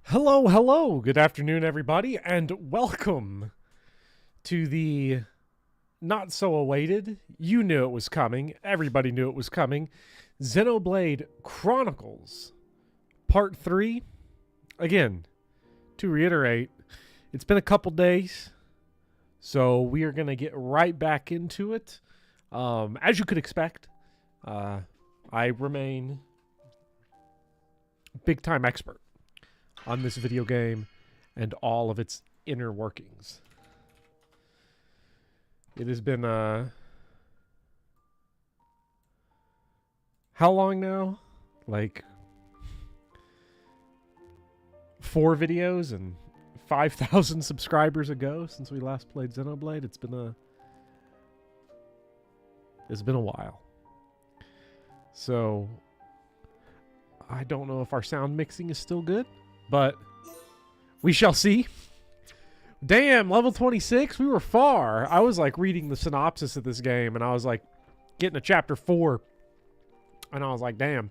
Hello, hello, good afternoon, everybody, and welcome to the not so awaited, you knew it was coming, everybody knew it was coming, Xenoblade Chronicles, Part 3. Again, to reiterate, it's been a couple days, so we are going to get right back into it. As you could expect, I remain big-time expert on this video game and all of its inner workings. It has been, how long now? Like 4 videos and 5,000 subscribers ago since we last played Xenoblade. It's been a while. So I don't know if our sound mixing is still good, but we shall see. Damn, level 26? We were far. I was like reading the synopsis of this game, and I was like getting to chapter 4, and I was like, damn.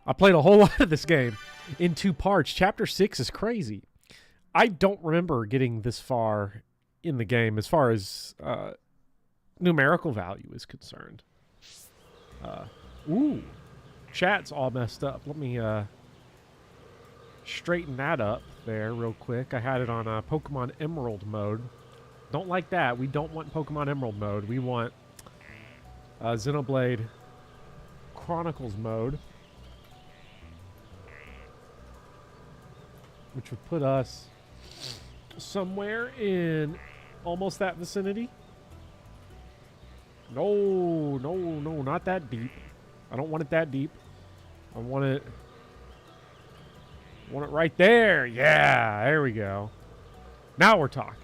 I played a whole lot of this game in 2 parts. Chapter 6 is crazy. I don't remember getting this far in the game as far as numerical value is concerned. Ooh. Chat's all messed up. Let me straighten that up there real quick. I had it on Pokemon Emerald mode. Don't like that. We don't want Pokemon Emerald mode. We want Xenoblade Chronicles mode, which would put us somewhere in almost that vicinity. No, not that deep. I don't want it that deep. I want it right there. Yeah, there we go. Now we're talking.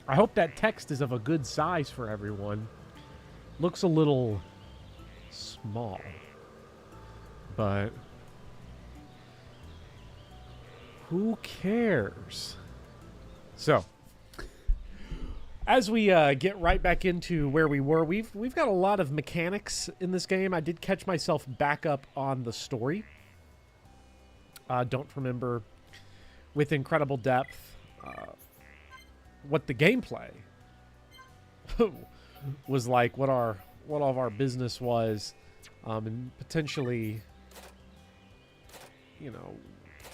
I hope that text is of a good size for everyone. Looks a little small, but who cares? So, as we get right back into where we were, we've got a lot of mechanics in this game. I did catch myself back up on the story. Don't remember with incredible depth what the gameplay was like, what all of our business was, and potentially, you know,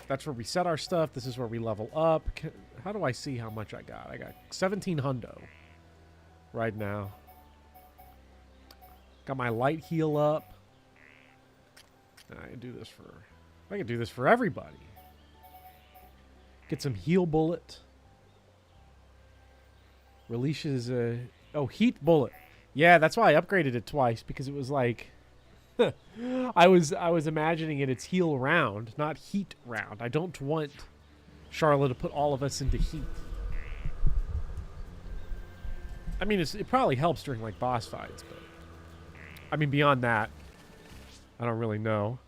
that's where we set our stuff. This is where we level up. How do I see how much I got? I got 17 hundo right now. Got my light heal up. I can do this for... I can do this for everybody. Get some heal bullet. Releases a... Oh, heat bullet. Yeah, that's why I upgraded it twice, because it was like... I was imagining it's heal round, not heat round. I don't want Charlotte to put all of us into heat. I mean, it probably helps during like boss fights, but I mean beyond that, I don't really know.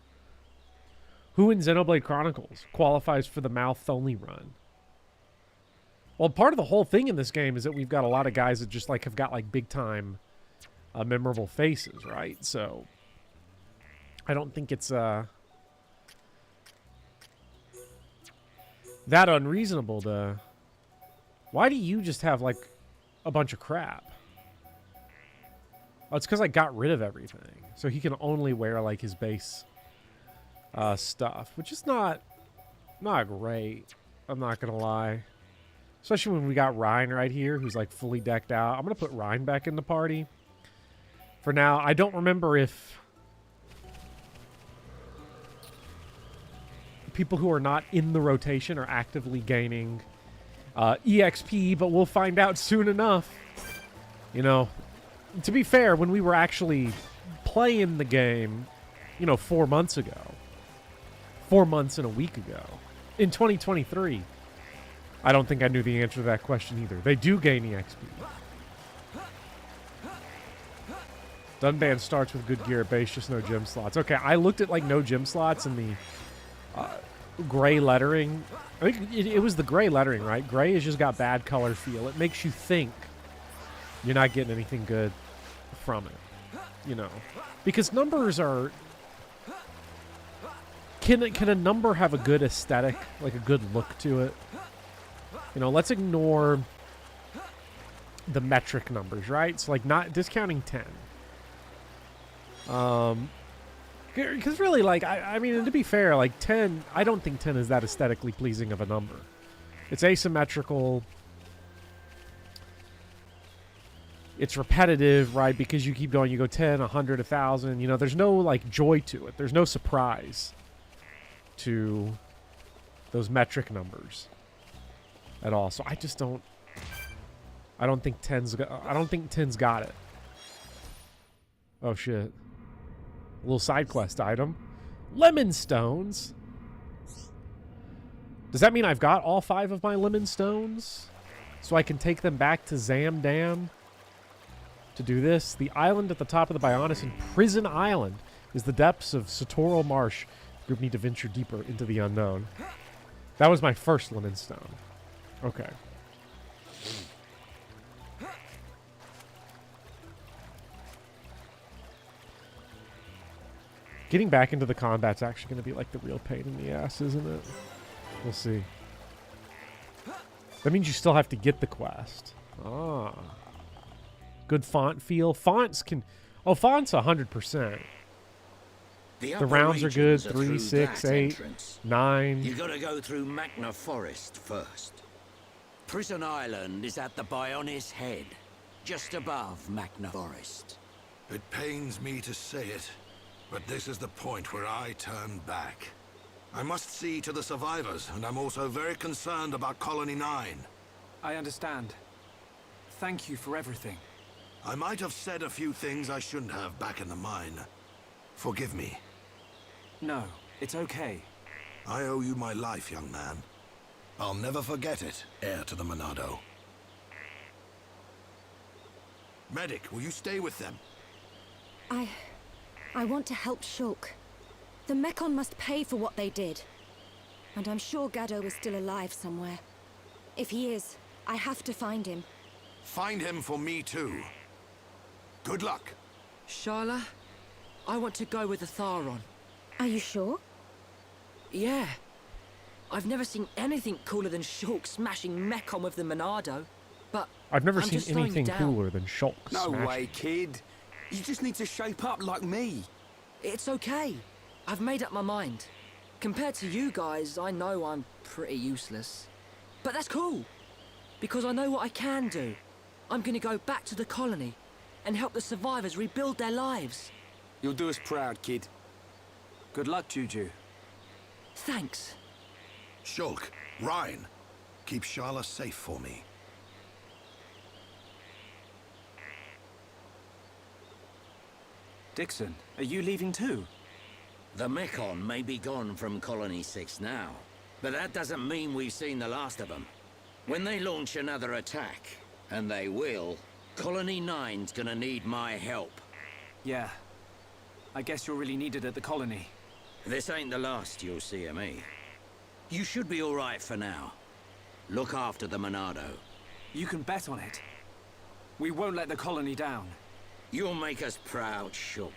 Who in Xenoblade Chronicles qualifies for the mouth only run? Well, part of the whole thing in this game is that we've got a lot of guys that just like have got like big time memorable faces, right? So I don't think it's that unreasonable to... Why do you just have like a bunch of crap? Oh, it's because I got rid of everything. So he can only wear like his base stuff, which is not great. I'm not going to lie. Especially when we got Ryan right here, who's like fully decked out. I'm going to put Ryan back in the party for now. I don't remember if people who are not in the rotation are actively gaining EXP, but we'll find out soon enough. You know, to be fair, when we were actually playing the game, you know, 4 months ago, 4 months and a week ago, in 2023, I don't think I knew the answer to that question either. They do gain EXP. Dunban starts with good gear at base, just no gym slots. Okay, I looked at like no gym slots in the gray lettering. I think it was the gray lettering, right? Gray has just got bad color feel. It makes you think you're not getting anything good from it, you know, because numbers can a number have a good aesthetic, like a good look to it? You know, let's ignore the metric numbers, right? So, like, not discounting 10. Because really, like, I mean, to be fair, like, 10, I don't think 10 is that aesthetically pleasing of a number. It's asymmetrical. It's repetitive, right? Because you keep going, you go 10, 100, 1,000. You know, there's no, like, joy to it. There's no surprise to those metric numbers at all. So I just don't... I don't think 10's got it. Oh, shit. A little side quest item. Lemon stones. Does that mean I've got all 5 of my lemon stones? So I can take them back to Zamdam to do this? The island at the top of the Bionis in Prison Island is the depths of Satoral Marsh. The group need to venture deeper into the unknown. That was my first lemon stone. Okay. Getting back into the combat's actually going to be like the real pain in the ass, isn't it? We'll see. That means you still have to get the quest. Ah. Good font feel. Fonts can... Oh, fonts 100%. The rounds are good. 3, 6, 8, 9. You gotta go through Makna Forest first. Prison Island is at the Bionis head, just above Makna Forest. It pains me to say it, but this is the point where I turn back. I must see to the survivors, and I'm also very concerned about Colony 9. I understand. Thank you for everything. I might have said a few things I shouldn't have back in the mine. Forgive me. No, it's okay. I owe you my life, young man. I'll never forget it, heir to the Monado. Medic, will you stay with them? I want to help Shulk. The Mekon must pay for what they did. And I'm sure Gaddo is still alive somewhere. If he is, I have to find him. Find him for me too. Good luck. Sharla, I want to go with the Tharon. Are you sure? Yeah. I've never seen anything cooler than Shulk smashing Mekon with the Monado. But I've never I'm seen anything cooler than Shulk No smashing. way, kid. You just need to shape up like me. It's okay. I've made up my mind. Compared to you guys, I know I'm pretty useless. But that's cool. Because I know what I can do. I'm gonna go back to the colony and help the survivors rebuild their lives. You'll do us proud, kid. Good luck, Juju. Thanks. Shulk, Ryan, keep Sharla safe for me. Dixon, are you leaving too? The Mekon may be gone from Colony 6 now, but that doesn't mean we've seen the last of them. When they launch another attack, and they will, Colony 9's gonna need my help. Yeah. I guess you're really needed at the colony. This ain't the last you'll see of me. You should be alright for now. Look after the Monado. You can bet on it. We won't let the colony down. You'll make us proud, Shulk.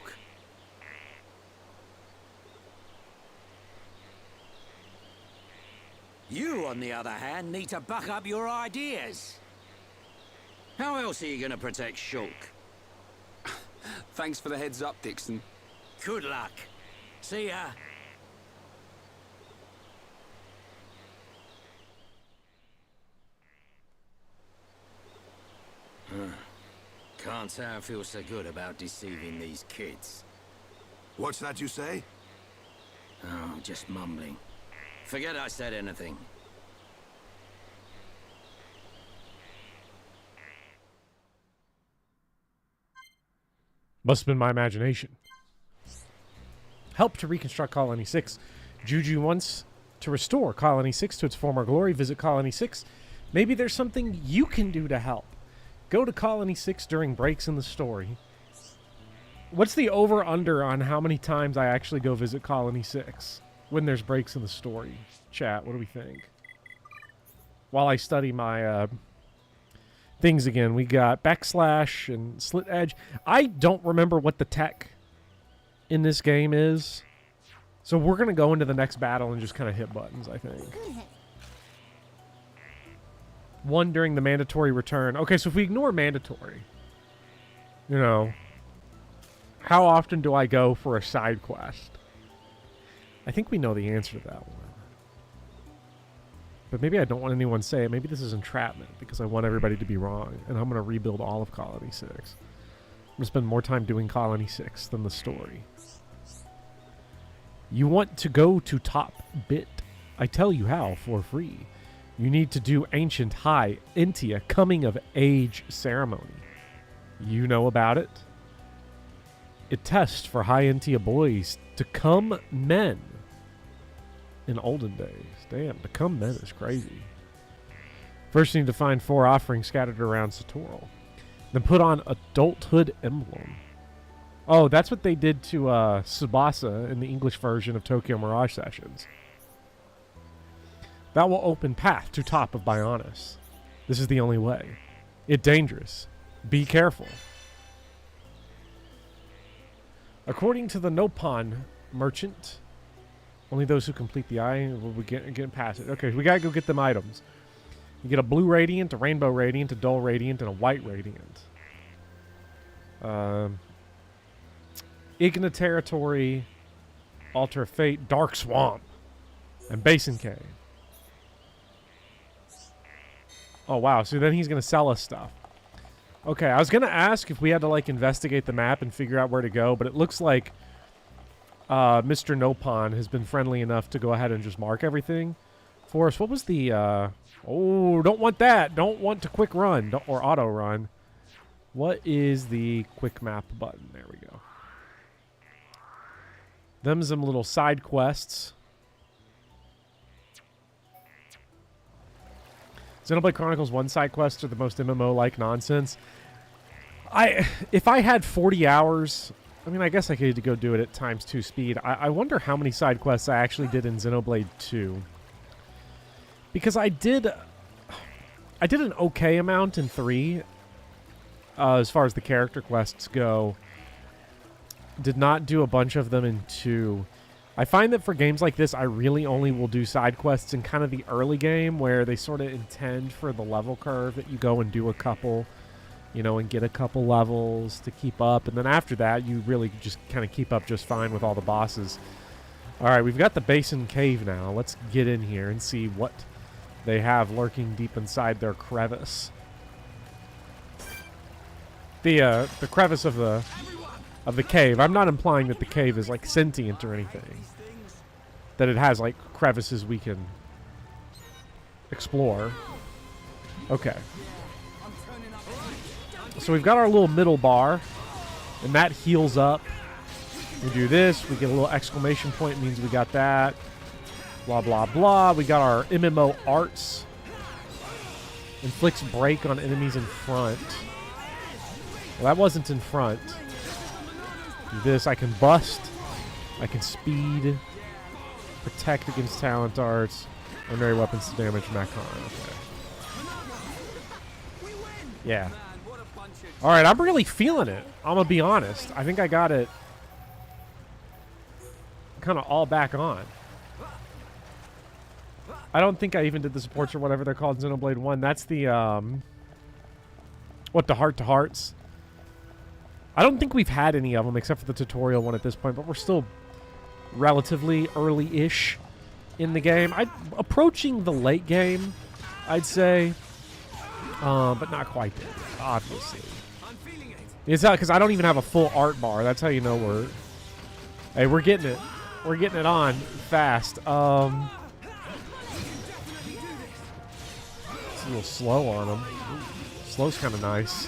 You, on the other hand, need to buck up your ideas. How else are you gonna protect Shulk? Thanks for the heads up, Dixon. Good luck. See ya. Can't say I feel so good about deceiving these kids. What's that you say? Oh, just mumbling. Forget I said anything. Must have been my imagination. Help to reconstruct Colony 6. Juju wants to restore Colony 6 to its former glory. Visit Colony 6. Maybe there's something you can do to help. Go to Colony 6 during breaks in the story. What's the over-under on how many times I actually go visit Colony 6 when there's breaks in the story? Chat, what do we think? While I study my things again, we got backslash and slit edge. I don't remember what the tech in this game is, So we're going to go into the next battle and just kind of hit buttons, I think. One during the mandatory return. Okay, so if we ignore mandatory, you know, how often do I go for a side quest? I think we know the answer to that one. But maybe I don't want anyone to say it. Maybe this is entrapment because I want everybody to be wrong. And I'm going to rebuild all of Colony 6. I'm going to spend more time doing Colony 6 than the story. You want to go to top bit. I tell you how for free. You need to do Ancient High Intia Coming of Age Ceremony. You know about it? It tests for High Intia boys to come men in olden days. Damn, to come men is crazy. First you need to find 4 offerings scattered around Satoral. Then put on Adulthood Emblem. Oh, that's what they did to Tsubasa in the English version of Tokyo Mirage Sessions. That will open path to top of Bionis. This is the only way. It's dangerous. Be careful. According to the Nopon merchant, only those who complete the eye will be getting past it. Okay, we gotta go get them items. You get a blue radiant, a rainbow radiant, a dull radiant, and a white radiant. Igna Territory, Altar of Fate, Dark Swamp, and Basin Cave. Oh, wow. So then he's going to sell us stuff. Okay, I was going to ask if we had to, like, investigate the map and figure out where to go, but it looks like Mr. Nopon has been friendly enough to go ahead and just mark everything for us. What was the... oh, don't want that. Don't want to quick run or auto run. What is the quick map button? There we go. Them's some little side quests. Xenoblade Chronicles 1 side quests are the most MMO-like nonsense. If I had 40 hours, I mean, I guess I could go do it at ×2 speed. I wonder how many side quests I actually did in Xenoblade 2. Because I did an okay amount in 3, as far as the character quests go. Did not do a bunch of them in 2. I find that for games like this, I really only will do side quests in kind of the early game where they sort of intend for the level curve that you go and do a couple, you know, and get a couple levels to keep up. And then after that, you really just kind of keep up just fine with all the bosses. All right, we've got the Basin Cave now. Let's get in here and see what they have lurking deep inside their crevice. The crevice of the cave. I'm not implying that the cave is like sentient or anything. That it has like crevices we can explore. Okay. So we've got our little middle bar, and that heals up. We do this, we get a little exclamation point, means we got that. Blah, blah, blah. We got our MMO arts. Inflicts break on enemies in front. Well, that wasn't in front. Do this, I can bust. I can speed. Protect against talent arts. Ordinary weapons to damage Makna. Okay. Yeah. Alright, I'm really feeling it. I'm gonna be honest. I think I got it kind of all back on. I don't think I even did the supports or whatever they're called in Xenoblade 1. That's the, what, the heart-to-hearts? I don't think we've had any of them except for the tutorial one at this point, but we're still relatively early-ish in the game. Approaching the late game, I'd say, but not quite there, obviously. It's because I don't even have a full art bar. That's how you know we're getting it. We're getting it on fast. It's a little slow on them. Slow's kind of nice.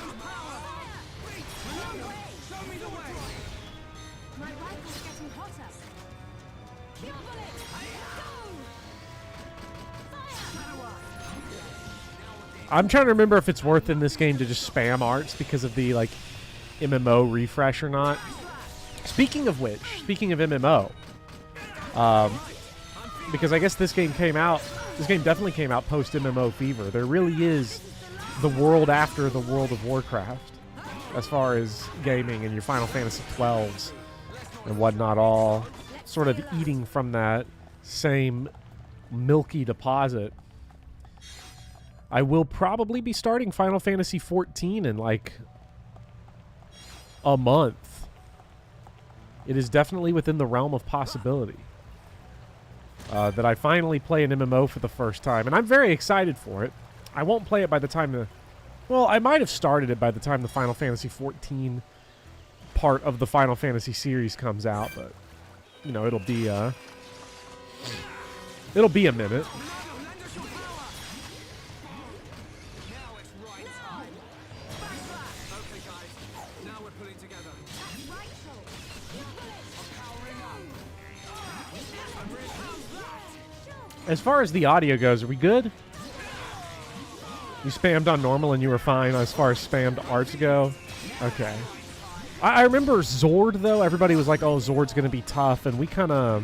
I'm trying to remember if it's worth in this game to just spam arts because of the, like, MMO refresh or not. Speaking of which, speaking of MMO, because I guess this game definitely came out post-MMO fever. There really is the world after the World of Warcraft as far as gaming and your Final Fantasy 12s and whatnot all. sort of eating from that same milky deposit. I will probably be starting Final Fantasy XIV in like a month. It is definitely within the realm of possibility that I finally play an MMO for the first time, and I'm very excited for it. I won't play it by the time the... Well, I might have started it by the time the Final Fantasy XIV part of the Final Fantasy series comes out, but, you know, it'll be a minute. As far as the audio goes, are we good? You spammed on normal and you were fine as far as spammed arts go? Okay. I remember Zord, though. Everybody was like, oh, Zord's going to be tough. And we kind of...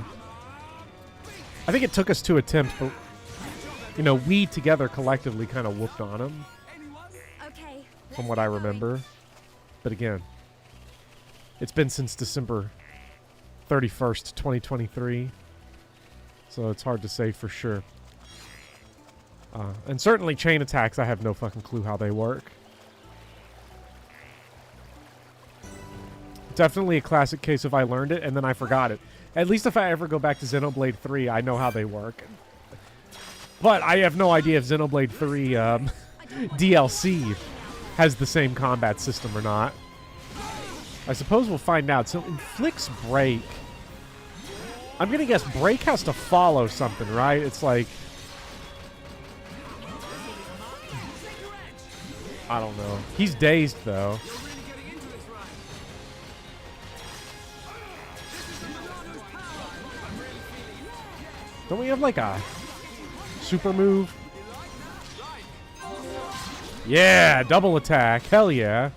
I think it took us 2 attempts, but, you know, we together collectively kind of whooped on him. From what I remember. But again, it's been since December 31st, 2023. So it's hard to say for sure. And certainly chain attacks, I have no fucking clue how they work. Definitely a classic case of I learned it and then I forgot it. At least if I ever go back to Xenoblade 3, I know how they work. But I have no idea if Xenoblade 3 DLC has the same combat system or not. I suppose we'll find out. So inflicts break. I'm going to guess break has to follow something, right? It's like... I don't know. He's dazed, though. Don't we have, like, a super move? Yeah, double attack. Hell yeah.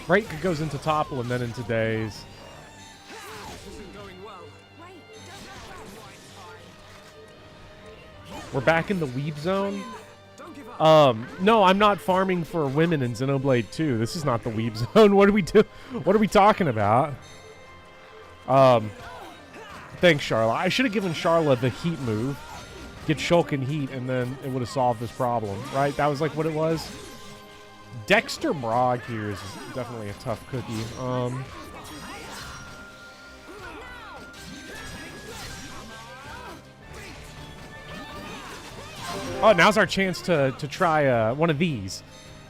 Break goes into topple and then into daze. We're back in the weeb zone. No, I'm not farming for women in Xenoblade 2. This is not the weeb zone. What do we do? What are we talking about? Thanks, Charla. I should have given Charla the heat move. Get Shulk in heat, and then it would have solved this problem, right? That was like what it was. Dexter Brog here is definitely a tough cookie. Oh, now's our chance to try one of these.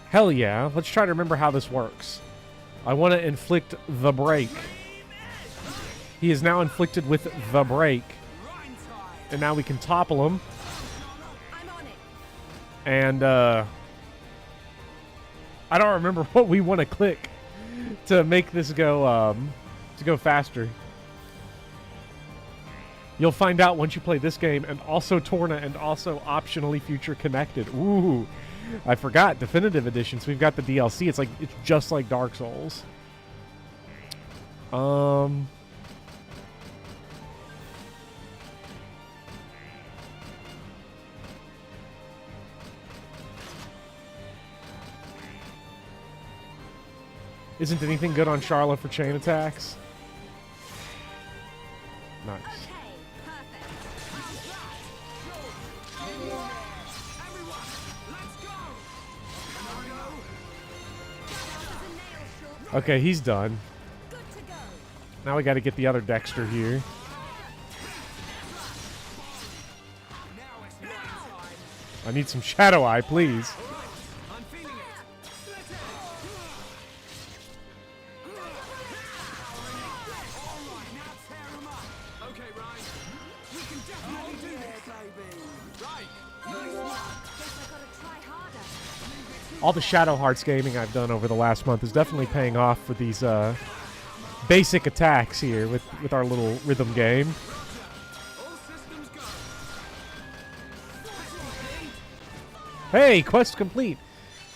Hell yeah. Let's try to remember how this works. I want to inflict the break. He is now inflicted with the break. And now we can topple him. And, I don't remember what we want to click to make this go, to go faster. You'll find out once you play this game, and also Torna, and also optionally Future Connected. Ooh, I forgot. Definitive Edition. So we've got the DLC. It's just like Dark Souls. Isn't anything good on Charlotte for chain attacks? Nice. Okay, he's done. Now we got to get the other Dexter here. I need some Shadow Eye, please. All the Shadow Hearts gaming I've done over the last month is definitely paying off for these basic attacks here with our little rhythm game. Hey, quest complete.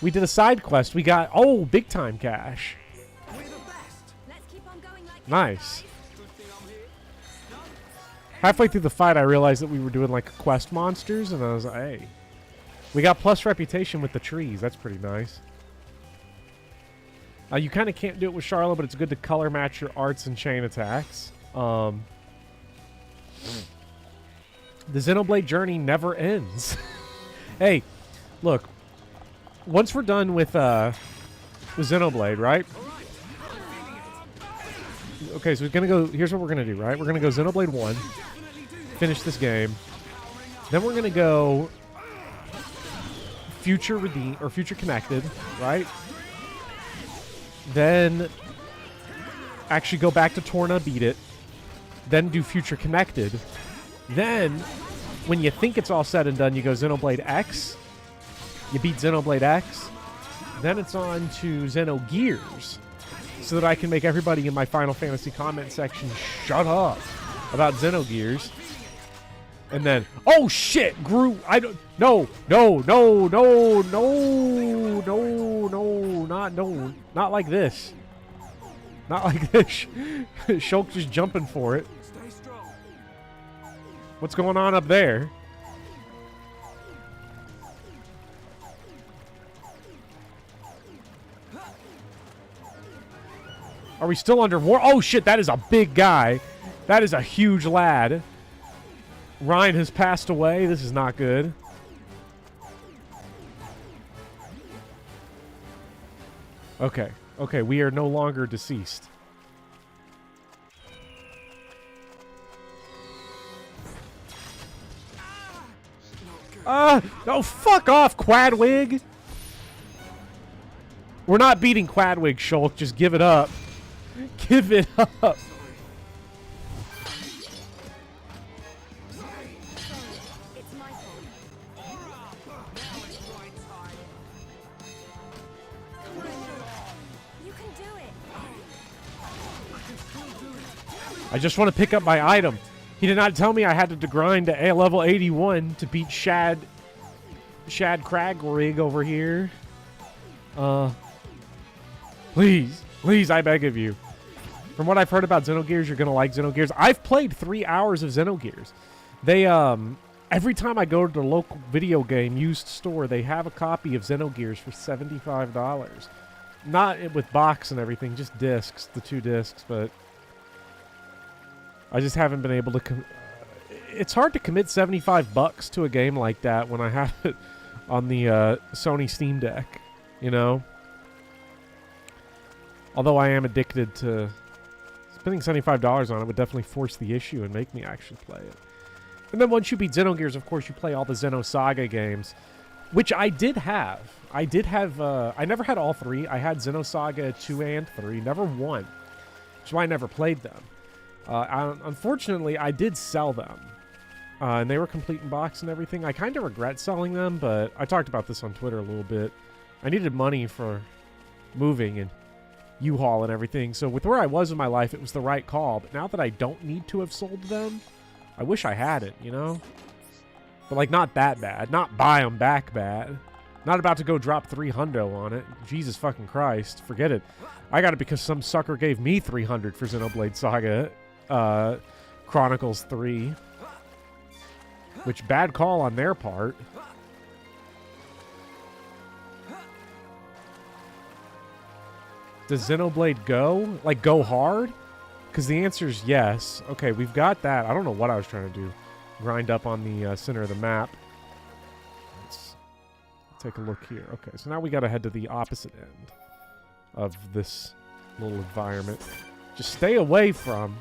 We did a side quest. We got, oh, big time cash. Nice. Halfway through the fight, I realized that we were doing like quest monsters, and I was like, hey. We got plus reputation with the trees. That's pretty nice. You kind of can't do it with Charlotte, but it's good to color match your arts and chain attacks. The Xenoblade journey never ends. Hey, look. Once we're done with Xenoblade, right? Okay, so we're gonna go. Here's what we're gonna do, right? We're gonna go Xenoblade 1, finish this game. Then we're gonna go Future Redeem or Future Connected, right? Then actually go back to Torna, beat it. Then do Future Connected. Then, when you think it's all said and done, you go Xenoblade X. You beat Xenoblade X. Then it's on to Xenogears, so that I can make everybody in my Final Fantasy comment section shut up about Xenogears. And then, oh shit, Gru, I don't, no, not like this. Not like this. Shulk just jumping for it. What's going on up there? Are we still under war? Oh shit, that is a big guy. That is a huge lad. Ryan has passed away. This is not good. Okay. Okay, we are no longer deceased. No, fuck off, Quadwig! We're not beating Quadwig, Shulk. Just give it up. Give it up. I just want to pick up my item. He did not tell me I had to grind to level 81 to beat Shad Cragrig over here. Please, I beg of you. From what I've heard about Xenogears, you're going to like Xenogears. I've played 3 hours of Xenogears. They, every time I go to the local video game used store, they have a copy of Xenogears for $75. Not with box and everything, just discs, the 2 discs, but I just haven't been able to. It's hard to commit $75 to a game like that when I have it on the Sony Steam Deck, you know? Although I am addicted to spending $75 on it, would definitely force the issue and make me actually play it. And then once you beat Xenogears, of course, you play all the Xenosaga games, which I did have. I never had all 3. I had Xenosaga 2 and 3, never 1. Which is why I never played them. Unfortunately, I did sell them. And they were complete in box and everything. I kind of regret selling them, but I talked about this on Twitter a little bit. I needed money for moving and U-Haul and everything. So with where I was in my life, it was the right call. But now that I don't need to have sold them, I wish I had it, you know? But, like, not that bad. Not buy them back bad. Not about to go drop $300 on it. Jesus fucking Christ. Forget it. I got it because some sucker gave me $300 for Xenoblade Saga Chronicles 3. Which, bad call on their part. Does Xenoblade go? Like, go hard? Because the answer is yes. Okay, we've got that. I don't know what I was trying to do. Grind up on the center of the map. Let's take a look here. Okay, so now we got to head to the opposite end of this little environment. Just stay away from...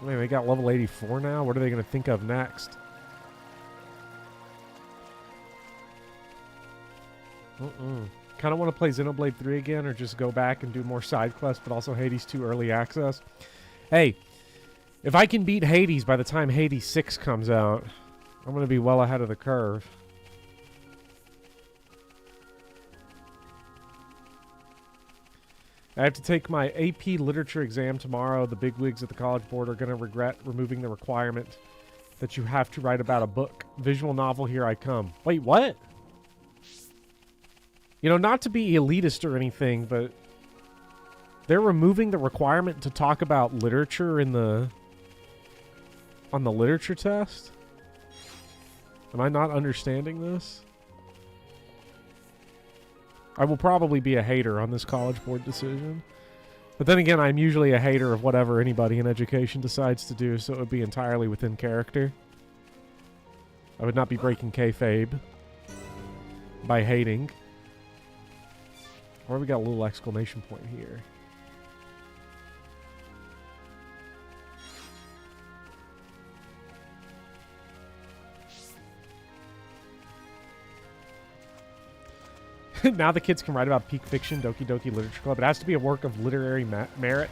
Man, they got level 84 now? What are they going to think of next? Kind of want to play Xenoblade 3 again, or just go back and do more side quests, but also Hades 2 early access. Hey, if I can beat Hades by the time Hades 6 comes out, I'm going to be well ahead of the curve. I have to take my AP Literature exam tomorrow. The bigwigs at the College Board are going to regret removing the requirement that you have to write about a book. Visual novel, here I come. Wait, what? You know, not to be elitist or anything, but they're removing the requirement to talk about literature in on the literature test? Am I not understanding this? I will probably be a hater on this College Board decision. But then again, I'm usually a hater of whatever anybody in education decides to do, so it would be entirely within character. I would not be breaking kayfabe by hating. Or we got a little exclamation point here. Now the kids can write about peak fiction, Doki Doki Literature Club. It has to be a work of literary merit,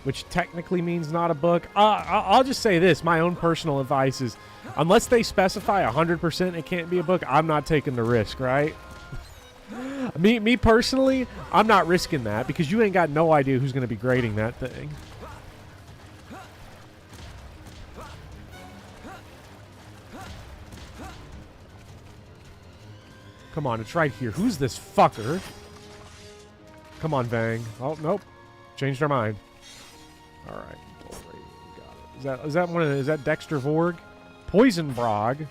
which technically means not a book. I'll just say this. My own personal advice is, unless they specify 100% it can't be a book, I'm not taking the risk, right? Me personally, I'm not risking that because you ain't got no idea who's going to be grading that thing. Come on, it's right here. Who's this fucker? Come on, Vang. Oh, nope. Changed our mind. All right. Got it. Is that Dexter Vorg? Poison Brog.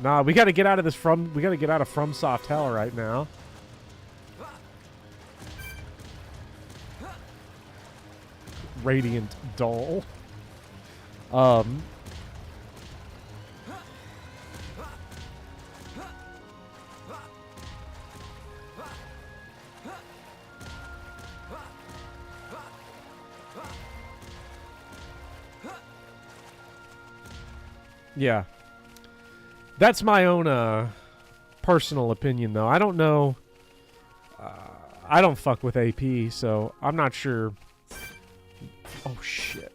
Nah, we got to get out of this we got to get out of FromSoft hell right now. Radiant Doll. Yeah. That's my own personal opinion, though. I don't know. I don't fuck with AP, so I'm not sure. Oh, shit.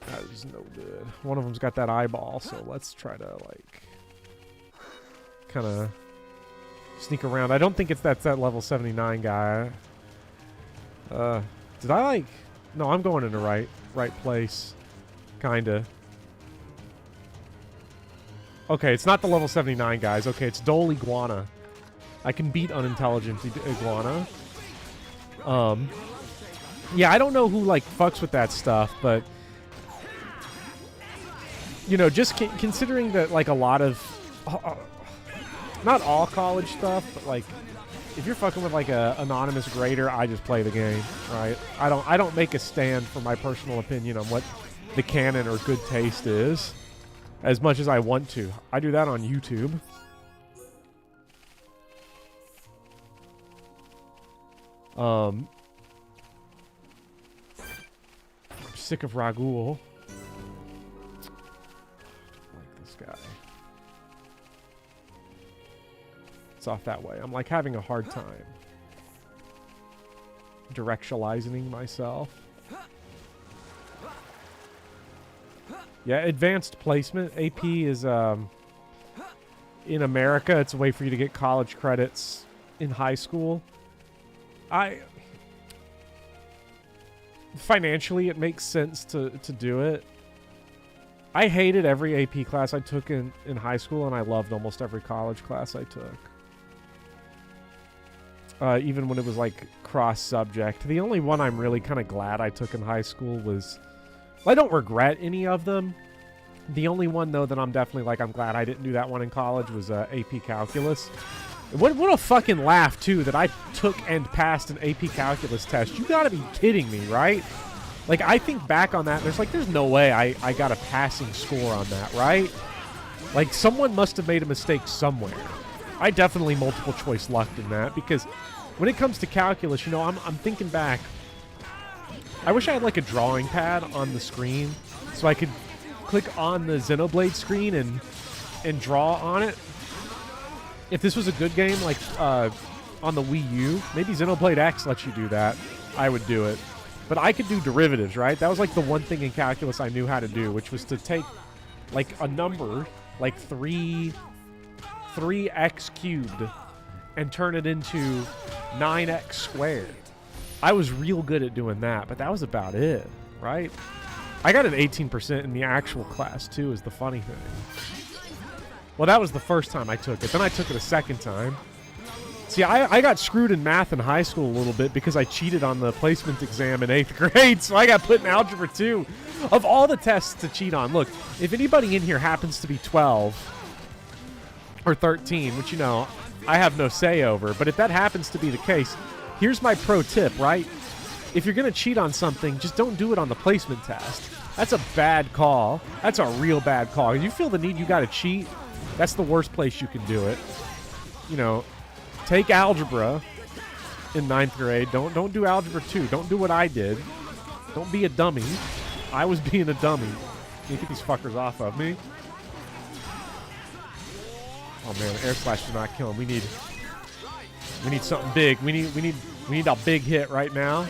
That is no good. One of them's got that eyeball, so let's try to, like, kind of sneak around. I don't think that's that level 79 guy. Did I, like... No, I'm going in the right place. Kinda. Okay, it's not the level 79 guys. Okay, it's Dole Iguana. I can beat unintelligent Iguana. Yeah, I don't know who, like, fucks with that stuff, but... You know, just considering that, like, a lot of... not all college stuff, but, like... If you're fucking with, like, a anonymous grader, I just play the game, right? I don't make a stand for my personal opinion on what the canon or good taste is. As much as I want to. I do that on YouTube. I'm sick of Ragul. Like this guy. It's off that way. I'm like having a hard time directionalizing myself. Yeah, advanced placement. AP is, in America, it's a way for you to get college credits in high school. Financially, it makes sense to do it. I hated every AP class I took in high school, and I loved almost every college class I took. Even when it was, like, cross-subject. The only one I'm really kind of glad I took in high school was... I don't regret any of them. The only one, though, that I'm definitely like, I'm glad I didn't do that one in college was AP Calculus. What a fucking laugh, too, that I took and passed an AP Calculus test. You gotta be kidding me, right? Like, I think back on that, there's no way I got a passing score on that, right? Like, someone must have made a mistake somewhere. I definitely multiple choice lucked in that, because when it comes to calculus, you know, I'm thinking back. I wish I had, like, a drawing pad on the screen so I could click on the Xenoblade screen and draw on it. If this was a good game, like, on the Wii U, maybe Xenoblade X lets you do that. I would do it. But I could do derivatives, right? That was, like, the one thing in calculus I knew how to do, which was to take, like, a number, like 3x cubed, and turn it into 9x squared. I was real good at doing that, but that was about it, right? I got an 18% in the actual class, too, is the funny thing. Well, that was the first time I took it. Then I took it a second time. See, I got screwed in math in high school a little bit because I cheated on the placement exam in 8th grade, so I got put in Algebra 2. Of all the tests to cheat on, look, if anybody in here happens to be 12 or 13, which, you know, I have no say over. But if that happens to be the case, here's my pro tip, right? If you're going to cheat on something, just don't do it on the placement test. That's a bad call. That's a real bad call. If you feel the need you got to cheat, that's the worst place you can do it. You know, take algebra in 9th grade. Don't do algebra 2. Don't do what I did. Don't be a dummy. I was being a dummy. You get these fuckers off of me. Oh man, air slash did not kill him. We need something big. We need a big hit right now.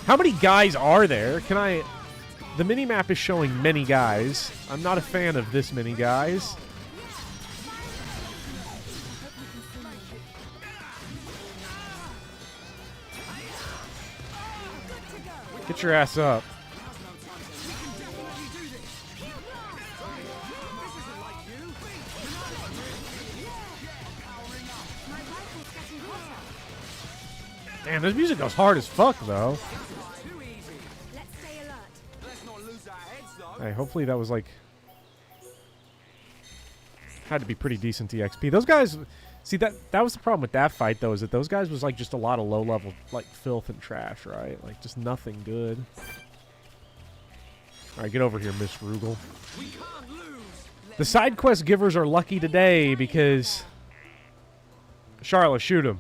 How many guys are there? The mini-map is showing many guys. I'm not a fan of this many guys. Get your ass up. Man, this music goes hard as fuck, though. Hey, hopefully that was like... Had to be pretty decent EXP. Those guys... See, that was the problem with that fight, though, is that those guys was like just a lot of low-level, like, filth and trash, right? Like, just nothing good. Alright, get over here, Miss Rugal. The side quest givers are lucky today because... Charlotte, shoot him.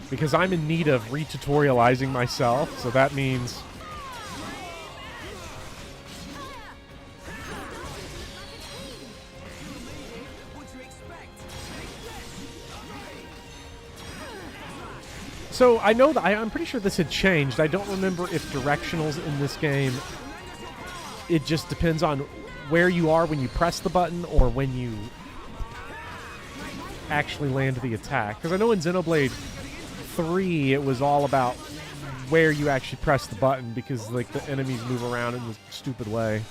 Because I'm in need of retutorializing myself, so that means... So I know that I'm pretty sure this had changed. I don't remember if directionals in this game, it just depends on where you are when you press the button or when you actually land the attack. Because I know in Xenoblade 3 it was all about where you actually press the button because like the enemies move around in a stupid way.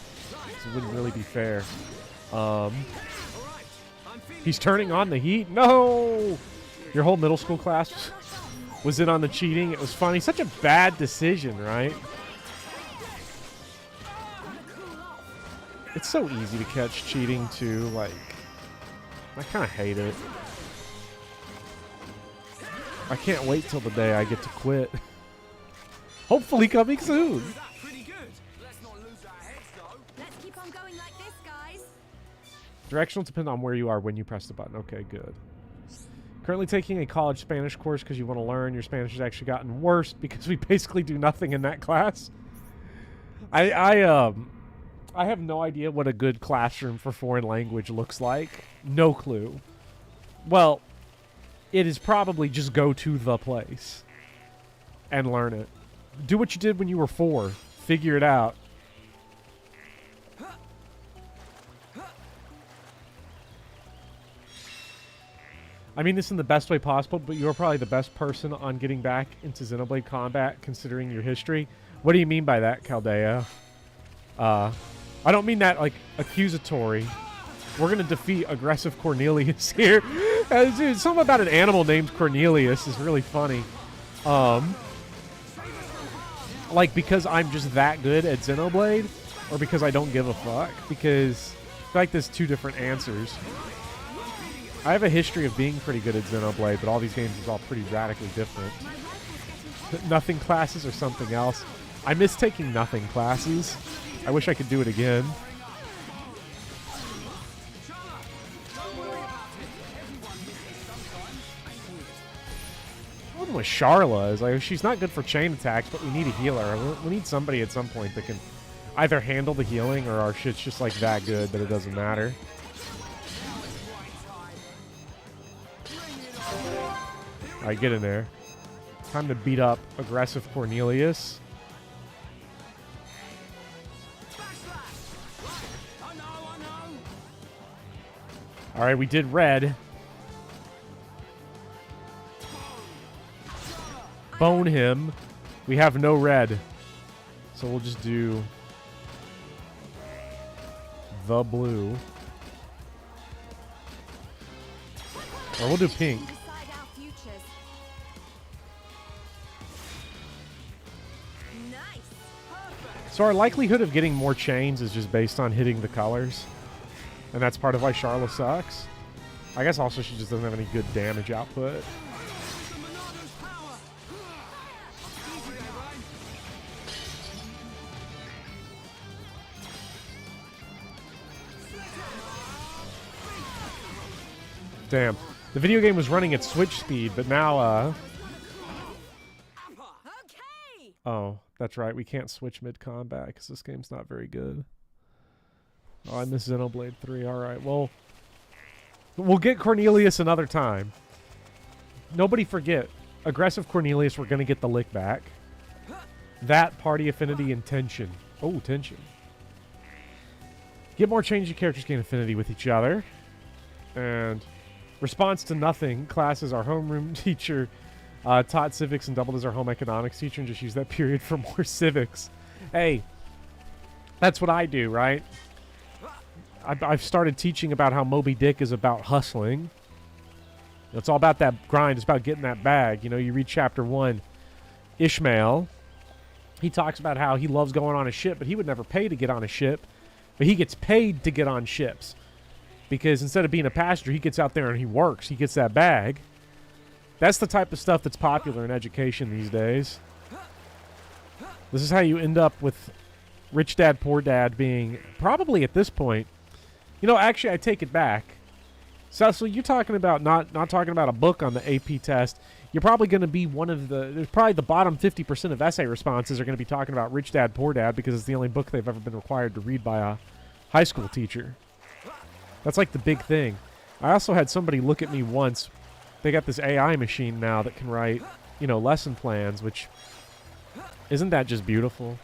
So it wouldn't really be fair. He's turning on the heat. No! Your whole middle school class was in on the cheating. It was funny. Such a bad decision, right? It's so easy to catch cheating, too. Like, I kind of hate it. I can't wait till the day I get to quit. Hopefully coming soon. Let's keep on going like this, guys. Directional depend on where you are when you press the button. Okay, good. Currently taking a college Spanish course because you want to learn. Your Spanish has actually gotten worse because we basically do nothing in that class. I have no idea what a good classroom for foreign language looks like. No clue. Well, it is probably just go to the place and learn it. Do what you did when you were 4. Figure it out. I mean this in the best way possible, but you're probably the best person on getting back into Xenoblade combat considering your history. What do you mean by that, Chaldea? I don't mean that, like, accusatory. We're going to defeat aggressive Cornelius here. Dude, something about an animal named Cornelius is really funny. Like, because I'm just that good at Xenoblade, or because I don't give a fuck? Because I feel like there's two different answers. I have a history of being pretty good at Xenoblade, but all these games is all pretty radically different. Nothing classes or something else. I miss taking nothing classes. I wish I could do it again. The problem with Charla is like she's not good for chain attacks, but we need a healer. We need somebody at some point that can either handle the healing or our shit's just like that good that it doesn't matter. Alright, get in there. Time to beat up aggressive Cornelius. Alright, we did red. Bone him. We have no red. So we'll just do the blue. Or we'll do pink. So our likelihood of getting more chains is just based on hitting the colors. And that's part of why Charla sucks. I guess also she just doesn't have any good damage output. Damn. The video game was running at Switch speed, but now, Okay. oh, that's right. We can't switch mid-combat because this game's not very good. Oh, I miss Xenoblade 3. All right, well, we'll get Cornelius another time. Nobody forget, aggressive Cornelius, we're going to get the lick back. That, party affinity, and tension. Oh, tension. Get more change, your characters gain affinity with each other. And response to nothing. Class is our homeroom teacher. Taught civics and doubled as our home economics teacher, and just use that period for more civics. Hey, that's what I do, right? I've started teaching about how Moby Dick is about hustling. It's all about that grind. It's about getting that bag. You know, you read chapter 1, Ishmael. He talks about how he loves going on a ship, but he would never pay to get on a ship. But he gets paid to get on ships. Because instead of being a passenger, he gets out there and he works. He gets that bag. That's the type of stuff that's popular in education these days. This is how you end up with Rich Dad, Poor Dad being probably at this point. You know, actually, I take it back. Cecil, you're talking about not talking about a book on the AP test. You're probably going to be one of the probably the bottom 50% of essay responses are going to be talking about Rich Dad, Poor Dad because it's the only book they've ever been required to read by a high school teacher. That's like the big thing. I also had somebody look at me once. They got this AI machine now that can write, you know, lesson plans, which isn't that just beautiful?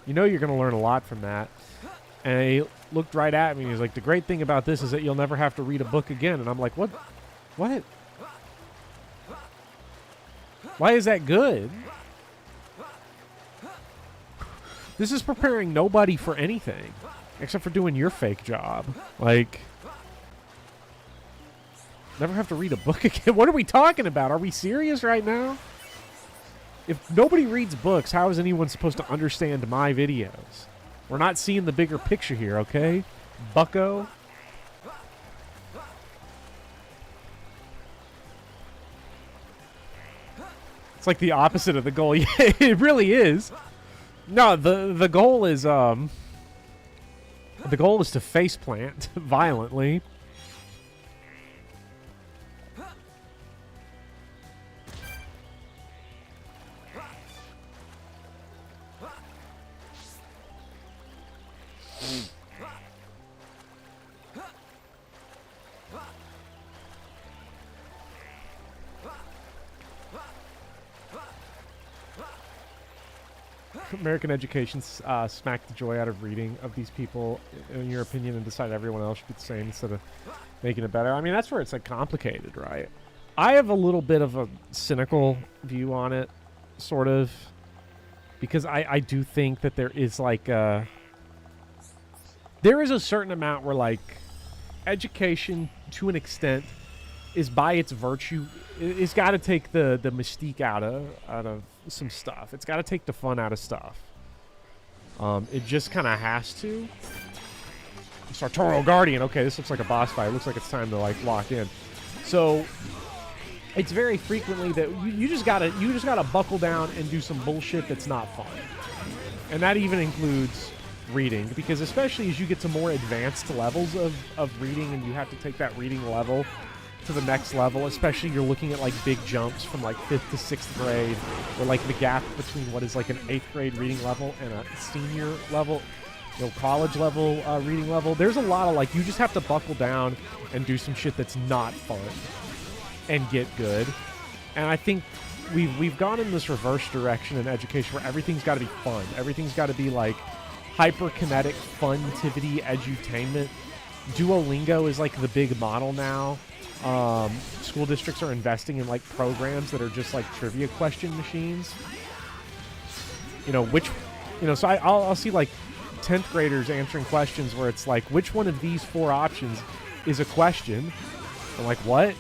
You know you're going to learn a lot from that. And he looked right at me and he was like, the great thing about this is that you'll never have to read a book again. And I'm like, what? What? Why is that good? This is preparing nobody for anything except for doing your fake job. Like, never have to read a book again. What are we talking about? Are we serious right now? If nobody reads books, how is anyone supposed to understand my videos? We're not seeing the bigger picture here, okay? Bucko. It's like the opposite of the goal. Yeah, it really is. No, the goal is to faceplant violently. American education smacked the joy out of reading of these people, in your opinion, and decide everyone else should be the same instead of making it better. I mean, that's where it's like complicated, right? I have a little bit of a cynical view on it, sort of, because I do think that there is like there is a certain amount where like education to an extent is by its virtue, it's got to take the mystique out of some stuff. It's got to take the fun out of stuff. It just kind of has to. Sartorial Guardian. Okay, this looks like a boss fight. It looks like it's time to like lock in. So it's very frequently that you just gotta buckle down and do some bullshit that's not fun, and that even includes reading, because especially as you get to more advanced levels of reading, and you have to take that reading level to the next level, especially you're looking at like big jumps from like 5th to 6th grade, or like the gap between what is like an 8th grade reading level and a senior level, you know, college level reading level. There's a lot of like, you just have to buckle down and do some shit that's not fun and get good. And I think we've gone in this reverse direction in education where everything's got to be fun. Everything's got to be like hyperkinetic funtivity edutainment. Duolingo is like the big model now. School districts are investing in like programs that are just like trivia question machines. You know, so I'll see like 10th graders answering questions where it's like, which one of these 4 options is a question? I'm like, what?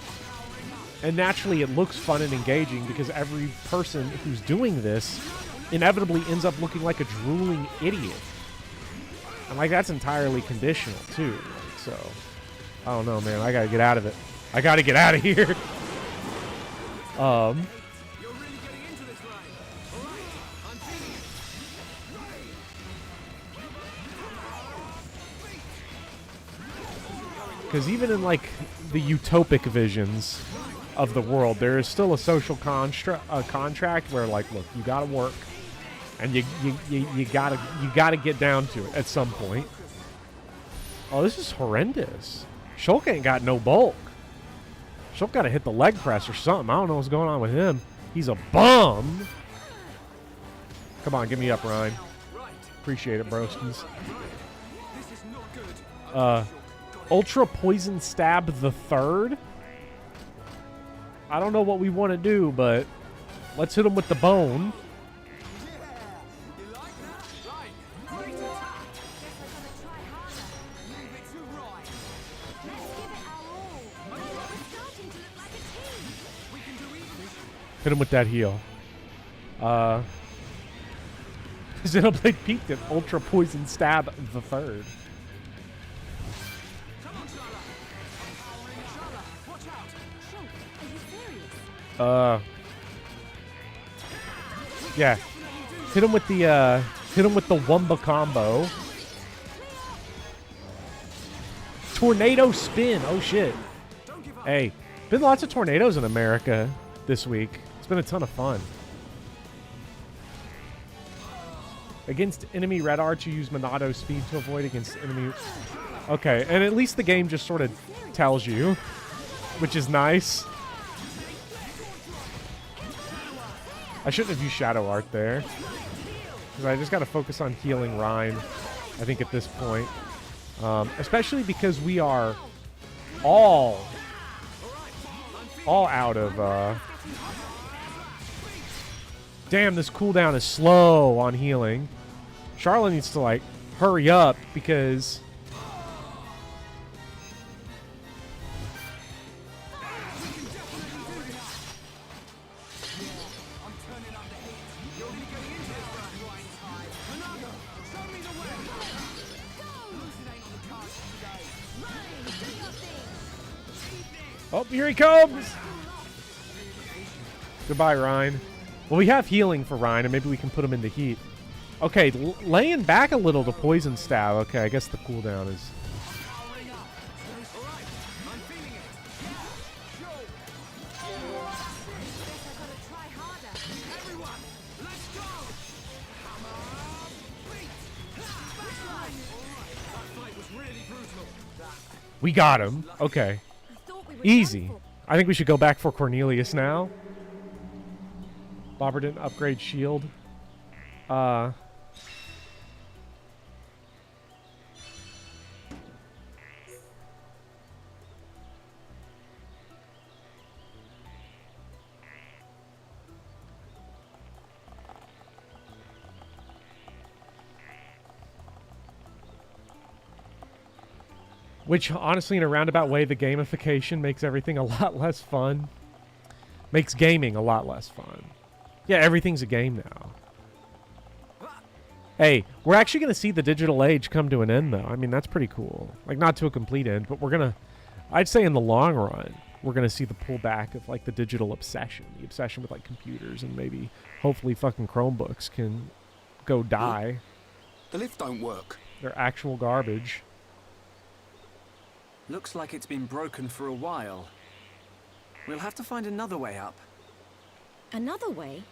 And naturally it looks fun and engaging because every person who's doing this inevitably ends up looking like a drooling idiot. And like that's entirely conditional too. Like, so I don't know, man. I gotta get out of it. I gotta get out of here. Because even in like the utopic visions of the world, there is still a social contract where like, look, you gotta work, and you gotta get down to it at some point. Oh, this is horrendous. Shulk ain't got no bulk. Shulk gotta hit the leg press or something. I don't know what's going on with him. He's a bum. Come on, give me up, Ryan. Appreciate it, broskies. Ultra Poison Stab the Third. I don't know what we want to do, but let's hit him with the bone. Hit him with that heal. Xenoblade peaked at Ultra Poison Stab the Third. Yeah. Hit him with the Wumba combo. Tornado spin. Oh shit. Hey, been lots of tornadoes in America this week. It's been a ton of fun. Against enemy red arch, you use Monado speed to avoid against enemy. Okay, and at least the game just sort of tells you, which is nice. I shouldn't have used Shadow Art there, because I just got to focus on healing Rhine, I think, at this point. Especially because we are all out of... Damn, this cooldown is slow on healing. Charlotte needs to, like, hurry up, because... Oh, here he comes! Goodbye, Rhine. Well, we have healing for Rhine, and maybe we can put him into heat. Okay, laying back a little to Poison Stab. Okay, I guess the cooldown is... We got him. Okay. Easy. I think we should go back for Cornelius now. Bobber didn't upgrade shield. Which, honestly, in a roundabout way, the gamification makes everything a lot less fun. Makes gaming a lot less fun. Yeah, everything's a game now. Hey, we're actually going to see the digital age come to an end, though. I mean, that's pretty cool. Like, not to a complete end, but we're going to... I'd say in the long run, we're going to see the pullback of, like, the digital obsession. The obsession with, like, computers, and maybe, hopefully, fucking Chromebooks can go die. The lift don't work. They're actual garbage. Looks like it's been broken for a while. We'll have to find another way up. Another way?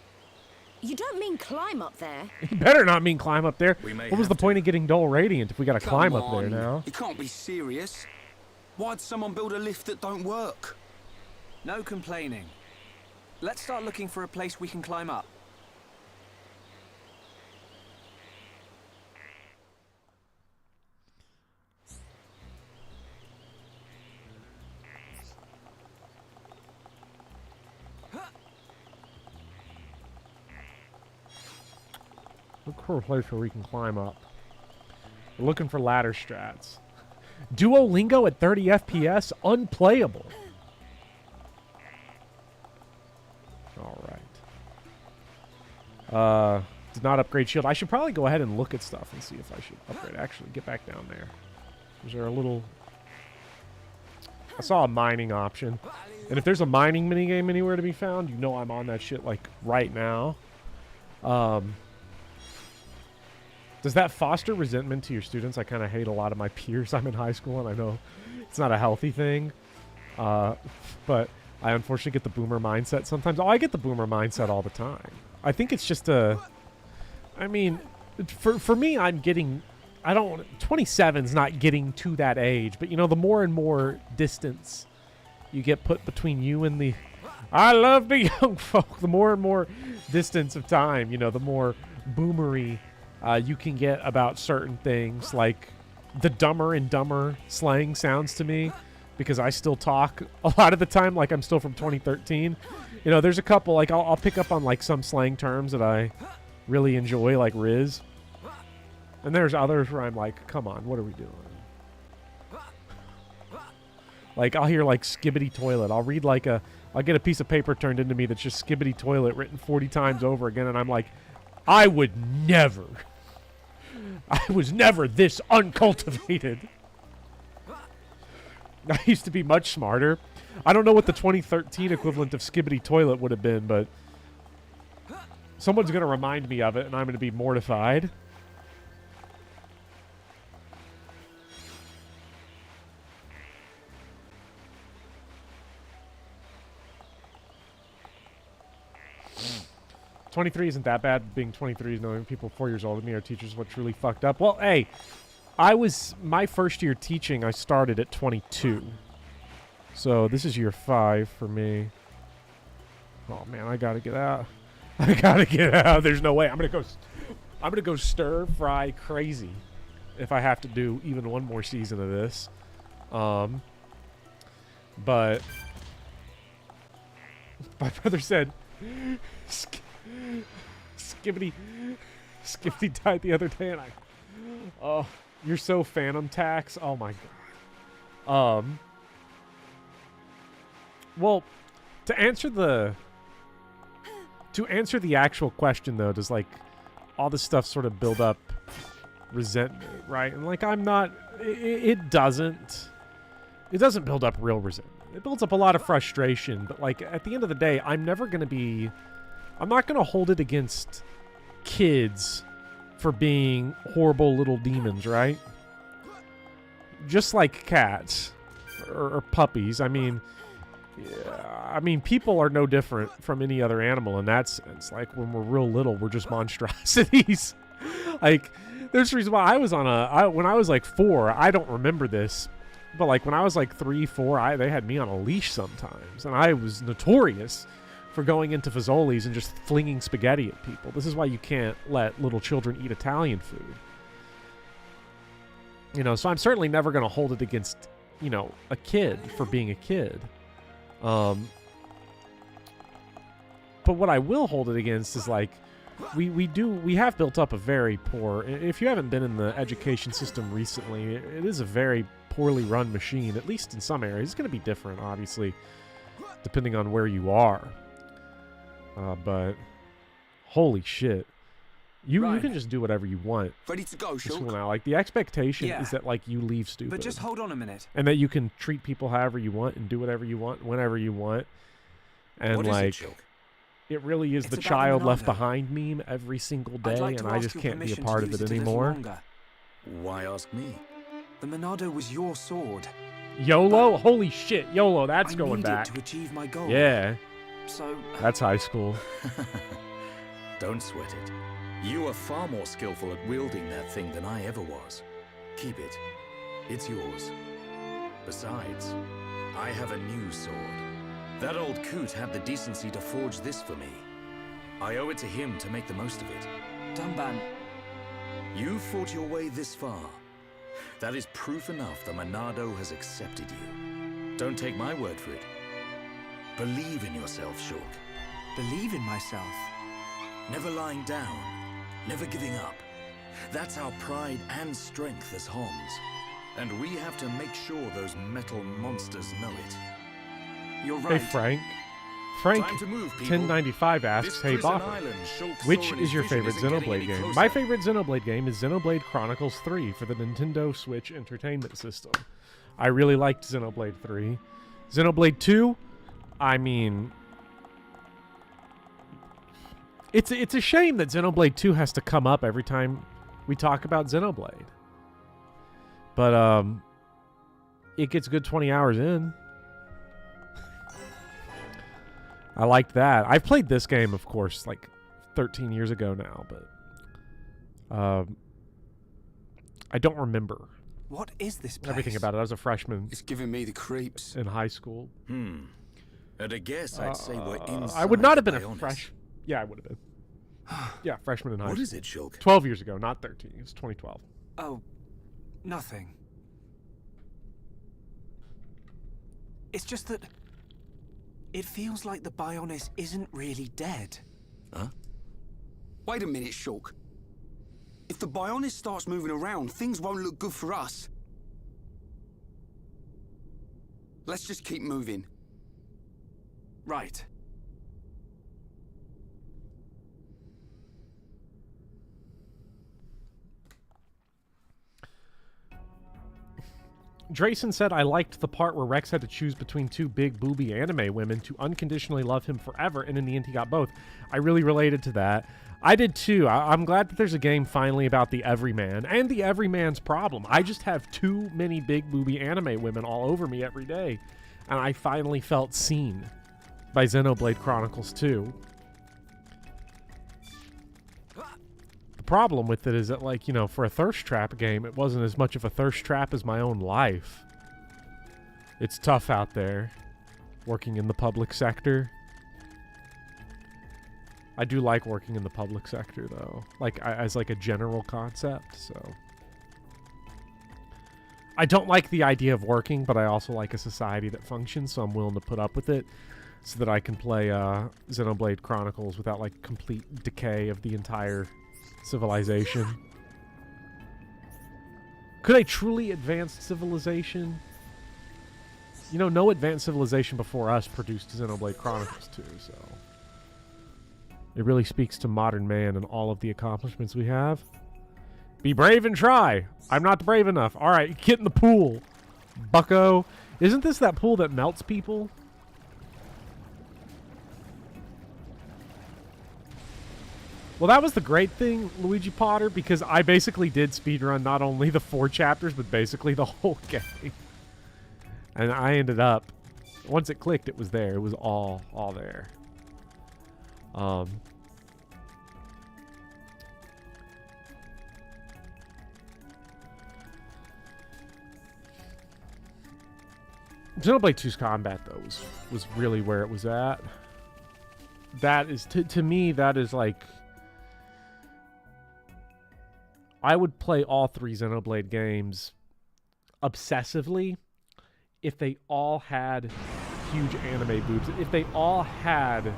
You don't mean climb up there? You better not mean climb up there. What was the have point of getting Dull Radiant if we got to climb Come up there on, now? You can't be serious. Why'd someone build a lift that don't work? No complaining. Let's start looking for a place we can climb up. Look for a place where we can climb up. We're looking for ladder strats. Duolingo at 30 FPS? Unplayable. Alright. Did not upgrade shield. I should probably go ahead and look at stuff and see if I should upgrade. Actually, get back down there. Is there a little... I saw a mining option. And if there's a mining minigame anywhere to be found, you know I'm on that shit, like, right now. Does that foster resentment to your students? I kind of hate a lot of my peers. I'm in high school, and I know it's not a healthy thing. But I unfortunately get the boomer mindset sometimes. Oh, I get the boomer mindset all the time. I think it's just a... I mean, for me, I'm getting... 27's not getting to that age, but, you know, the more and more distance you get put between you and the... I love the young folk. The more and more distance of time, you know, the more boomery you can get about certain things. Like, the Dumber and Dumber slang sounds to me, because I still talk a lot of the time like I'm still from 2013. You know, there's a couple, like, I'll pick up on, like, some slang terms that I really enjoy, like Riz. And there's others where I'm like, come on, what are we doing? Like, I'll hear, like, skibbity toilet. I'll read, like, I'll get a piece of paper turned into me that's just skibbity toilet written 40 times over again, and I'm like, I was never this uncultivated. I used to be much smarter. I don't know what the 2013 equivalent of skibbity toilet would have been, but someone's going to remind me of it, and I'm going to be mortified. "23 isn't that bad. Being 23 is knowing people 4 years older than me are teachers what truly fucked up." Well, hey, my first year teaching, I started at 22. So this is year 5 for me. Oh man, I gotta get out. I gotta get out. There's no way. I'm gonna go stir fry crazy if I have to do even one more season of this. But my brother said Skibbity died the other day, and oh, you're so Phantom Tax. Oh my god. Well, to answer the actual question though, does, like, all this stuff sort of build up resentment, right? And, like, I'm not... It doesn't build up real resentment. It builds up a lot of frustration, but, like, at the end of the day, I'm not going to hold it against kids for being horrible little demons, right? Just like cats or puppies. I mean, people are no different from any other animal in that sense. Like, when we're real little, we're just monstrosities. Like, there's a reason why when I was like 4, I don't remember this, but, like, when I was like 3, 4, they had me on a leash sometimes, and I was notorious for going into Fazoli's and just flinging spaghetti at people. This is why you can't let little children eat Italian food. You know, so I'm certainly never going to hold it against, you know, a kid for being a kid. But what I will hold it against is, like, we have built up a very poor... If you haven't been in the education system recently, it is a very poorly run machine, at least in some areas. It's going to be different, obviously, depending on where you are. But holy shit, you can just do whatever you want. Ready to go, Shulk? Now, like, the expectation is that, like, you leave stupid. But just hold on a minute. And that you can treat people however you want and do whatever you want whenever you want. And, What is like, it, Shulk? it really is It's the about child Monado. left behind meme every single day, I'd like to and I ask just your can't be a permission to part of use it a little anymore. longer. Why ask me? The Monado was your sword. YOLO? Holy shit, YOLO, that's I going need back. it to achieve my goal. Yeah, So that's high school. Don't sweat it. You are far more skillful at wielding that thing than I ever was. Keep it. It's yours. Besides, I have a new sword. That old coot had the decency to forge this for me. I owe it to him to make the most of it. Dunban, You fought your way this far. That is proof enough the Monado has accepted you. Don't take my word for it. Believe in yourself, Shulk. believe in myself. Never lying down, never giving up. That's our pride and strength as Homs. And we have to make sure those metal monsters know it. You're right. Hey, Frank. Frank Time to move, people. 1095 asks, This "Hey prison Bopper, island, Shulk's which soaring is your vision favorite isn't getting Xenoblade any game?" closer. My favorite Xenoblade game is Xenoblade Chronicles 3 for the Nintendo Switch Entertainment System. I really liked Xenoblade 3. Xenoblade 2, I mean, it's a shame that Xenoblade 2 has to come up every time we talk about Xenoblade. But it gets good 20 hours in. I liked that. I've played this game, of course, like 13 years ago now, but I don't remember What is this place? everything about it. I was a freshman It's giving me the creeps. in high school. At a guess, I'd say we're inside. I would not have been the a Bionis. fresh. Yeah, I would have been. Yeah, freshman in high What school. is it, Shulk? 12 years ago, not 13. It was 2012. Oh, nothing. It's just that it feels like the Bionis isn't really dead. Huh? Wait a minute, Shulk. If the Bionis starts moving around, things won't look good for us. Let's just keep moving. Right. Drayson said, "I liked the part where Rex had to choose between two big booby anime women to unconditionally love him forever, and in the end he got both." I really related to that. I did too. I'm glad that there's a game finally about the everyman and the everyman's problem. I just have too many big booby anime women all over me every day, and I finally felt seen by Xenoblade Chronicles 2. The problem with it is that, like, you know, for a thirst trap game, it wasn't as much of a thirst trap as my own life. It's tough out there, working in the public sector. I do like working in the public sector, though, like as like a general concept. So I don't like the idea of working, but I also like a society that functions, so I'm willing to put up with it so that I can play Xenoblade Chronicles without like complete decay of the entire civilization. Could a truly advanced civilization? You know, no advanced civilization before us produced Xenoblade Chronicles 2, so it really speaks to modern man and all of the accomplishments we have. Be brave and try. I'm not brave enough. All right, get in the pool, bucko. Isn't this that pool that melts people? Well, that was the great thing, Luigi Potter, because I basically did speedrun not only the 4 chapters, but basically the whole game. And I ended up, once it clicked, it was there. It was all there. Xenoblade 2's combat, though, was really where it was at. That is, to me, that is like, I would play all 3 Xenoblade games obsessively if they all had huge anime boobs. If they all had...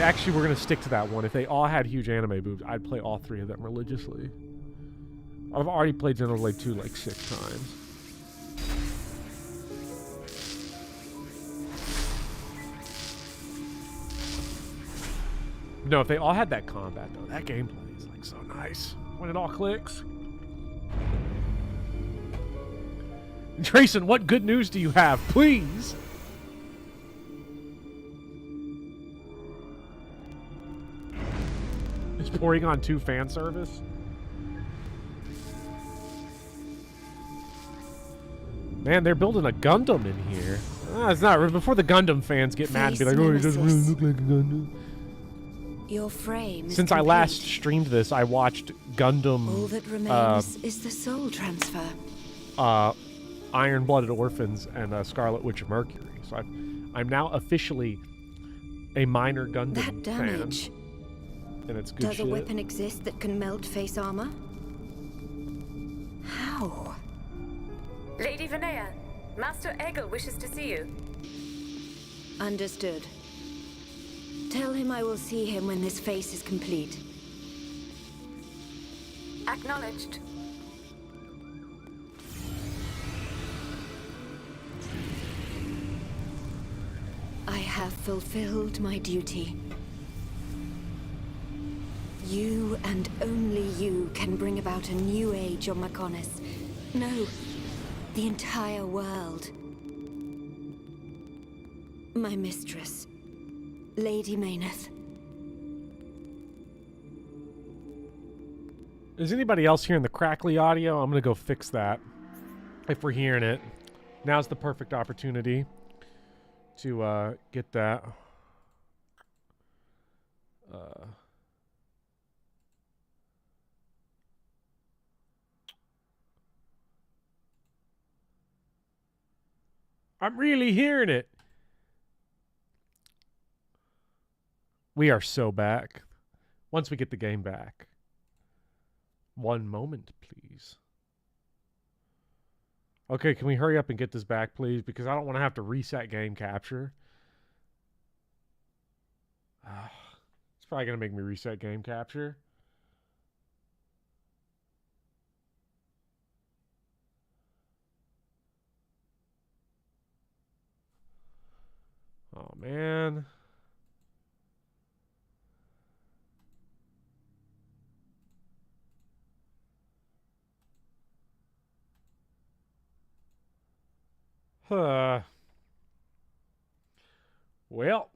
Actually, we're going to stick to that one. If they all had huge anime boobs, I'd play all 3 of them religiously. I've already played Xenoblade 2 like 6 times. No, if they all had that combat, though, that gameplay is like so nice when it all clicks. Drayson, what good news do you have, please? Is Porygon 2 fan service? Man, they're building a Gundam in here. It's not before the Gundam fans get mad and be like, "Oh, it doesn't really look like a Gundam." Your frame is Since I last streamed this, I watched Gundam. All that remains is the soul transfer. Iron-Blooded Orphans and Scarlet Witch of Mercury. So I'm now officially a minor Gundam That damage. fan, and it's good Does shit. a weapon exist that can melt face armor? How? Lady Vinaya, Master Egil wishes to see you. Understood. Tell him I will see him when this face is complete. Acknowledged. have fulfilled my duty. You and only you can bring about a new age on Maconis. No, the entire world. My mistress, Lady Mayneth. Is anybody else hearing the crackly audio? I'm gonna go fix that. If we're hearing it, now's the perfect opportunity to get that. I'm really hearing it. We are so back. Once we get the game back. One moment, please. Okay, can we hurry up and get this back, please? Because I don't want to have to reset game capture. It's probably going to make me reset game capture. Oh, man. Well.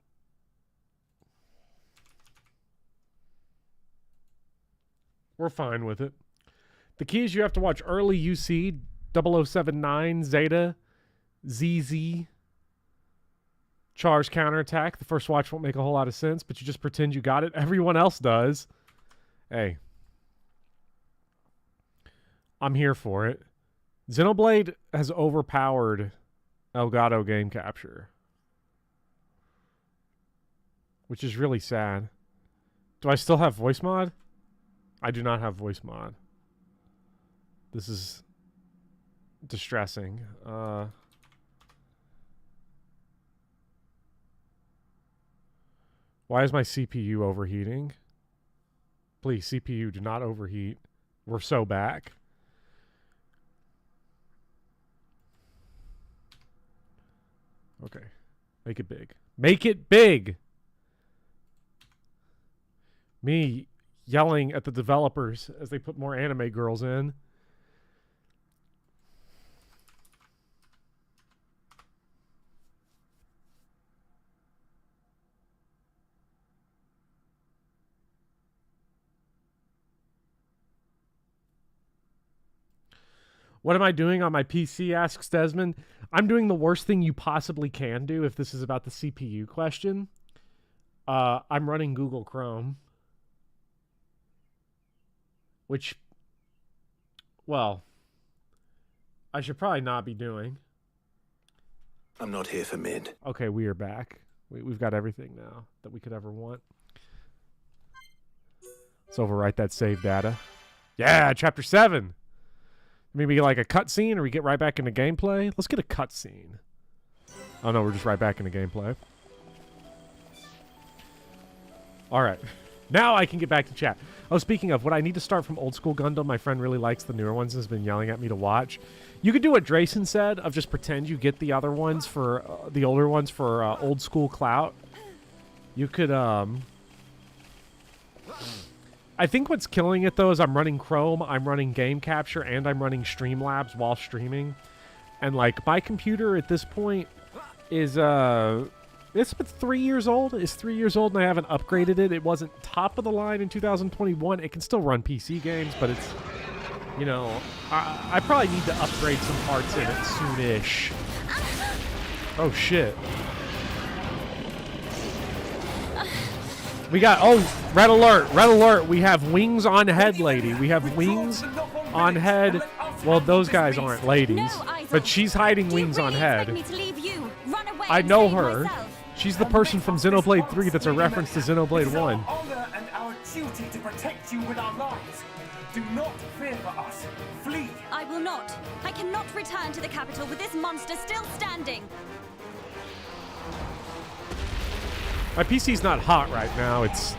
We're fine with it. The key is you have to watch early UC, 0079, Zeta, ZZ, charge counterattack. The first watch won't make a whole lot of sense, but you just pretend you got it. Everyone else does. Hey. I'm here for it. Xenoblade has overpowered Elgato game capture, which is really sad. Do I still have voice mod? I do not have voice mod. This is distressing. Why is my CPU overheating? Please, CPU, do not overheat. We're so back. Okay. Make it big. Make it big! Me yelling at the developers as they put more anime girls in. What am I doing on my PC, asks Desmond. I'm doing the worst thing you possibly can do if this is about the CPU question. I'm running Google Chrome. Which, well, I should probably not be doing. I'm not here for mid. Okay, we are back. We've got everything now that we could ever want. Let's overwrite that save data. Yeah, chapter 7. Maybe like a cutscene, or we get right back into gameplay. Let's get a cutscene. Oh no, we're just right back into gameplay. All right. Now I can get back to chat. Oh, speaking of, what I need to start from Old School Gundam. My friend really likes the newer ones and has been yelling at me to watch. You could do what Drayson said of just pretend you get the other ones for the older ones for Old School clout. You could I think what's killing it though is I'm running Chrome, I'm running Game Capture, and I'm running Streamlabs while streaming. And like my computer at this point is it's 3 years old. It's 3 years old and I haven't upgraded it. It wasn't top of the line in 2021. It can still run PC games, but it's, you know, I probably need to upgrade some parts in it soonish. Oh shit. We got, oh, red alert, we have wings on head, lady. We have wings on head. Well, those guys aren't ladies, but she's hiding wings on head. I know her. She's the person from Xenoblade 3 that's a reference to Xenoblade 1. Honor and our duty to protect you with our lives. Do not fear for us. Flee. I will not. I cannot return to the capital with this monster still standing. My PC's not hot right now. It's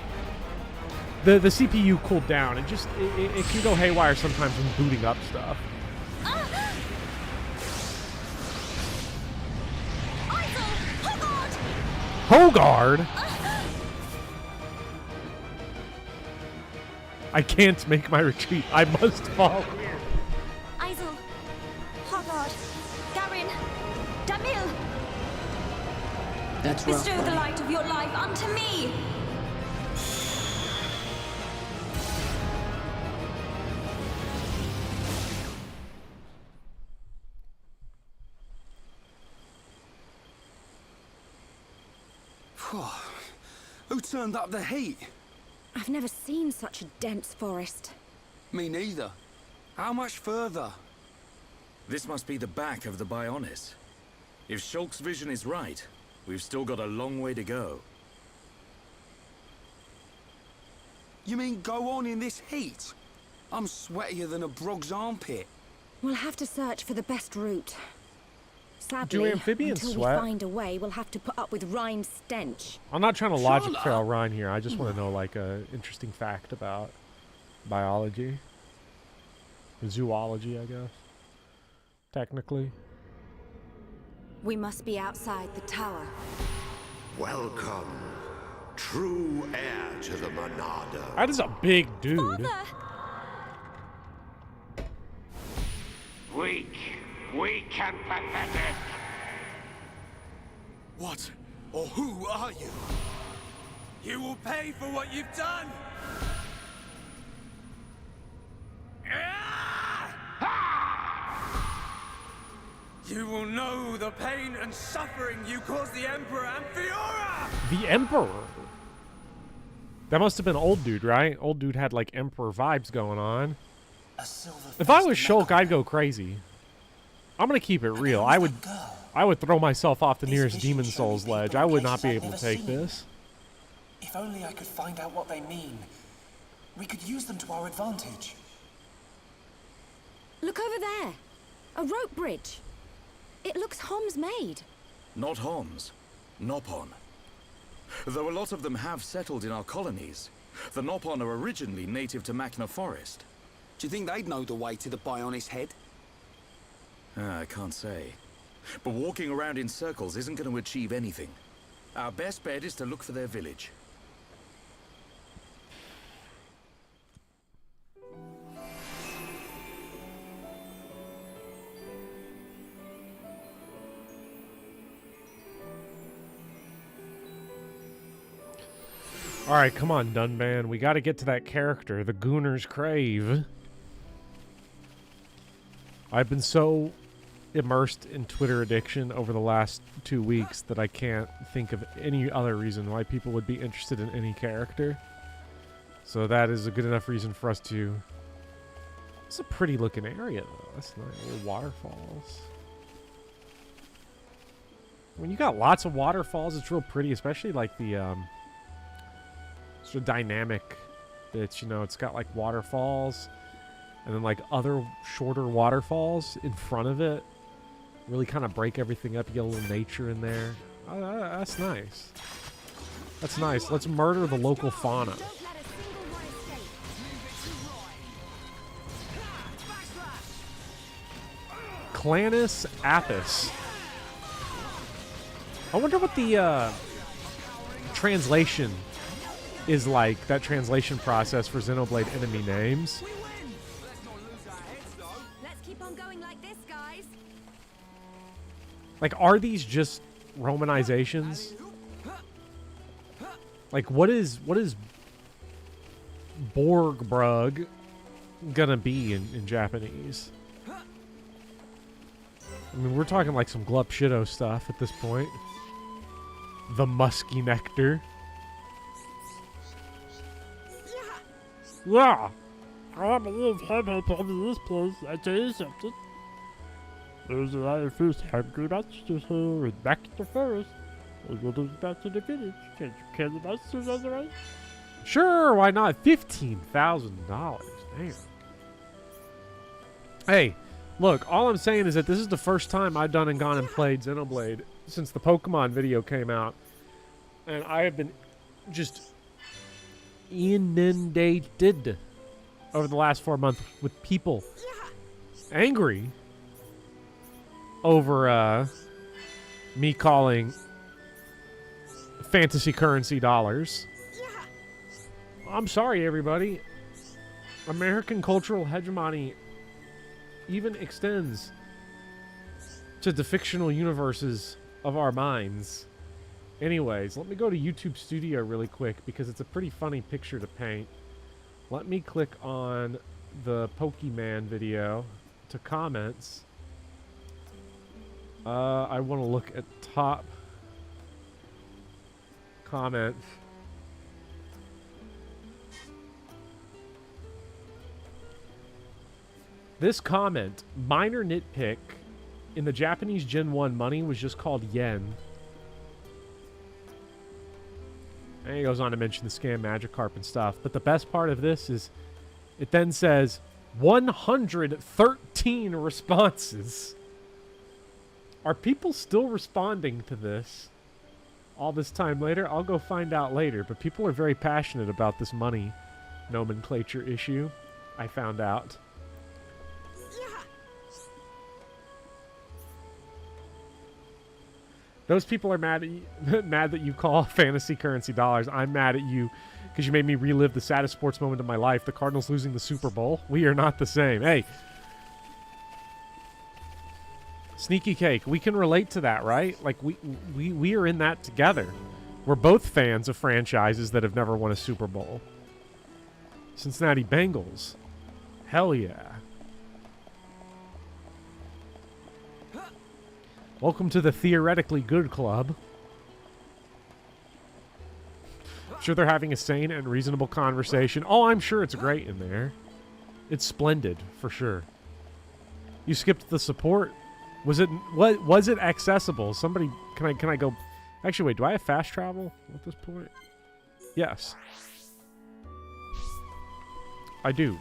the CPU cooled down. It just it can go haywire sometimes when booting up stuff. Hogard? I can't make my retreat. I must fall here. Isel, Hogard, Garin, Damil, That's rough, bestow the buddy. light of your life unto me. Who turned up the heat? I've never seen such a dense forest. Me neither. How much further? This must be the back of the Bionis. If Shulk's vision is right, we've still got a long way to go. You mean go on in this heat? I'm sweatier than a brog's armpit. We'll have to search for the best route. Do Sadly, amphibians until sweat? we find a way, we'll have to put up with Rhine's stench. I'm not trying to logic Sure. fail Ryan here. I just want to know like a interesting fact about biology. Zoology, I guess. Technically. We must be outside the tower. Welcome, true heir to the Monado. That is a big dude. Father! Weak and pathetic. What or who are you? You will pay for what you've done! You will know the pain and suffering you caused the Emperor and Fiora! The Emperor? That must have been old dude, right? Old dude had like Emperor vibes going on. If I was Shulk, I'd go crazy. I'm gonna keep it real. I would throw myself off the nearest Demon Souls ledge. I would not be able to take this. If only I could find out what they mean. We could use them to our advantage. Look over there. A rope bridge. It looks Hom's made. Not Homs, Nopon. Though a lot of them have settled in our colonies, the Nopon are originally native to Makna Forest. Do you think they'd know the way to the Bionis head? I can't say. But walking around in circles isn't going to achieve anything. Our best bet is to look for their village. Alright, come on, Dunban. We gotta get to that character, the Gooner's Crave. I've been so immersed in Twitter addiction over the last 2 weeks that I can't think of any other reason why people would be interested in any character. So that is a good enough reason for us to... It's a pretty looking area, though. That's nice. Little waterfalls. When you got lots of waterfalls, it's real pretty, especially like the sort of dynamic bits. You know, it's got like waterfalls and then like other shorter waterfalls in front of it. Really kind of break everything up. You get a little nature in there. That's nice. That's nice. Let's murder the local fauna. Clannis Apis. I wonder what the translation is like, that translation process for Xenoblade enemy names. Let's keep on going like this, guys. Like, are these just Romanizations? Like, what is Borgbrug gonna be in Japanese? I mean, we're talking like some Glup Shido stuff at this point. The Musky Nectar. Yeah! I believe Hammer told me this place. I tell you something. There's a lot of food hungry monsters here and back in the forest. We'll go back to the village. Can you kill the monsters on the way? Sure, why not? $15,000. Damn. Hey, look, all I'm saying is that this is the first time I've done and gone and played Xenoblade since the Pokemon video came out. And I have been just inundated over the last 4 months with people angry over me calling fantasy currency dollars. I'm sorry, everybody. American cultural hegemony even extends to the fictional universes of our minds. Anyways, let me go to YouTube Studio really quick because it's a pretty funny picture to paint. Let me click on the Pokemon video to comments. I want to look at top comments. This comment, minor nitpick, in the Japanese Gen 1, money was just called yen. And he goes on to mention the scam Magikarp and stuff. But the best part of this is it then says 113 responses. Are people still responding to this all this time later? I'll go find out later. But people are very passionate about this money nomenclature issue, I found out. Those people are mad at you, mad that you call fantasy currency dollars. I'm mad at you because you made me relive the saddest sports moment of my life, the Cardinals losing the Super Bowl. We are not the same. Hey. Sneaky Cake, we can relate to that, right? Like, we are in that together. We're both fans of franchises that have never won a Super Bowl. Cincinnati Bengals. Hell yeah. Welcome to the theoretically good club. I'm sure they're having a sane and reasonable conversation. Oh, I'm sure it's great in there. It's splendid, for sure. You skipped the support. Was it accessible? Somebody, can I go? Actually, wait. Do I have fast travel at this point? Yes, I do.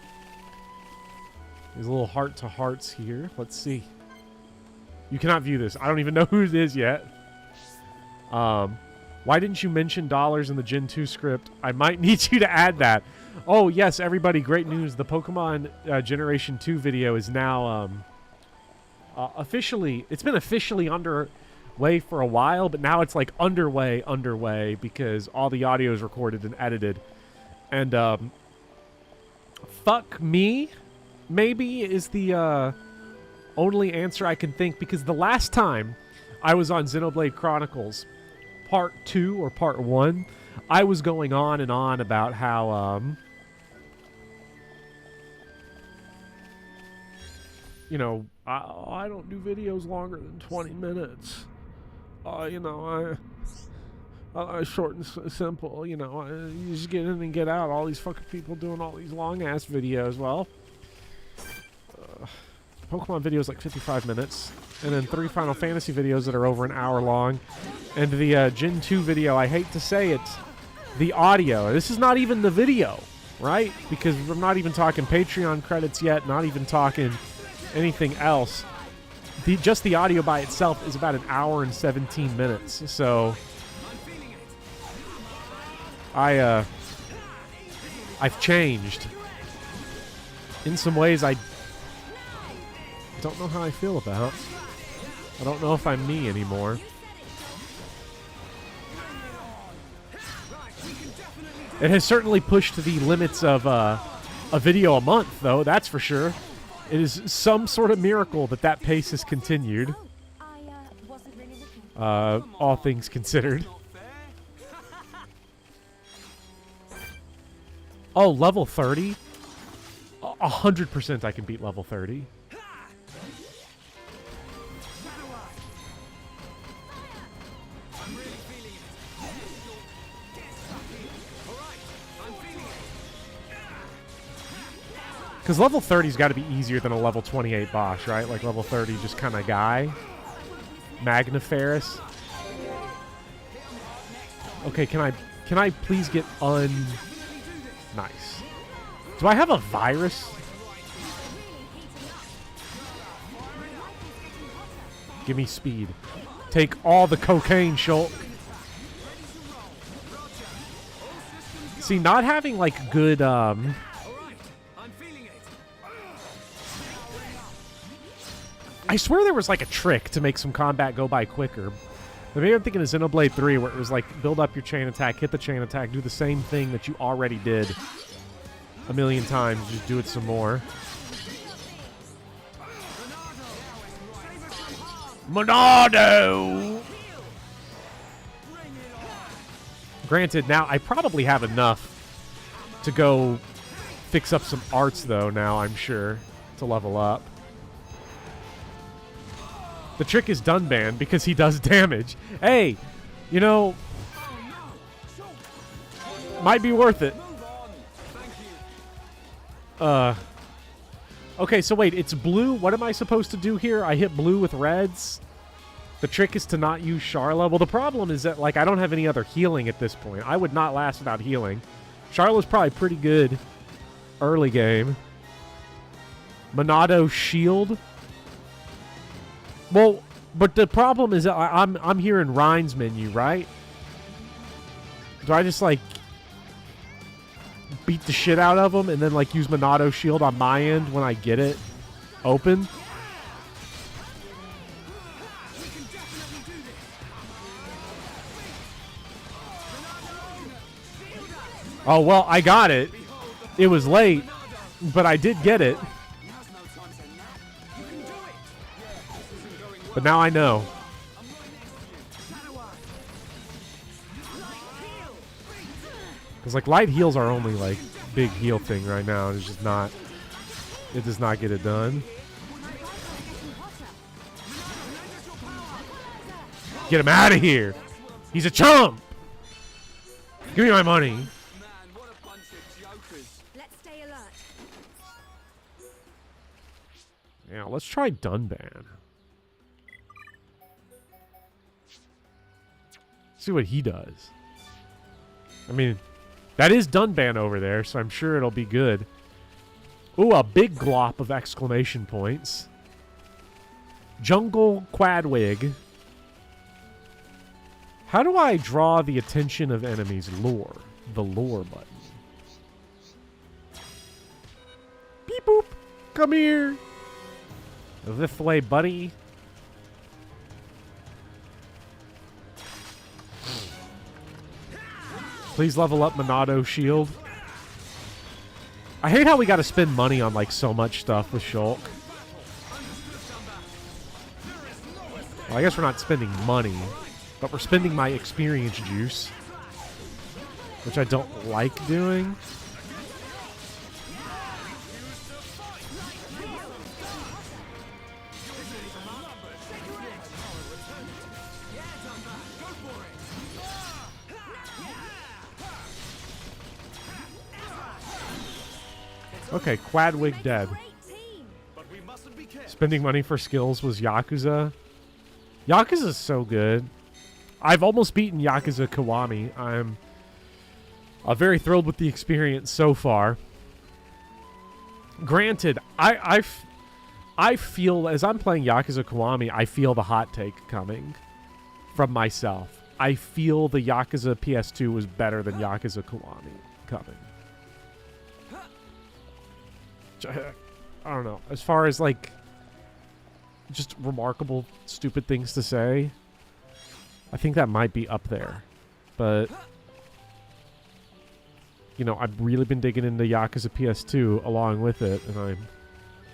There's a little heart to hearts here. Let's see. You cannot view this. I don't even know who it is yet. Why didn't you mention dollars in the Gen 2 script? I might need you to add that. Oh, yes, everybody, great news. The Pokemon Generation 2 video is now officially... It's been officially underway for a while, but now it's like underway because all the audio is recorded and edited. And fuck me, maybe, is the... only answer I can think, because the last time I was on Xenoblade Chronicles Part 2 or Part 1, I was going on and on about how, you know, I don't do videos longer than 20 minutes. You know, I short and simple, you know, you just get in and get out. All these fucking people doing all these long-ass videos. Well... Pokemon video is like 55 minutes, and then 3 Final Fantasy videos that are over an hour long, and the Gen 2 video, I hate to say it, the audio. This is not even the video, right? Because we're not even talking Patreon credits yet, not even talking anything else. Just the audio by itself is about an hour and 17 minutes, so I've changed. In some ways, I don't know how I feel about. I don't know if I'm me anymore. It has certainly pushed the limits of a video a month, though, that's for sure. It is some sort of miracle that pace has continued. All things considered. Oh, level 30? 100% I can beat level 30. Because level 30's got to be easier than a level 28 boss, right? Like level 30 just kind of guy. Magna Ferris. Okay, can I please get Nice. Do I have a virus? Give me speed. Take all the cocaine, Shulk. See, not having like good I swear there was like a trick to make some combat go by quicker, Maybe I'm thinking of Xenoblade 3, where it was like, build up your chain attack, hit the chain attack, do the same thing that you already did a million times, just do it some more. Monado! Granted, now I probably have enough to go fix up some arts, though, now, I'm sure, to level up. The trick is Dunban because he does damage. Hey, you know, might be worth it. Okay, so wait, it's blue. What am I supposed to do here? I hit blue with reds. The trick is to not use Charla. Well, the problem is that, like, I don't have any other healing at this point. I would not last without healing. Charla's probably pretty good early game. Monado shield. Well, but the problem is that I'm here in Rhine's menu, right? Do I just, like, beat the shit out of them and then, like, use Monado shield on my end when I get it open? Oh, well, I got it. It was late, but I did get it. But now I know. Because, like, light heals are only, like, big heal thing right now. It's just not... It does not get it done. Get him out of here! He's a chump! Give me my money. Let's stay alert. Yeah, let's try Dunban. See what he does. I mean, that is Dunban over there, so I'm sure it'll be good. Ooh, a big glop of exclamation points. Jungle Quadwig. How do I draw the attention of enemies? Lore. The lore button. Beep boop. Come here. This way, buddy. Please level up Monado shield. I hate how we gotta spend money on, like, so much stuff with Shulk. Well, I guess we're not spending money, but we're spending my experience juice, which I don't like doing. Okay, Quadwig dead. Spending money for skills was Yakuza. Yakuza's so good. I've almost beaten Yakuza Kiwami. I'm very thrilled with the experience so far. Granted, I feel, as I'm playing Yakuza Kiwami, I feel the hot take coming from myself. I feel the Yakuza PS2 was better than Yakuza Kiwami coming. I don't know. As far as, like, just remarkable, stupid things to say, I think that might be up there. But, you know, I've really been digging into Yakuza PS2 along with it, and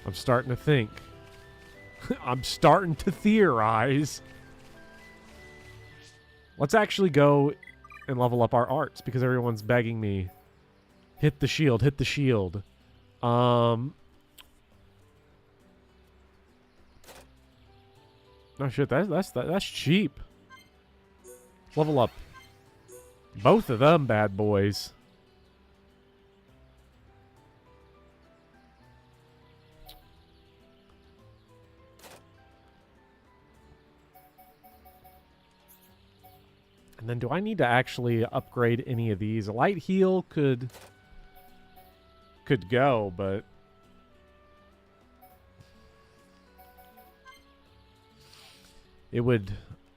I'm starting to think. I'm starting to theorize. Let's actually go and level up our arts, because everyone's begging me. Hit the shield, hit the shield. Oh shit, that's cheap. Level up both of them bad boys. And then do I need to actually upgrade any of these? A light heal could go, but it would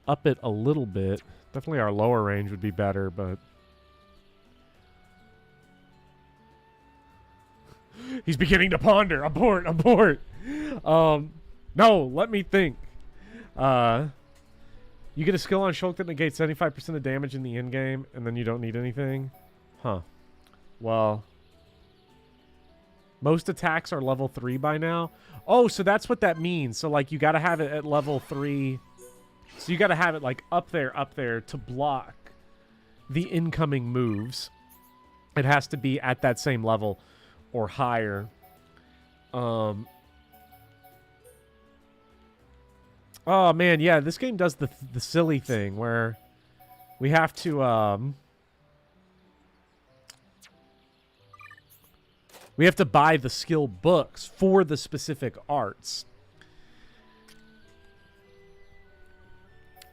up it a little bit. Definitely our lower range would be better, but he's beginning to ponder. Abort, abort. No, let me think. You You get a skill on Shulk that negates 75% of damage in the end game, and then you don't need anything? Huh. Well, most attacks are level 3 by now. Oh, so that's what that means. So, like, you got to have it at level 3. So you got to have it, like, up there to block the incoming moves. It has to be at that same level or higher. Oh, man, yeah, this game does the silly thing where we have to, we have to buy the skill books for the specific arts.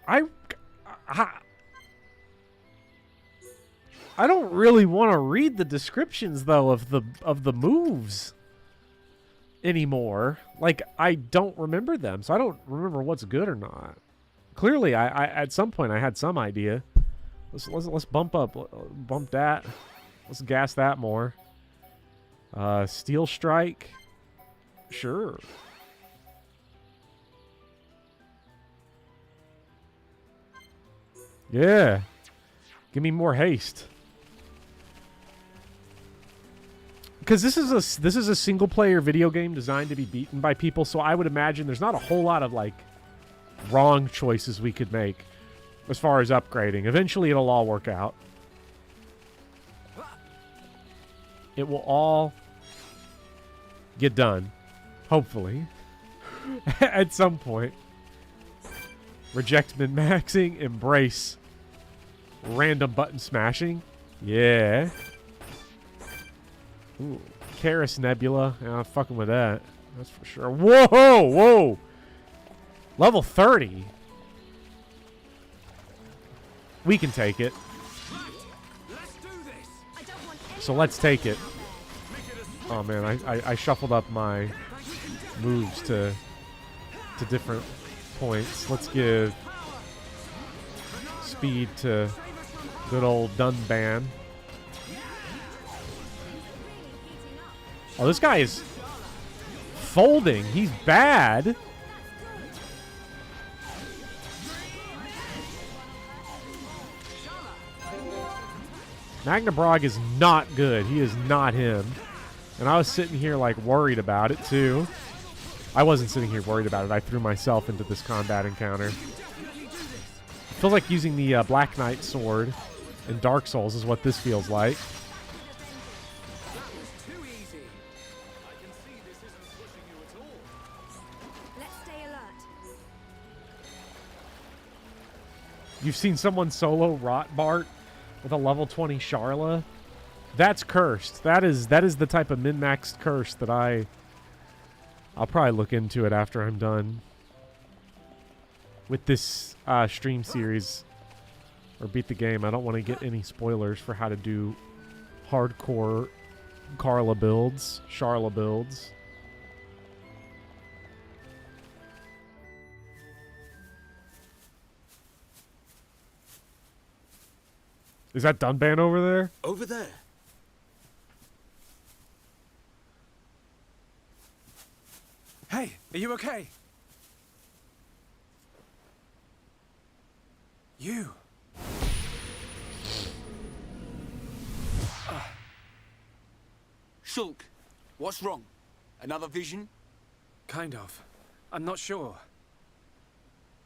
I don't really want to read the descriptions though of the moves anymore. Like, I don't remember them, so I don't remember what's good or not. Clearly, I at some point I had some idea. Let's bump that. Let's gas that more. Steel Strike. Sure. Yeah. Give me more haste. Because this is a single player video game designed to be beaten by people, so I would imagine there's not a whole lot of like wrong choices we could make as far as upgrading. Eventually it'll all work out. It will all get done. Hopefully. At some point. Reject min-maxing. Embrace random button smashing. Yeah. Ooh. Karis Nebula. Yeah, I'm fucking with that. That's for sure. Whoa! Whoa! Level 30. We can take it. So let's take it. Oh man, I shuffled up my moves to different points. Let's give speed to good old Dunban. Oh, this guy is folding. He's bad. Magna is not good. He is not him. And I was sitting here, like, worried about it, too. I wasn't sitting here worried about it. I threw myself into this combat encounter. It feels like using the Black Knight sword in Dark Souls is what this feels like. You've seen someone solo Rotbart with a level 20 Sharla? That's cursed. That is the type of min-maxed curse that I'll probably look into it after I'm done with this stream series or beat the game. I don't want to get any spoilers for how to do hardcore Sharla builds. Is that Dunban over there? Over there. Hey, are you okay? You. Shulk, what's wrong? Another vision? Kind of. I'm not sure.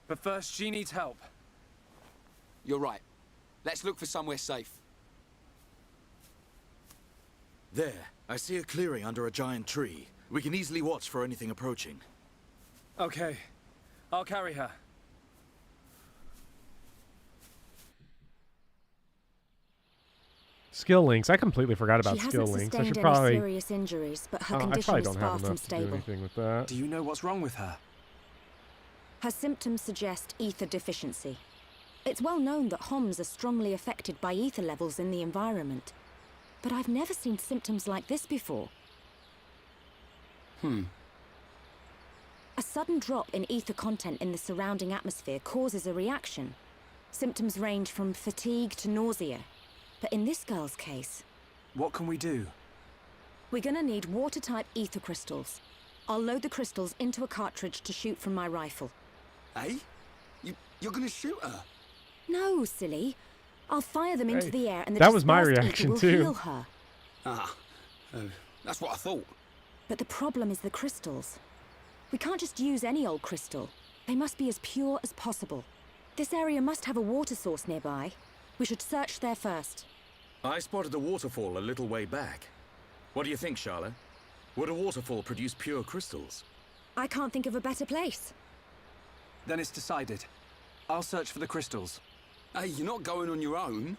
But first, she needs help. You're right. Let's look for somewhere safe. There, I see a clearing under a giant tree. We can easily watch for anything approaching. Okay. I'll carry her. Skill links. I completely forgot about skill links. I should probably. Serious injuries, but her I condition probably is don't far have from enough to do stable. anything with that. Do you know what's wrong with her? Her symptoms suggest ether deficiency. It's well known that Homs are strongly affected by ether levels in the environment. But I've never seen symptoms like this before. A sudden drop in ether content in the surrounding atmosphere causes a reaction. Symptoms range from fatigue to nausea. But in this girl's case... What can we do? We're gonna need water-type ether crystals. I'll load the crystals into a cartridge to shoot from my rifle. Eh? You're gonna shoot her? No, silly. I'll fire them into Hey, the air and the that was my dispersed reaction ether will too. heal her. That's what I thought. But the problem is the crystals. We can't just use any old crystal. They must be as pure as possible. This area must have a water source nearby. We should search there first. I spotted a waterfall a little way back. What do you think, Charlotte? Would a waterfall produce pure crystals? I can't think of a better place. Then it's decided. I'll search for the crystals. Hey, you're not going on your own.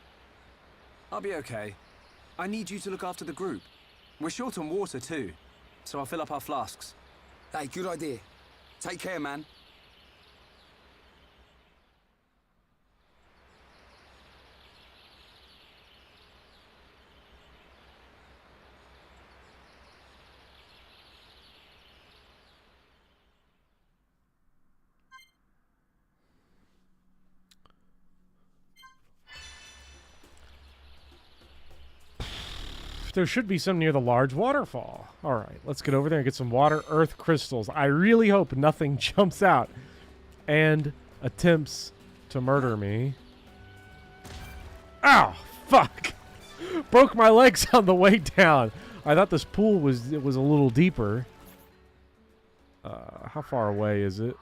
I'll be okay. I need you to look after the group. We're short on water too, so I'll fill up our flasks. Hey, good idea. Take care, man. There should be some near the large waterfall. All right, let's get over there and get some water earth crystals. I really hope nothing jumps out and attempts to murder me. Ow, fuck. Broke my legs on the way down. I thought this pool was a little deeper. How far away is it?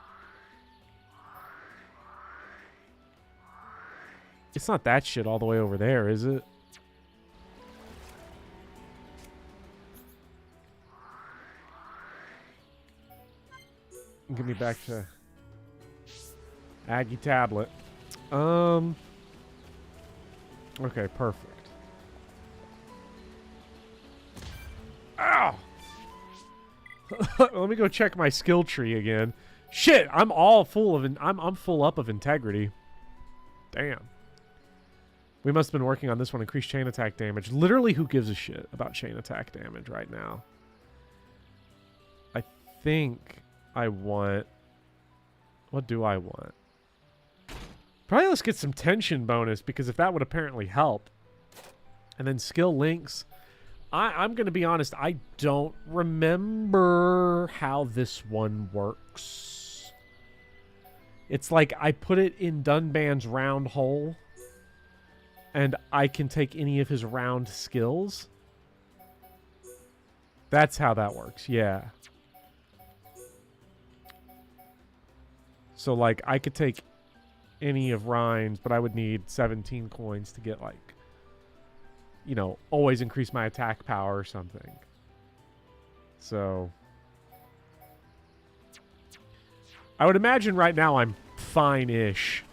It's not that shit all the way over there, is it? Give me back to Aggie tablet. Okay, perfect. Ow! Let me go check my skill tree again. Shit, I'm all full of I'm full up of integrity. Damn. We must have been working on this one. Increased chain attack damage. Literally, who gives a shit about chain attack damage right now? I think I want... What do I want? Probably let's get some tension bonus, because if that would apparently help. And then skill links. I'm going to be honest, I don't remember how this one works. It's like I put it in Dunban's round hole, and I can take any of his round skills. That's how that works, yeah. So, like, I could take any of Ryan's, but I would need 17 coins to get, like, you know, always increase my attack power or something. So, I would imagine right now I'm fine-ish.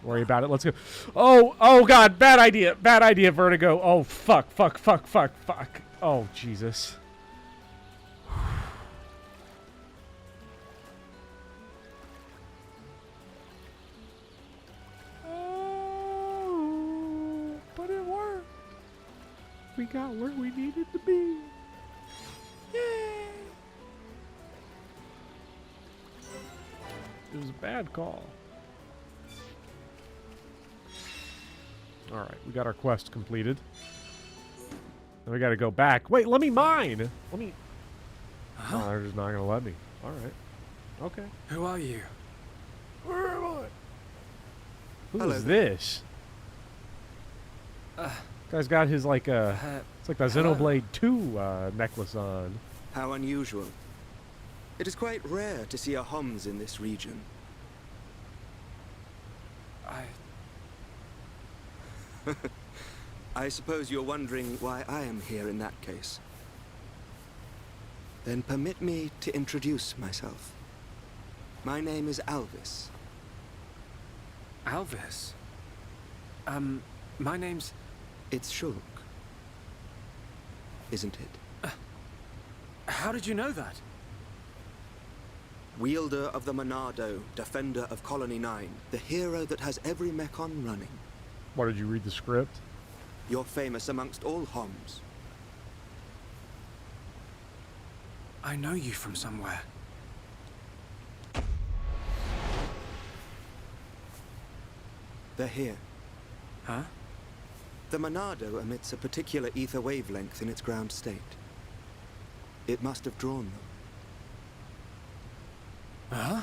Worry about it. Let's go. Oh, God. Bad idea. Bad idea, Vertigo. Oh, fuck. Oh, Jesus. We got where we needed to be. Yay! It was a bad call. Alright, we got our quest completed. Now we gotta go back. Wait, let me mine! Let me... Huh? Oh, they're just not gonna let me. Alright. Okay. Who are you? Where am I? Who is there. this? Guy's got his, like, it's like the Xenoblade 2 necklace on. How unusual. It is quite rare to see a Homs in this region. I suppose you're wondering why I am here in that case. Then permit me to introduce myself. My name is Alvis. Alvis? My name's... It's Shulk. Isn't it? How did you know that? Wielder of the Monado, defender of Colony 9, the hero that has every mechon running. What, did you read the script? You're famous amongst all Homs. I know you from somewhere. They're here. Huh? The Monado emits a particular ether wavelength in its ground state. It must have drawn them. Huh?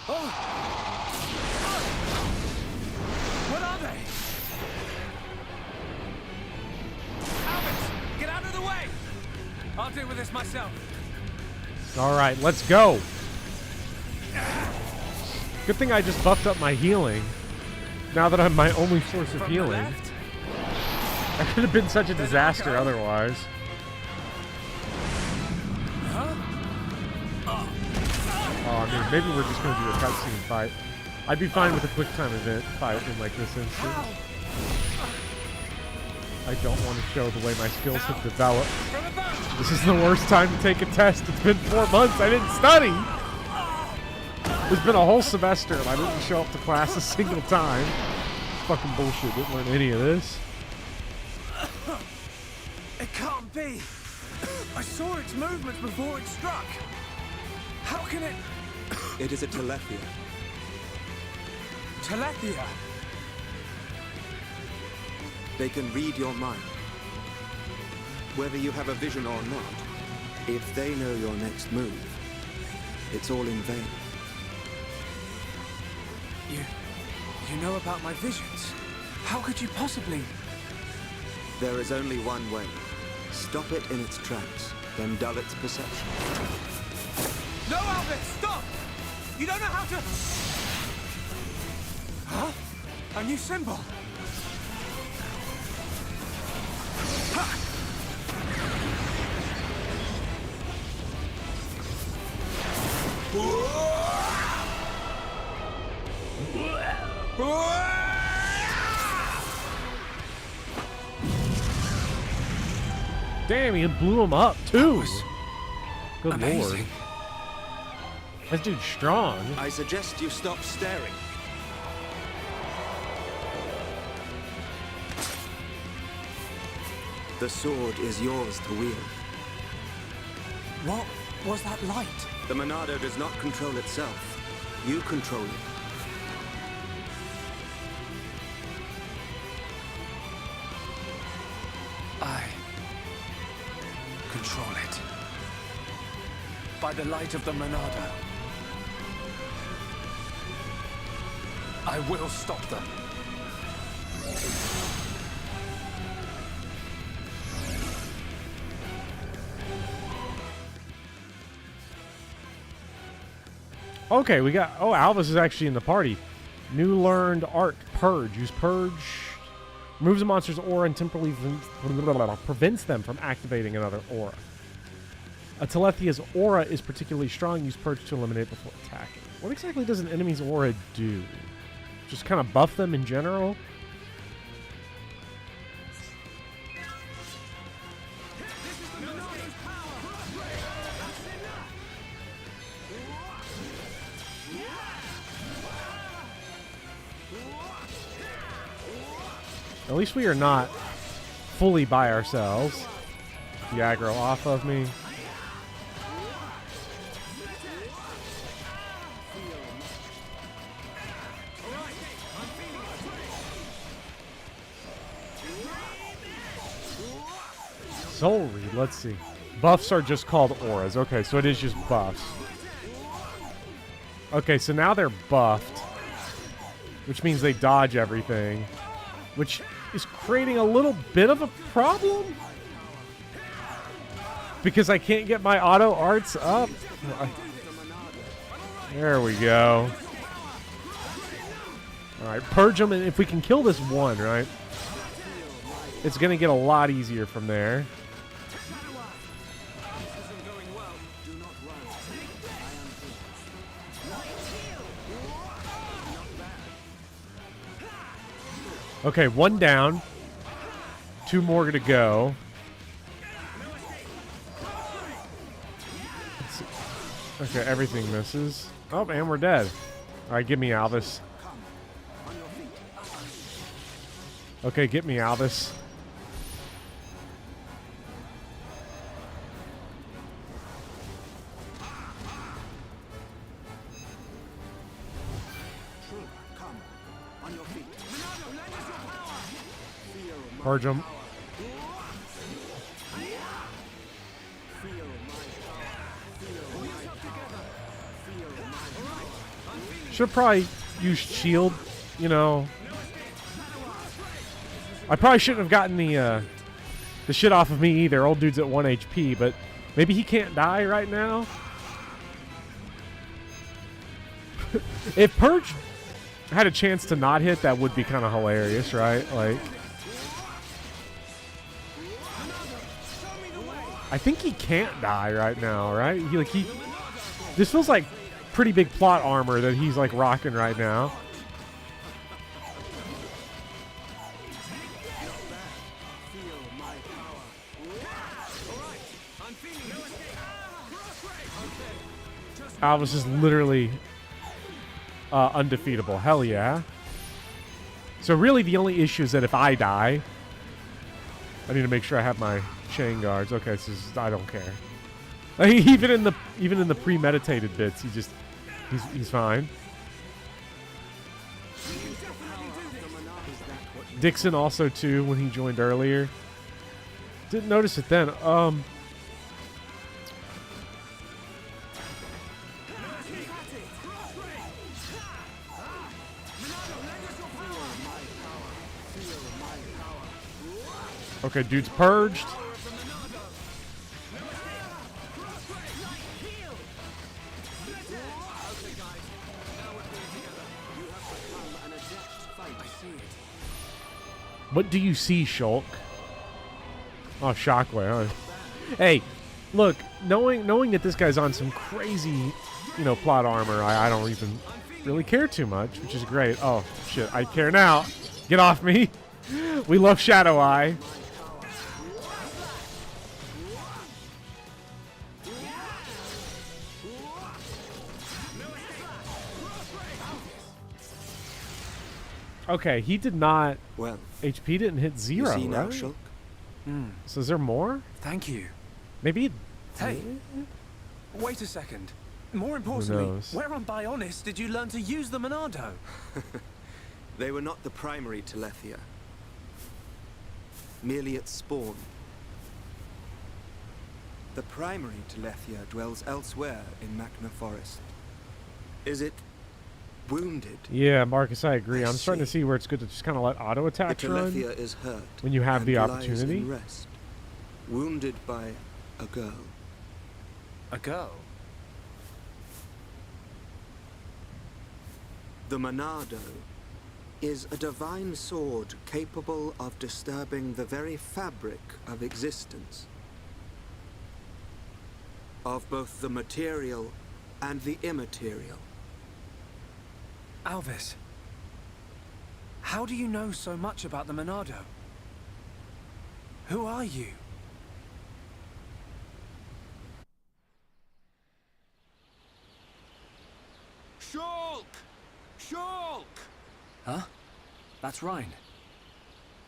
What are they? Alvis, get out of the way! I'll deal with this myself. All right, let's go. Good thing I just buffed up my healing. Now that I'm my only source of healing. That could have been such a disaster otherwise. Oh, I mean, maybe we're just going to do a cutscene fight. I'd be fine with a quick time event fight in like this instance. I don't want to show the way my skills have developed. This is the worst time to take a test. It's been 4 months. I didn't study. It's been a whole semester and I didn't show up to class a single time. Fucking bullshit. Didn't learn any of this. It can't be. I saw its movements before it struck. How can it... It is a Telethia. Telethia? They can read your mind. Whether you have a vision or not, if they know your next move, it's all in vain. You know about my visions? How could you possibly... There is only one way. Stop it in its tracks, then dull its perception. No, Alvis, stop! You don't know how to... Huh? A new symbol? Ha! Damn, he blew him up too. Good amazing. Lord. This dude's strong. I suggest you stop staring. The sword is yours to wield. What was that light? The Monado does not control itself. You control it. I control it. By the light of the Monado. I will stop them. Okay, we got... Oh, Alvis is actually in the party. New learned art, Purge. Use Purge. Removes a monster's aura and temporarily prevents them from activating another aura. A Telethia's aura is particularly strong. Use Purge to eliminate before attacking. What exactly does an enemy's aura do? Just kind of buff them in general? At least we are not fully by ourselves. The aggro off of me. Soul Read, let's see. Buffs are just called auras. Okay, so it is just buffs. Okay, so now they're buffed, which means they dodge everything, which is creating a little bit of a problem because I can't get my auto arts up. There we go. All right, purge them, and if we can kill this one, right, it's going to get a lot easier from there. Okay, one down. Two more to go. Okay, everything misses. Oh, and we're dead. All right, give me Alvis. Okay, get me Alvis. Purge him. Should probably use shield, you know. I probably shouldn't have gotten the shit off of me either. Old dude's at 1 HP, but maybe he can't die right now. If Purge had a chance to not hit, that would be kind of hilarious, right? Like, I think he can't die right now, right? This feels like pretty big plot armor that he's like rocking right now. Alvis is literally undefeatable. Hell yeah. So really the only issue is that if I die, I need to make sure I have my chain guards. Okay, so I don't care. Like, even in the premeditated bits, he's fine. Dixon also too when he joined earlier. Didn't notice it then. Okay, dude's purged. What do you see, Shulk? Oh, Shockwave. Huh? Hey, look, knowing that this guy's on some crazy, plot armor, I don't even really care too much, which is great. Oh, shit, I care now. Get off me. We love Shadow Eye. Okay, he did not. Well, HP didn't hit 0. You see now, right? Shulk? So is there more? Thank you. Maybe. Hey, wait a second. More importantly, knows? where on Bionis did you learn to use the Monado? They were not the primary Telethia. Merely at spawn. The primary Telethia dwells elsewhere in Makna Forest. Is it wounded? Yeah, Marcus, I agree. I'm starting to see where it's good to just kind of let auto attacks The run Telethia is hurt when you have and the lies opportunity. in rest, wounded by a girl. A girl? The Monado is a divine sword capable of disturbing the very fabric of existence. Of both the material and the immaterial. Alvis, how do you know so much about the Monado? Who are you? Shulk! Shulk! Huh? That's Rhine.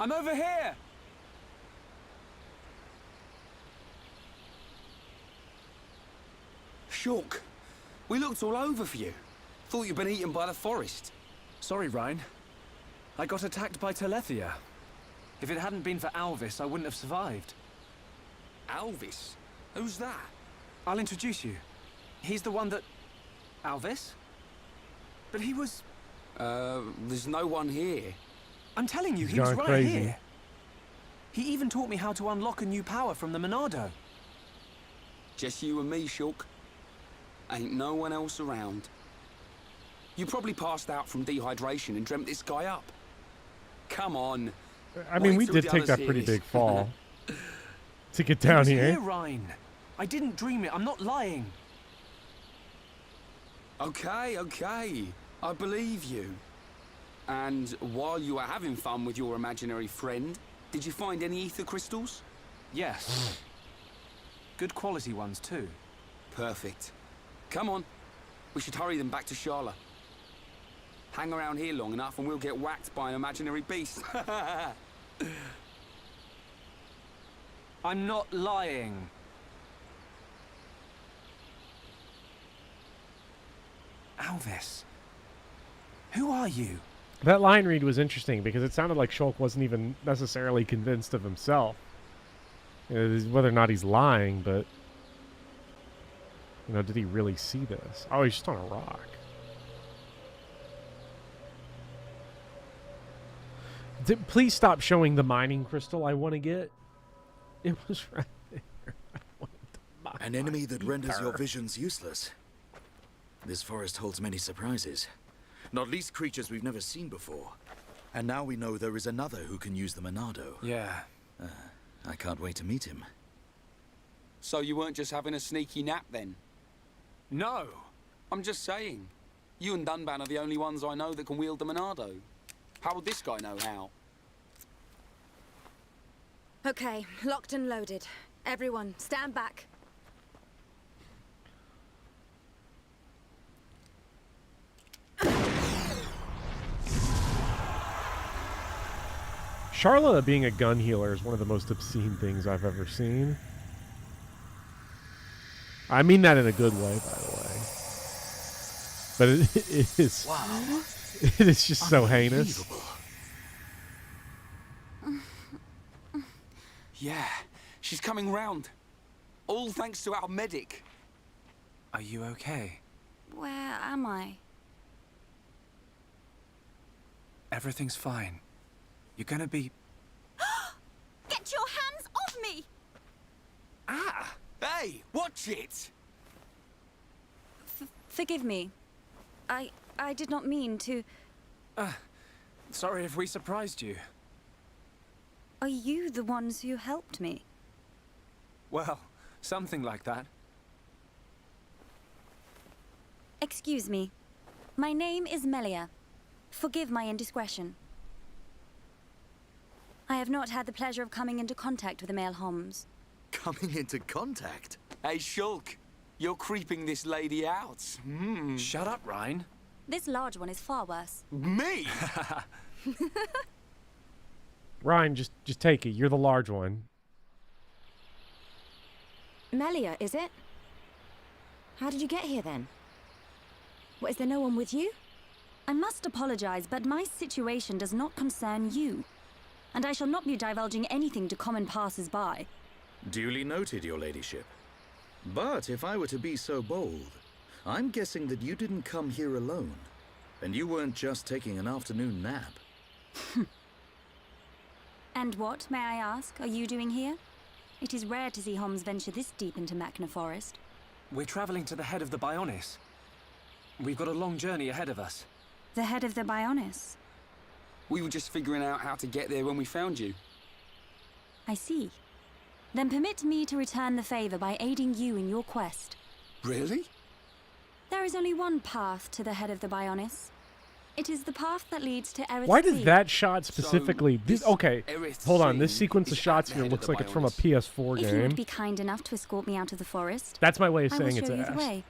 I'm over here! Shulk, we looked all over for you. Thought you'd been eaten by the forest. Sorry, Rhine. I got attacked by Telethia. If it hadn't been for Alvis, I wouldn't have survived. Alvis? Who's that? I'll introduce you. He's the one that... Alvis? But he was... There's no one here. I'm telling you, He's he was gone right crazy. here. He even taught me how to unlock a new power from the Monado. Just you and me, Shulk. Ain't no one else around. You probably passed out from dehydration and dreamt this guy up. Come on. I mean, Wait we till did the take others that hear pretty this. big fall to get He down was here. here, Rhine. I didn't dream it. I'm not lying. Okay, okay. I believe you. And while you were having fun with your imaginary friend, did you find any ether crystals? Yes. Good quality ones, too. Perfect. Come on. We should hurry them back to Sharla. Hang around here long enough and we'll get whacked by an imaginary beast. I'm not lying. Alvis, who are you? That line read was interesting because it sounded like Shulk wasn't even necessarily convinced of himself. Whether or not he's lying, but... did he really see this? Oh, he's just on a rock. Please stop showing the mining crystal I want to get. It was right there. I wanted to mine An enemy that renders your ether. visions useless. This forest holds many surprises, not least creatures we've never seen before. And now we know there is another who can use the Monado. Yeah. I can't wait to meet him. So you weren't just having a sneaky nap then? No! I'm just saying. You and Dunban are the only ones I know that can wield the Monado. How would this guy know how? Okay, locked and loaded. Everyone, stand back. Charlotte being a gun healer is one of the most obscene things I've ever seen. I mean that in a good way, by the way. But it is... Wow. It is just so heinous. Yeah, she's coming round. All thanks to our medic. Are you okay? Where am I? Everything's fine. You're gonna be... Get your hands off me! Ah! Hey, watch it! Forgive me. I did not mean to... Sorry if we surprised you. Are you the ones who helped me? Well, something like that. Excuse me. My name is Melia. Forgive my indiscretion. I have not had the pleasure of coming into contact with the male Homs. Coming into contact? Hey, Shulk, you're creeping this lady out. Shut up, Ryan. This large one is far worse. Me? Ryan, just take it. You're the large one. Melia, is it? How did you get here then? What, is there no one with you? I must apologize, but my situation does not concern you. And I shall not be divulging anything to common passers-by. Duly noted, your ladyship. But if I were to be so bold, I'm guessing that you didn't come here alone. And you weren't just taking an afternoon nap. And what, may I ask, are you doing here? It is rare to see Homs venture this deep into Makna Forest. We're traveling to the head of the Bionis. We've got a long journey ahead of us. The head of the Bionis? We were just figuring out how to get there when we found you. I see. Then permit me to return the favor by aiding you in your quest. Really? There is only one path to the head of the Bionis. It is the path that leads to Erith Why does Sea. that shot specifically... okay, hold on. This sequence of is shots at the here head looks of the like it's from a Bionis. PS4 If you game. would be kind enough to escort me out of the forest, That's my way of I will saying it's show you the ass. way.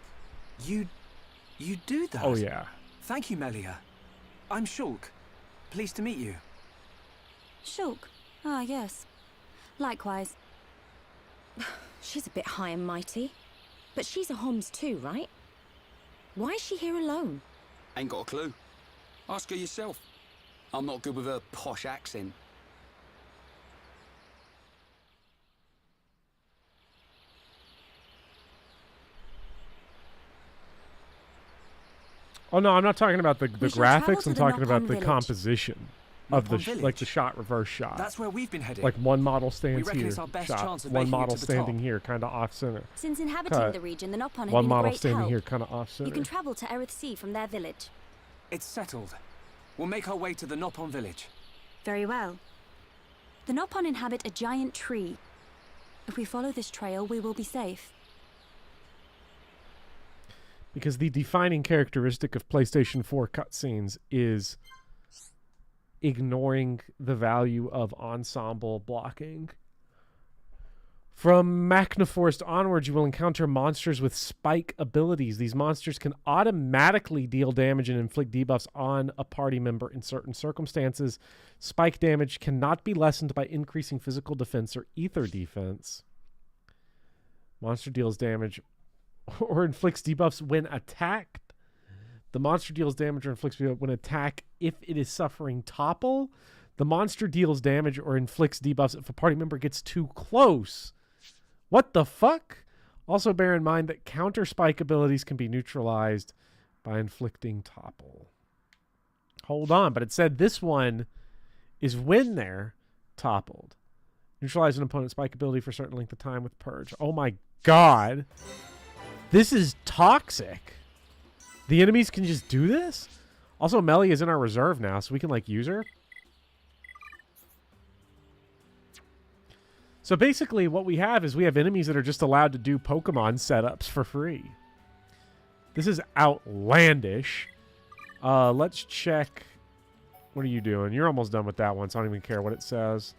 You do that? Oh, yeah. Thank you, Melia. I'm Shulk. Pleased to meet you. Shulk. Ah, yes. Likewise. She's a bit high and mighty. But she's a Homs too, right? Why is she here alone? Ain't got a clue. Ask her yourself. I'm not good with her posh accent. Oh, no, I'm not talking about the We shall travel graphics. to I'm the talking about Nopon the village. composition of the Nopon like village? the shot reverse shot. That's where we've been heading. Like one model stands reckon here, it's our best shot. chance of One making it model to the standing top. here, kind of off center. Since inhabiting Cut. the region, the Nopon have One been a model great standing help. here, kind of off You center. can travel to Erith Sea from their village. It's settled. We'll make our way to the Nopon village. Very well. The Nopon inhabit a giant tree. If we follow this trail, we will be safe. Because the defining characteristic of PlayStation 4 cutscenes is ignoring the value of ensemble blocking. From Makna Forest onwards, you will encounter monsters with spike abilities. These monsters can automatically deal damage and inflict debuffs on a party member in certain circumstances. Spike damage cannot be lessened by increasing physical defense or ether defense. Monster deals damage or inflicts debuffs when attacked. The monster deals damage or inflicts debuffs when attacked if it is suffering topple. The monster deals damage or inflicts debuffs if a party member gets too close. What the fuck? Also bear in mind that counter spike abilities can be neutralized by inflicting topple. Hold on, but it said this one is when they're toppled. Neutralize an opponent's spike ability for a certain length of time with Purge. Oh my god. This is toxic. The enemies can just do this? Also, Melia is in our reserve now, so we can, like, use her. So basically what we have is we have enemies that are just allowed to do Pokemon setups for free. This is outlandish. Let's check. What are you doing? You're almost done with that one, so I don't even care what it says.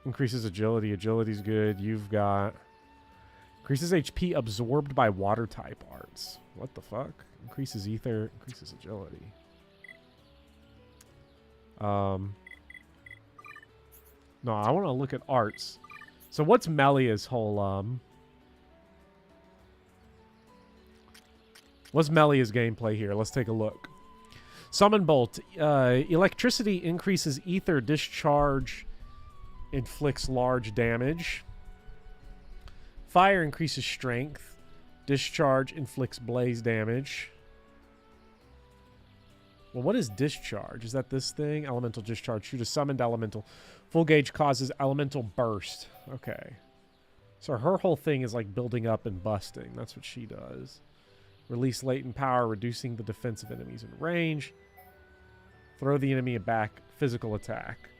Increases agility. Agility's good. You've got... Increases HP absorbed by water type arts. What the fuck? Increases ether. Increases agility. No, I want to look at arts. So what's Melia's whole, what's Melia's gameplay here? Let's take a look. Summon Bolt. Electricity increases ether discharge. Inflicts large damage. Fire increases strength. Discharge inflicts blaze damage. Well, what is discharge? Is that this thing? Elemental discharge. Shoot a summoned elemental. Full gauge causes elemental burst. Okay. So her whole thing is like building up and busting. That's what she does. Release latent power, reducing the defense of enemies in range. Throw the enemy back. Physical attack.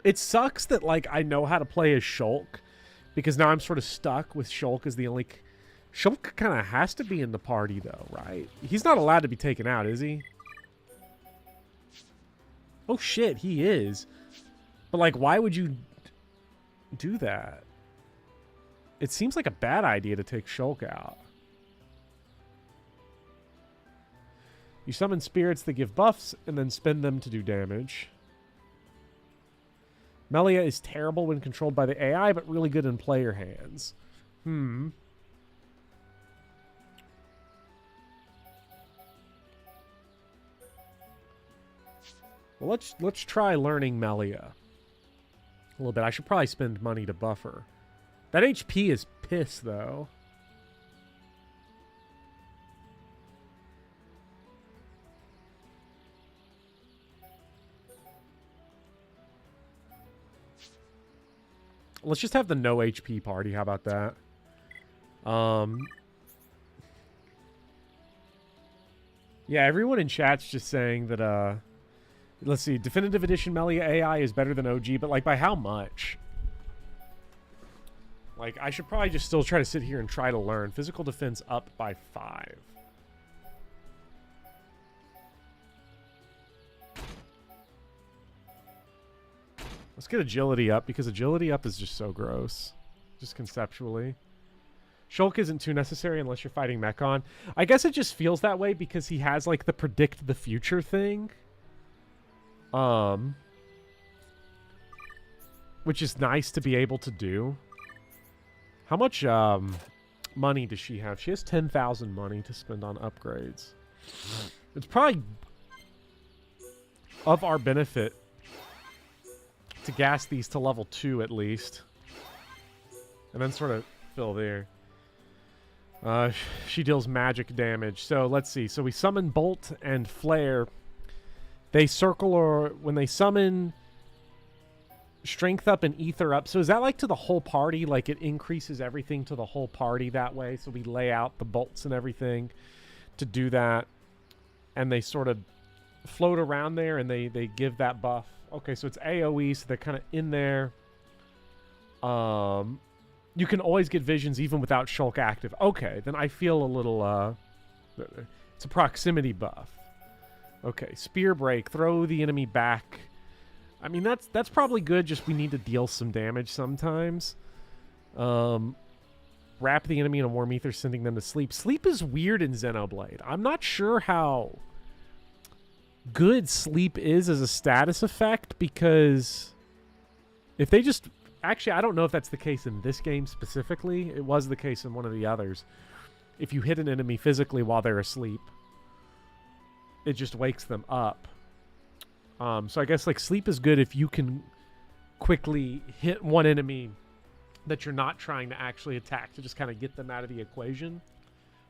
It sucks that, like, I know how to play as Shulk, because now I'm sort of stuck with Shulk as the only... Shulk kind of has to be in the party, though, right? He's not allowed to be taken out, is he? Oh, shit, he is. But, like, why would you do that? It seems like a bad idea to take Shulk out. You summon spirits that give buffs and then spend them to do damage. Melia is terrible when controlled by the AI, but really good in player hands. Well, let's try learning Melia a little bit. I should probably spend money to buff her. That HP is piss, though. Let's just have the no HP party. How about that? Yeah, everyone in chat's just saying that, let's see, Definitive Edition Melia AI is better than OG, but, like, by how much? Like, I should probably just still try to sit here and try to learn. Physical defense up by 5. Let's get agility up, because agility up is just so gross. Just conceptually. Shulk isn't too necessary unless you're fighting Mechon. I guess it just feels that way because he has, like, the predict the future thing. Which is nice to be able to do. How much money does she have? She has 10,000 money to spend on upgrades. It's probably of our benefit to gas these to level 2 at least. And then sort of fill there. She deals magic damage. So let's see. So we summon Bolt and Flare. They circle, or when they summon, strength up and ether up. So is that like to the whole party? Like it increases everything to the whole party that way? So we lay out the bolts and everything to do that. And they sort of float around there and they give that buff. Okay, so it's AoE, so they're kind of in there. You can always get visions even without Shulk active. Okay, then I feel a little, it's a proximity buff. Okay, Spear Break, throw the enemy back. I mean, that's probably good, just we need to deal some damage sometimes. Wrap the enemy in a warm ether, sending them to sleep. Sleep is weird in Xenoblade. I'm not sure how good sleep is as a status effect, because if they just... Actually, I don't know if that's the case in this game specifically. It was the case in one of the others. If you hit an enemy physically while they're asleep, it just wakes them up. So I guess like sleep is good if you can quickly hit one enemy that you're not trying to actually attack, to just kind of get them out of the equation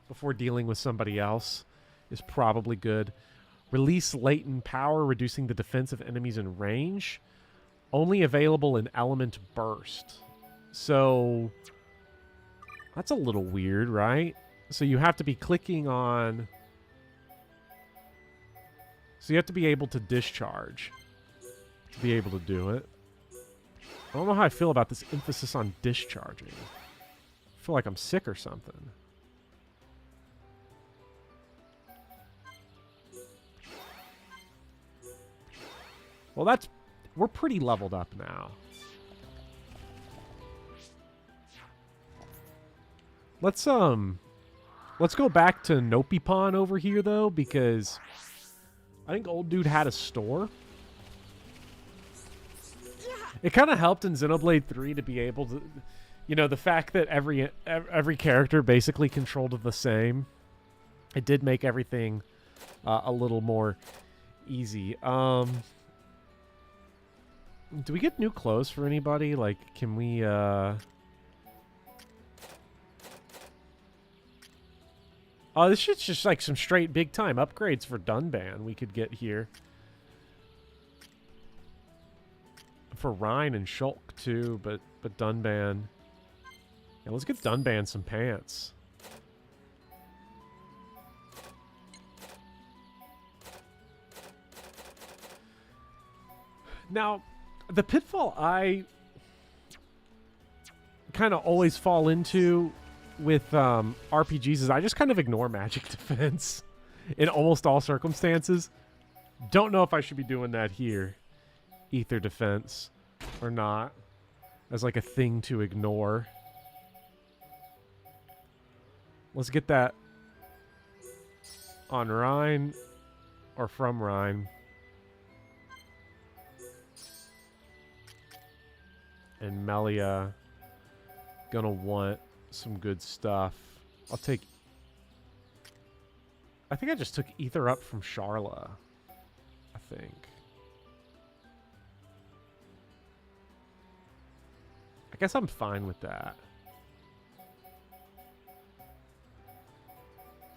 before dealing with somebody else is probably good. Release latent power, reducing the defense of enemies in range. Only available in element burst. So that's a little weird, right? So you have to be clicking on... So you have to be able to discharge to be able to do it. I don't know how I feel about this emphasis on discharging. I feel like I'm sick or something. Well, that's... We're pretty leveled up now. Let's go back to Nopipon over here, though, because I think old dude had a store. It kind of helped in Xenoblade 3 to be able to... You know, the fact that every character basically controlled the same. It did make everything a little more easy. Do we get new clothes for anybody? Like, can we, Oh, this shit's just like some straight big time upgrades for Dunban we could get here. For Rhine and Shulk, too, but Dunban... Yeah, let's get Dunban some pants. Now... The pitfall I kind of always fall into with RPGs is I just kind of ignore magic defense in almost all circumstances. Don't know if I should be doing that here. Ether defense or not. As like a thing to ignore. Let's get that on Rhine or from Rhine. And Melia gonna want some good stuff. I'll take... I think I just took Ether up from Charla. I think. I guess I'm fine with that.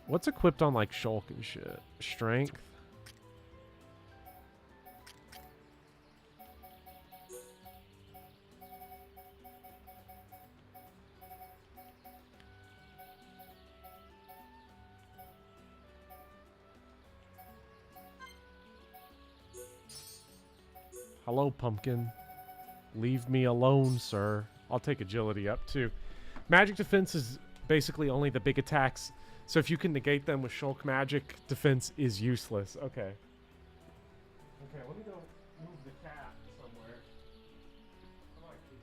What's equipped on like Shulk and shit? Strength? Hello, pumpkin. Leave me alone, sir. I'll take agility up, too. Magic defense is basically only the big attacks. So if you can negate them with Shulk magic, defense is useless. Okay. Okay, let me go move the cat somewhere. Come on, kitty.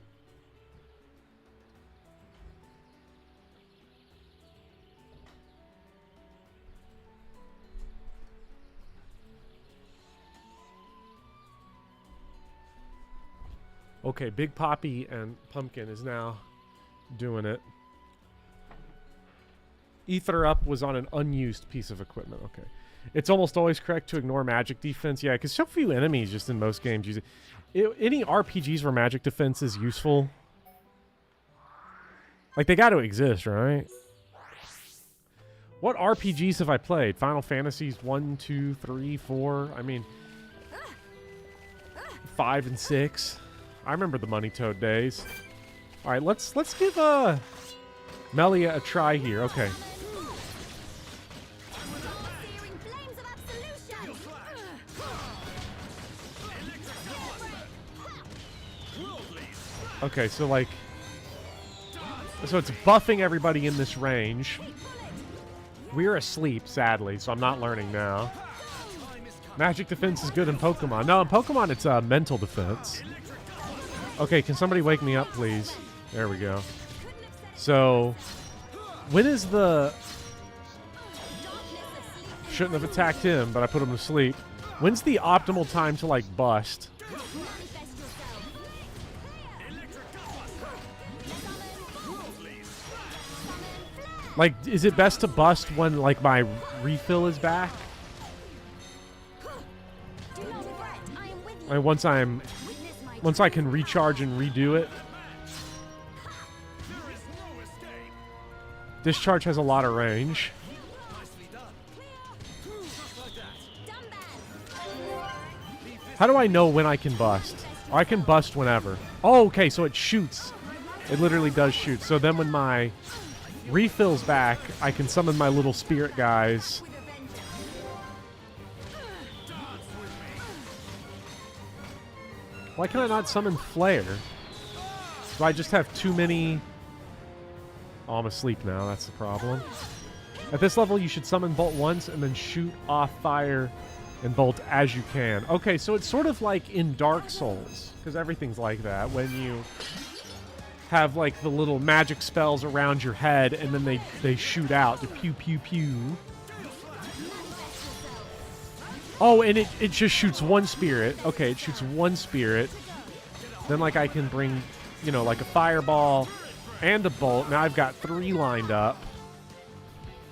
Okay, Big Poppy and Pumpkin is now doing it. Ether Up was on an unused piece of equipment. Okay. It's almost always correct to ignore magic defense. Yeah, because so few enemies just in most games use it. Any RPGs where magic defense is useful? Like, they got to exist, right? What RPGs have I played? Final Fantasies 1, 2, 3, 4. I mean, 5 and 6. I remember the Money Toad days. All right, let's give Melia a try here. Okay. Okay, so like, so it's buffing everybody in this range. We're asleep, sadly, so I'm not learning now. Magic defense is good in Pokemon. No, in Pokemon it's mental defense. Okay, can somebody wake me up, please? There we go. So, when is the... Shouldn't have attacked him, but I put him to sleep. When's the optimal time to, like, bust? Like, is it best to bust when, like, my refill is back? Like, once I can recharge and redo it. Discharge has a lot of range. How do I know when I can bust? Oh, I can bust whenever. Oh, okay, so it shoots. It literally does shoot. So then when my refill's back, I can summon my little spirit guys. Why can I not summon Flare? Do I just have too many... Oh, I'm asleep now. That's the problem. At this level, you should summon Bolt once and then shoot off fire and Bolt as you can. Okay, so it's sort of like in Dark Souls, because everything's like that. When you have, like, the little magic spells around your head, and then they shoot out to pew, pew, pew. Oh, and it just shoots one spirit. Okay, it shoots one spirit. Then, like, I can bring, you know, like a fireball and a bolt. Now I've got 3 lined up.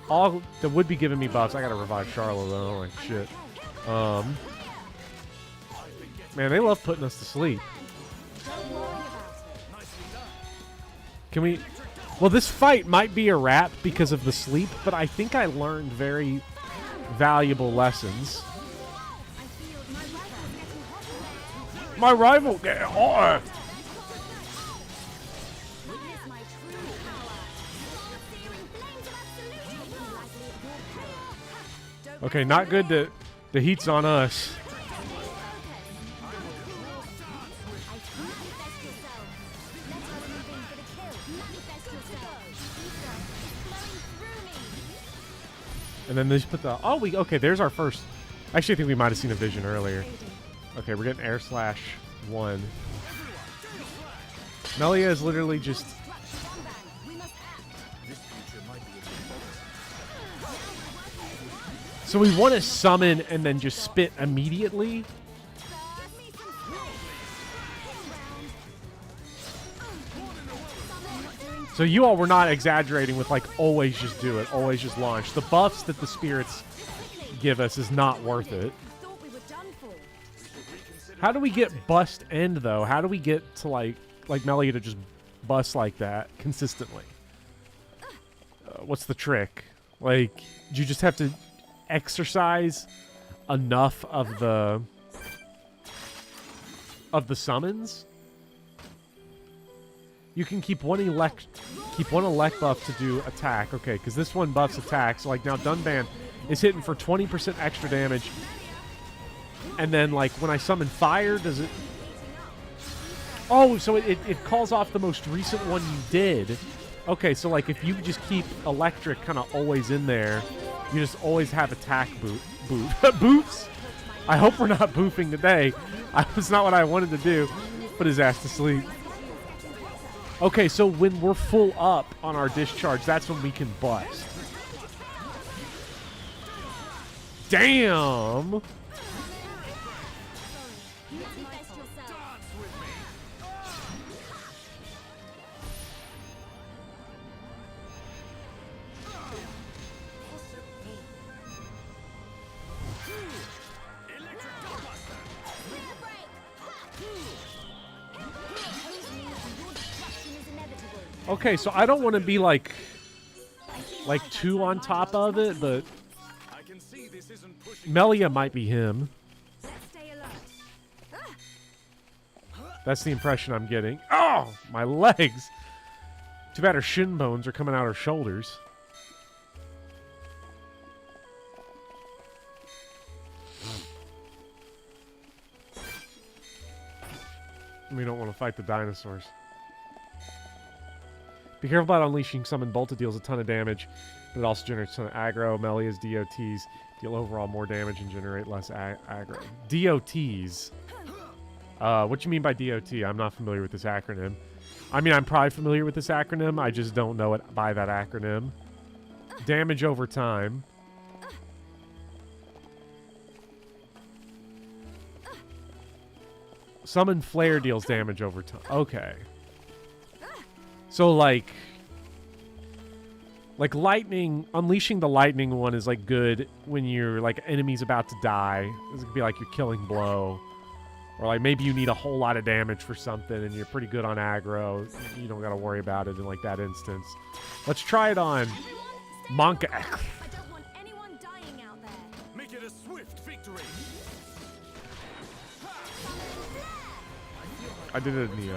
All that would be giving me buffs. I gotta revive Charlotte, though. Like, shit. Man, they love putting us to sleep. Can we... Well, this fight might be a wrap because of the sleep, but I think I learned very valuable lessons. My rival get hotter. Okay, not good that the heat's on us. And then they just put the... Oh, okay, there's our first... Actually, I think we might have seen a vision earlier. Okay, we're getting air slash 1. Melia is literally just... So we want to summon and then just spit immediately. So you all were not exaggerating with, like, always just do it, always just launch. The buffs that the spirits give us is not worth it. How do we get bust end, though? How do we get to, like Melia to just bust like that consistently? What's the trick? Like, do you just have to exercise enough of the summons? You can keep one elect buff to do attack. Okay, because this one buffs attack. So, like, now Dunban is hitting for 20% extra damage. And then, like, when I summon fire, does it... Oh, so it calls off the most recent one you did. Okay, so, like, if you just keep electric kind of always in there, you just always have attack boots. I hope we're not boofing today. That's not what I wanted to do. Put his ass to sleep. Okay, so when we're full up on our discharge, that's when we can bust. Damn! Okay, so I don't want to be like too on top of it, but Melia might be him. That's the impression I'm getting. Oh, my legs! Too bad her shin bones are coming out her shoulders. We don't want to fight the dinosaurs. Be careful about unleashing summon bolt. It deals a ton of damage, but it also generates a ton of aggro. Melia's DOTs deal overall more damage and generate less aggro. DOTs? What you mean by DOT? I'm not familiar with this acronym. I mean, I'm probably familiar with this acronym. I just don't know it by that acronym. Damage over time. Summon flare deals damage over time. Okay. So, like lightning, unleashing the lightning one is, like, good when you're, like, enemy's about to die. This could be, like, your killing blow. Or, like, maybe you need a whole lot of damage for something and you're pretty good on aggro. You don't gotta worry about it in, like, that instance. Let's try it on Monka. I don't want anyone dying out there. Make it a swift victory. I did it in the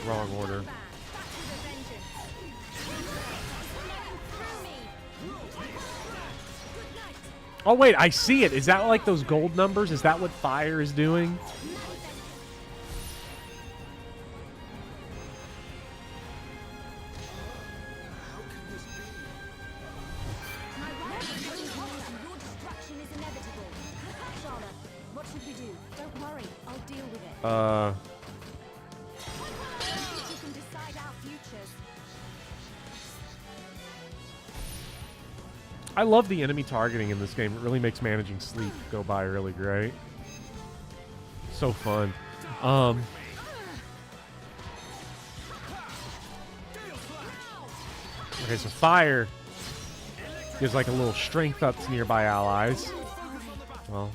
wrong order. Oh wait, I see it. Is that like those gold numbers? Is that what fire is doing? I love the enemy targeting in this game. It really makes managing sleep go by really great. So fun. Okay, so fire gives like a little strength up to nearby allies. Well,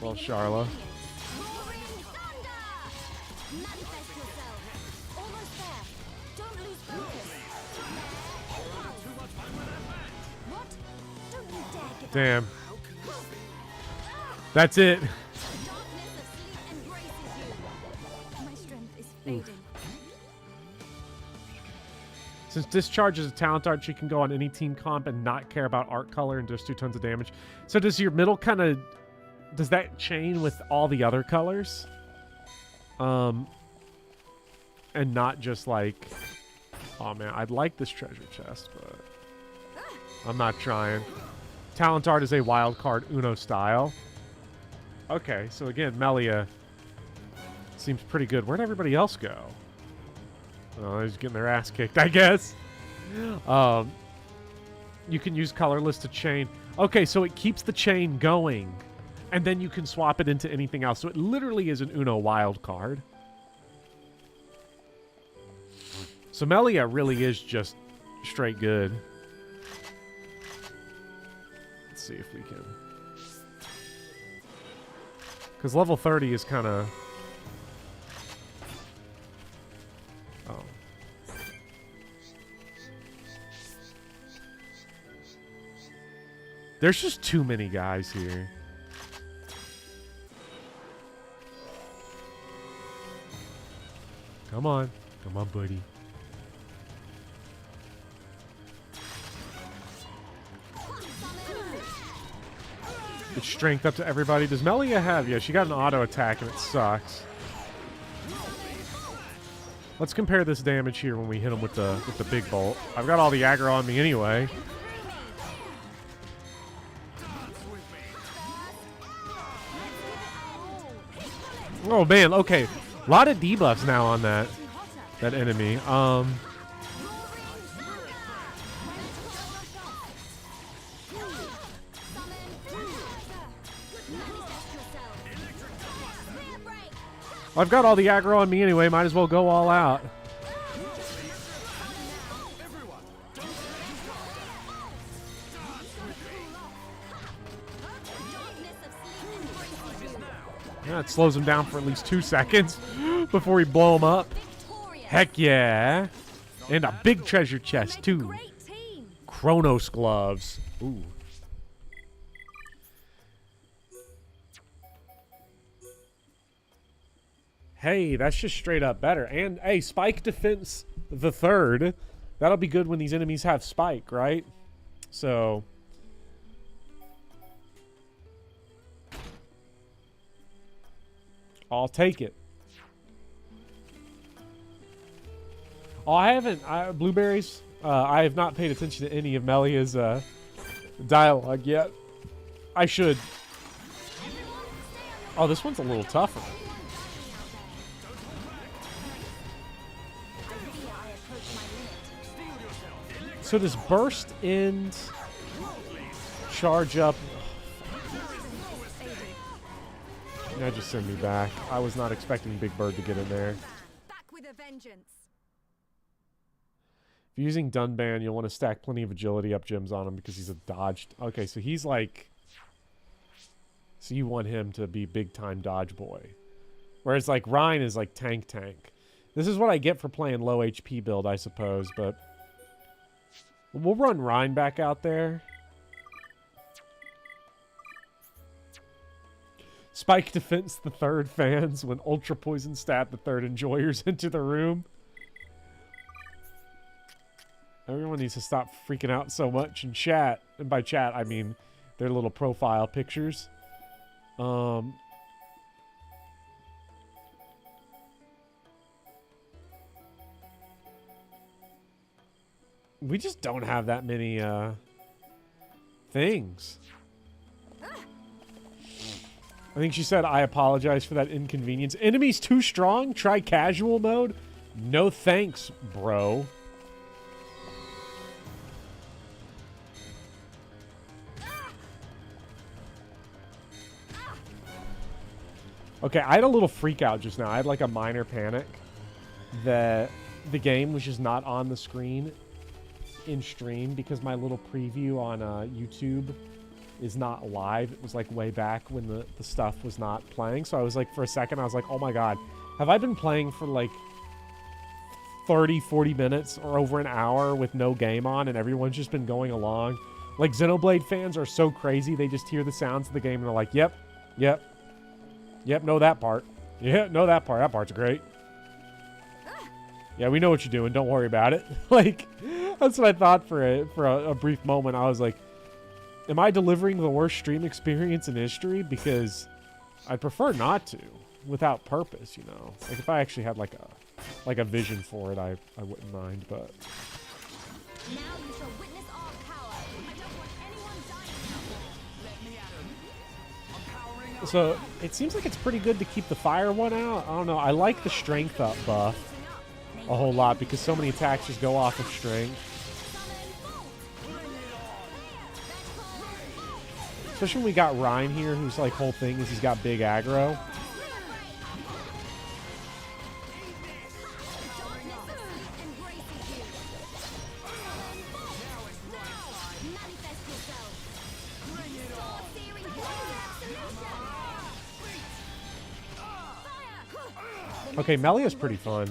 Charla. Damn. That's it. Since Discharge is a talent art, she can go on any team comp and not care about art color and just do tons of damage. So does your middle kind of... Does that chain with all the other colors? And not just like... Oh man, I'd like this treasure chest, but... I'm not trying. Talent art is a wild card Uno style. Okay, so again, Melia seems pretty good. Where'd everybody else go? Oh, they're just getting their ass kicked, I guess. You can use colorless to chain. Okay, so it keeps the chain going, and then you can swap it into anything else. So it literally is an Uno wild card. So Melia really is just straight good. Let's see if we can. Because level 30 is kind of... Oh. There's just too many guys here. Come on. Come on, buddy. Get strength up to everybody. Does Melia have... Yeah, she got an auto attack and it sucks. Let's compare this damage here when we hit him with the big bolt. I've got all the aggro on me anyway. Oh man, okay. A lot of debuffs now on that enemy. I've got all the aggro on me anyway, might as well go all out. Yeah, it slows him down for at least 2 seconds before we blow him up. Heck yeah. And a big treasure chest, too. Chronos gloves. Ooh. Hey, that's just straight up better. And, hey, Spike Defense the Third. That'll be good when these enemies have Spike, right? So... I'll take it. Oh, I haven't... Blueberries? I have not paid attention to any of Melia's dialogue yet. I should. Oh, this one's a little tougher. So does burst end, charge up? Now just send me back. I was not expecting Big Bird to get in there. Back with a vengeance. If you're using Dunban, you'll want to stack plenty of agility up gems on him because he's a dodged. Okay, so he's like... So you want him to be big time dodge boy. Whereas like Ryan is like tank. This is what I get for playing low HP build, I suppose, but... We'll run Ryan back out there. Spike Defense the Third fans when Ultra Poison Stat the Third enjoyers into the room. Everyone needs to stop freaking out so much in chat. And by chat, I mean their little profile pictures. We just don't have that many things. I think she said, I apologize for that inconvenience. Enemies too strong? Try casual mode? No thanks, bro. Okay, I had a little freak out just now. I had like a minor panic that the game was just not on the screen in stream because my little preview on YouTube is not live. It was like way back when the stuff was not playing. So I was like, for a second, I was like, oh my God, have I been playing for like 30, 40 minutes or over an hour with no game on and everyone's just been going along? Like Xenoblade fans are so crazy. They just hear the sounds of the game and they're like, yep, know that part. Yeah, know that part. That part's great. Yeah, we know what you're doing. Don't worry about it. Like, that's what I thought for a brief moment. I was like, am I delivering the worst stream experience in history? Because I'd prefer not to, without purpose, you know. Like, if I actually had like a vision for it, I wouldn't mind, but... Now you shall witness our power. I don't want anyone dying. Let me at him. So, it seems like it's pretty good to keep the fire one out. I don't know. I like the strength up buff a whole lot because so many attacks just go off of strength. Especially when we got Ryan here, whose like whole thing is he's got big aggro. Okay, Melia's pretty fun.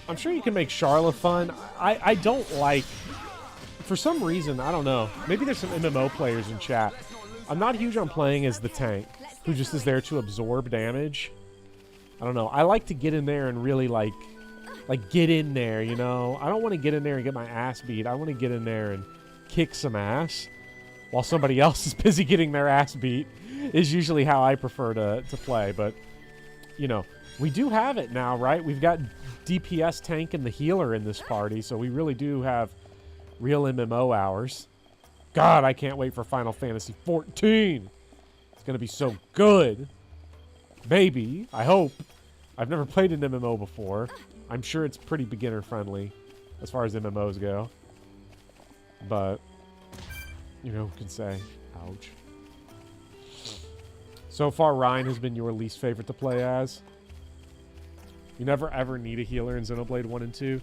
I'm sure you can make Charla fun. I don't like... For some reason, I don't know. Maybe there's some MMO players in chat. I'm not huge on playing as the tank, who just is there to absorb damage. I don't know. I like to get in there and really, like get in there, you know? I don't want to get in there and get my ass beat. I want to get in there and kick some ass while somebody else is busy getting their ass beat is usually how I prefer to play. But, you know, we do have it now, right? We've got DPS tank and the healer in this party, so we really do have real MMO hours. God, I can't wait for Final Fantasy 14. It's going to be so good. Maybe. I hope. I've never played an MMO before. I'm sure it's pretty beginner friendly as far as MMOs go. But, you know, who can say? Ouch. So far, Ryan has been your least favorite to play as. You never ever need a healer in Xenoblade 1 and 2.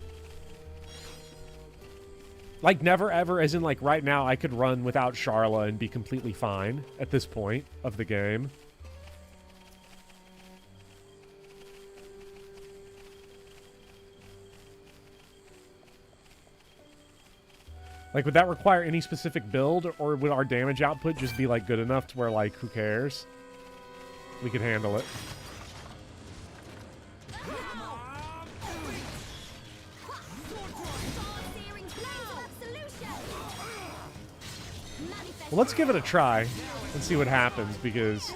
Like, never ever, as in, like, right now, I could run without Charla and be completely fine at this point of the game. Like, would that require any specific build, or would our damage output just be, like, good enough to where, like, who cares? We could handle it. Well, let's give it a try and see what happens, because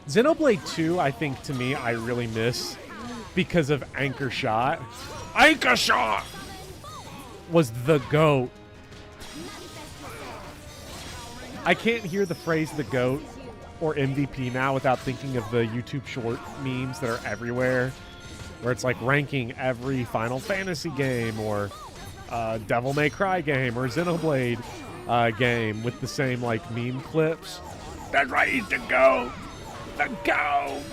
Xenoblade 2, I think, to me, I really miss because of Anchor Shot. Anchor Shot was the GOAT. I can't hear the phrase the GOAT or MVP now without thinking of the YouTube short memes that are everywhere, where it's like ranking every Final Fantasy game or Devil May Cry game or Xenoblade game with the same like meme clips. That's right, he's the GOAT! The GOAT!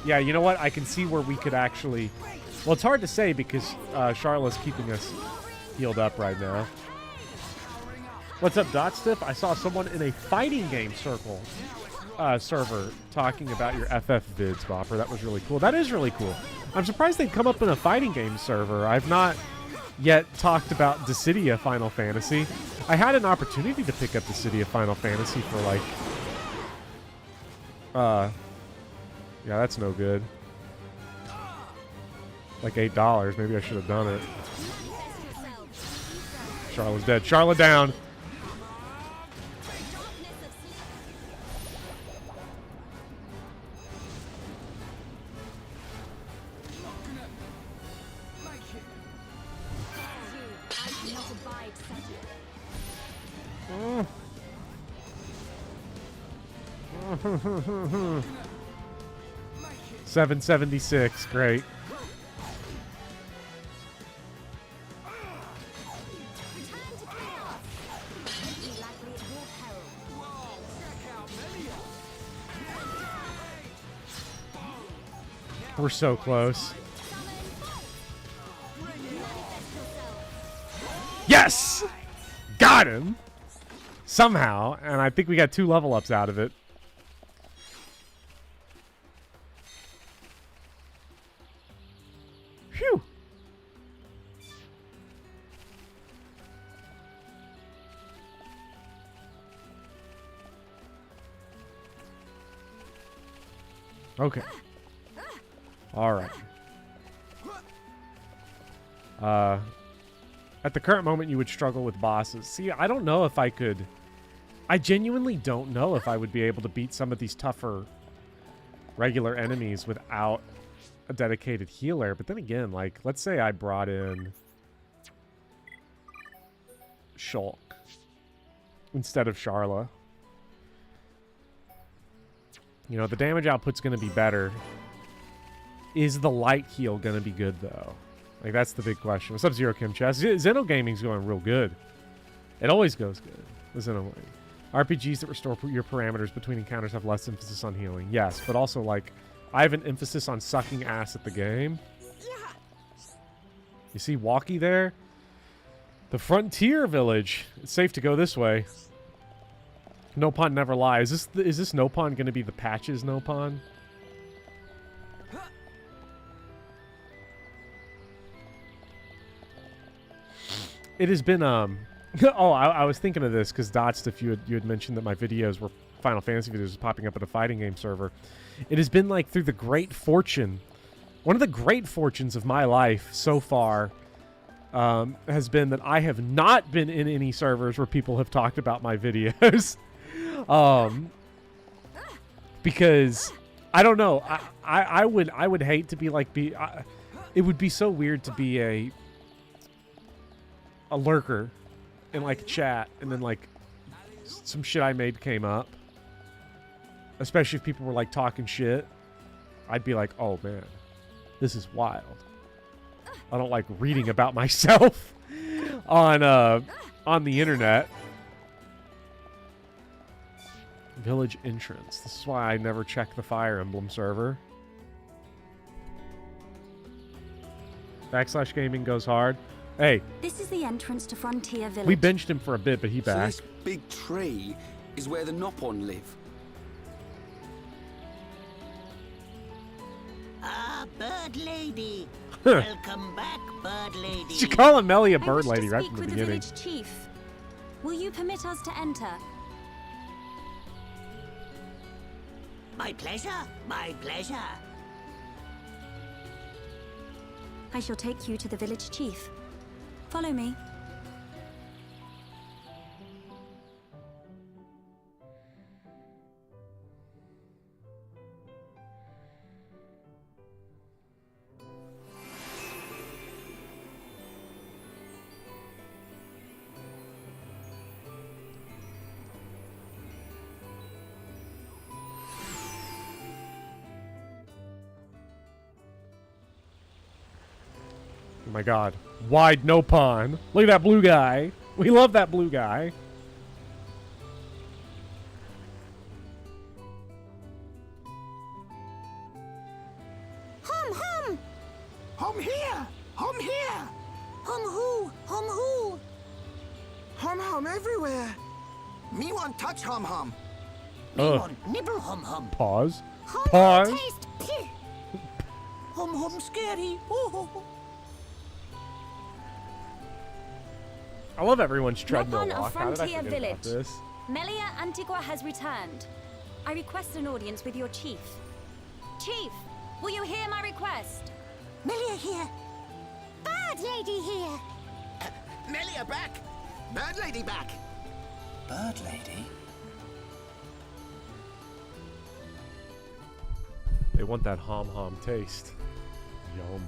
Yeah, you know what? I can see where we could actually... Well, it's hard to say because Charla's keeping us healed up right now. What's up, Dotstiff? I saw someone in a fighting game server talking about your FF vids, Bopper. That was really cool. That is really cool. I'm surprised they'd come up in a fighting game server. I've not yet talked about Dissidia Final Fantasy. I had an opportunity to pick up the City of Final Fantasy for like... yeah, that's no good. Like $8. Maybe I should have done it. Charlotte's dead. Charlotte down. $7.76. Great. We're so close. Yes! Got him! Somehow, and I think we got 2 level ups out of it. Phew! Okay. All right. At the current moment, you would struggle with bosses. See, I don't know if I could... I genuinely don't know if I would be able to beat some of these tougher regular enemies without a dedicated healer. But then again, like, let's say I brought in Shulk instead of Sharla. You know, the damage output's going to be better. Is the light heal going to be good, though? Like, that's the big question. What's up, Zero Kim Chess? Xenogaming's going real good. It always goes good. The Xenoblade. RPGs that restore your parameters between encounters have less emphasis on healing. Yes, but also, like, I have an emphasis on sucking ass at the game. You see Walkie there? The Frontier Village. It's safe to go this way. Nopon never lies. Is this Nopon going to be the Patches Nopon? It has been, oh, I was thinking of this because Dots, if you had mentioned that my videos were Final Fantasy videos popping up at a fighting game server. It has been like through the great fortune. One of the great fortunes of my life so far has been that I have not been in any servers where people have talked about my videos. Because I don't know. I would hate to be like, it would be so weird to be a lurker in like a chat and then like some shit I made came up, especially if people were like talking shit. I'd be like, oh man, this is wild. I don't like reading about myself on the internet. Village entrance. This is why I never check the Fire Emblem server. / gaming goes hard. Hey. This is the entrance to Frontier Village. We benched him for a bit, but he back. So this big tree is where the Nopon live. Ah, Bird Lady. Welcome back, Bird Lady. You call him Melia Bird Lady right speak from the with beginning. The village chief. Will you permit us to enter? My pleasure, my pleasure. I shall take you to the village chief. Follow me. Oh my god. Wide Nopon. Look at that blue guy. We love that blue guy. Hum hum! Hum here! Hum here! Hum who? Hum who? Hum hum everywhere. Me want touch hum hum. Me want nibble hum hum. Pause. Hum Pause. taste. Hum hum scary. Oh. I love everyone's treadmill Knock on a walk. How did I frontier forget about village. this? Melia Antigua has returned. I request an audience with your chief. Chief, will you hear my request? Melia here. Bird lady here. Melia back. Bird lady back. Bird lady? They want that hom taste. Yum.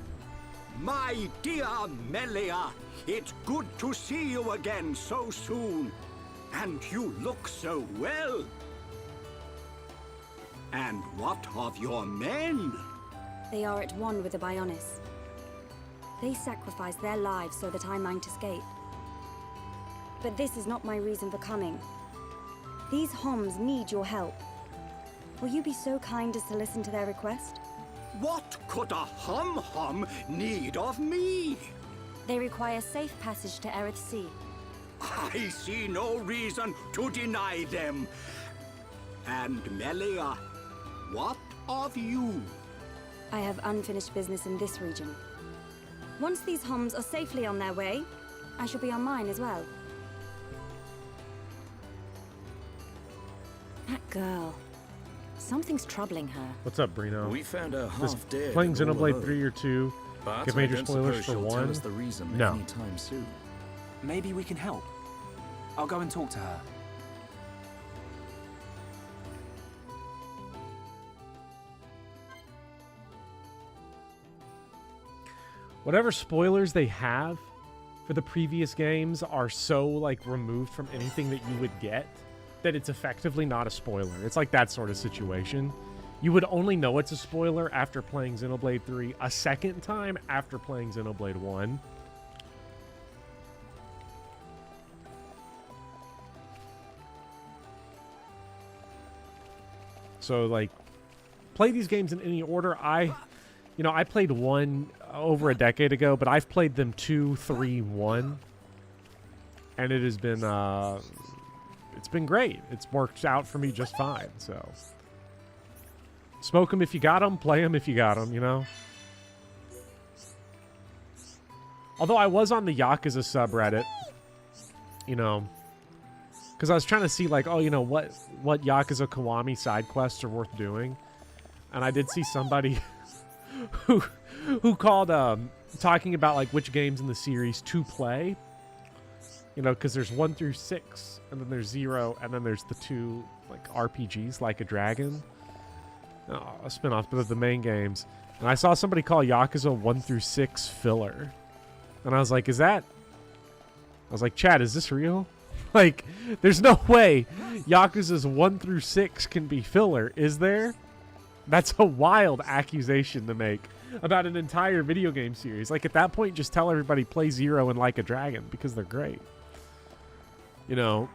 My dear Melia, it's good to see you again so soon. And you look so well. And what of your men? They are at one with the Bionis. They sacrificed their lives so that I might escape. But this is not my reason for coming. These Homs need your help. Will you be so kind as to listen to their request? What could a hum need of me? They require safe passage to Erith Sea. I see no reason to deny them. And Melia, what of you? I have unfinished business in this region. Once these Homs are safely on their way, I shall be on mine as well. That girl. Something's troubling her. What's up, Brino? We found her This half dead. playing and all Xenoblade alone. 3 or 2. But Give I major don't spoilers suppose for she'll 1. tell us the reason No. anytime soon. Maybe we can help. I'll go and talk to her. Whatever spoilers they have for the previous games are so like removed from anything that you would get that it's effectively not a spoiler. It's like that sort of situation. You would only know it's a spoiler after playing Xenoblade 3 a second time after playing Xenoblade 1. So like play these games in any order. I played 1 over a decade ago, but I've played them 2, 3, 1. And it has been it's been great. It's worked out for me just fine. So smoke them if you got them, play them if you got them, you know. Although I was on the Yakuza subreddit, you know, because I was trying to see like, oh, you know, what Yakuza Kiwami side quests are worth doing, and I did see somebody who called talking about like which games in the series to play. You know, because there's 1 through 6, and then there's 0, and then there's the 2 like RPGs, like a Dragon, a spin-off, but of the main games. And I saw somebody call Yakuza 1 through 6 filler, and I was like, Chad, is this real? Like, there's no way Yakuza's 1 through 6 can be filler, is there? That's a wild accusation to make about an entire video game series. Like, at that point, just tell everybody play 0 and Like a Dragon, because they're great. You know.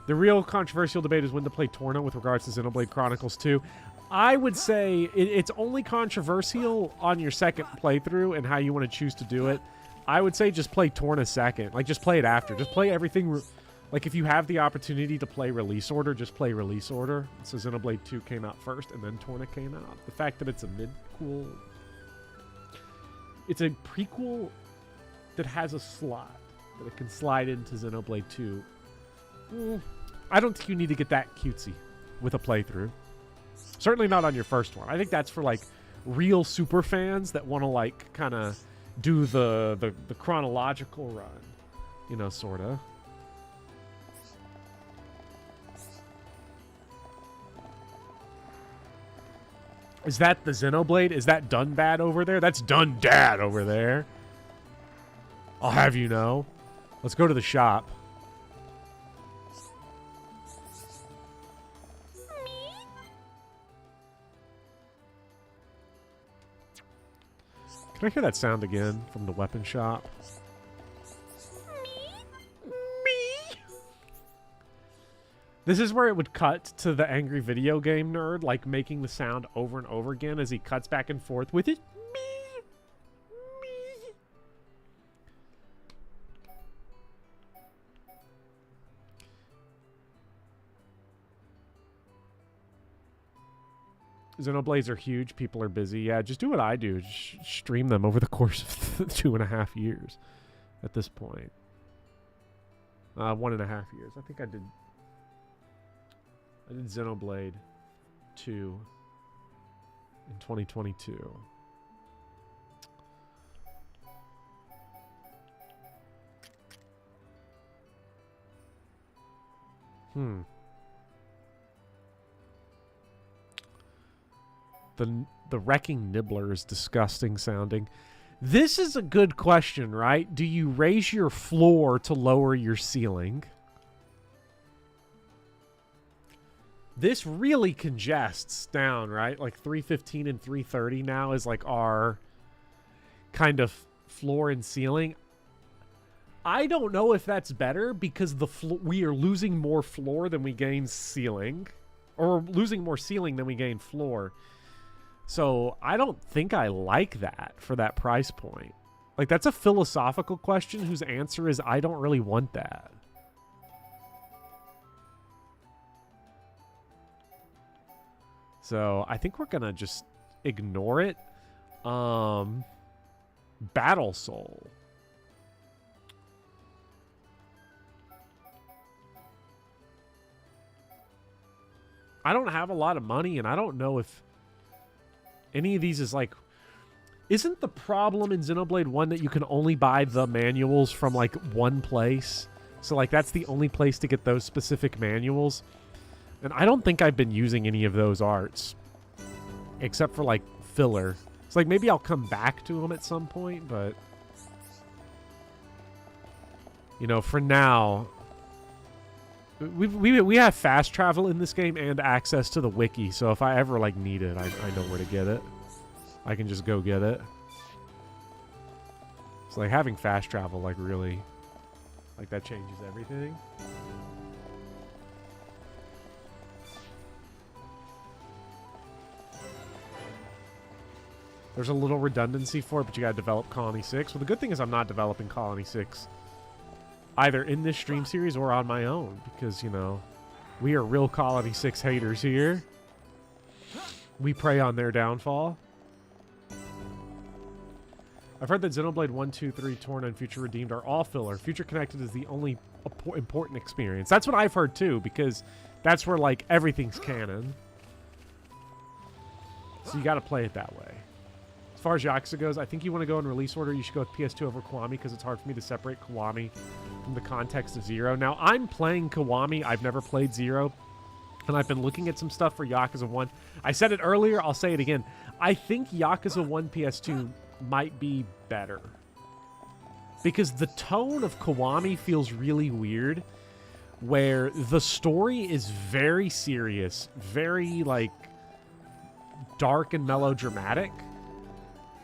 The real controversial debate is when to play Torna with regards to Xenoblade Chronicles 2. I would say it's only controversial on your second playthrough and how you want to choose to do it. I would say just play Torna second. Like, just play it after. Just play everything. Like, if you have the opportunity to play Release Order, just play Release Order. So Xenoblade 2 came out first, and then Torna came out. The fact that it's a mid-cool... It's a prequel that has a slot that it can slide into Xenoblade 2. I don't think you need to get that cutesy with a playthrough. Certainly not on your first one. I think that's for, like, real super fans that want to, like, kind of do the chronological run. You know, sort of. Is that the Xenoblade? Is that done bad over there? That's done dad over there. I'll have you know. Let's go to the shop. Can I hear that sound again from the weapon shop? This is where it would cut to the angry video game nerd, like making the sound over and over again as he cuts back and forth with it. Xenoblades are huge. People are busy. Yeah, just do what I do. Just stream them over the course of 2.5 years at this point. 1.5 years. I think I did Xenoblade 2 in 2022. The Wrecking Nibbler is disgusting sounding. This is a good question, right? Do you raise your floor to lower your ceiling? This really congests down, right? Like 315 and 330 now is like our kind of floor and ceiling. I don't know if that's better because we are losing more floor than we gain ceiling, or losing more ceiling than we gain floor. So I don't think I like that for that price point. Like, that's a philosophical question whose answer is I don't really want that. So I think we're gonna just ignore it. Battle Soul. I don't have a lot of money, and I don't know if any of these is like... Isn't the problem in Xenoblade 1 that you can only buy the manuals from, like, one place? So, like, that's the only place to get those specific manuals. And I don't think I've been using any of those arts. Except for, like, filler. It's like, maybe I'll come back to them at some point, but... You know, for now... We have fast travel in this game and access to the wiki, so if I ever, like, need it, I know where to get it. I can just go get it. So, like, having fast travel, like, really... Like, that changes everything. There's a little redundancy for it, but you gotta develop Colony 6. Well, the good thing is I'm not developing Colony 6 either in this stream series or on my own, because, you know, we are real Colony 6 haters here. We prey on their downfall. I've heard that Xenoblade 1, 2, 3, Torn, and Future Redeemed are all filler. Future Connected is the only important experience. That's what I've heard too, because that's where, like, everything's canon. So you gotta play it that way. As far as Yakuza goes, I think you want to go in release order. You should go with PS2 over Kiwami because it's hard for me to separate Kiwami from the context of Zero. Now, I'm playing Kiwami. I've never played Zero, and I've been looking at some stuff for Yakuza 1. I said it earlier. I'll say it again. I think Yakuza 1 PS2 might be better because the tone of Kiwami feels really weird, where the story is very serious, very, like, dark and melodramatic.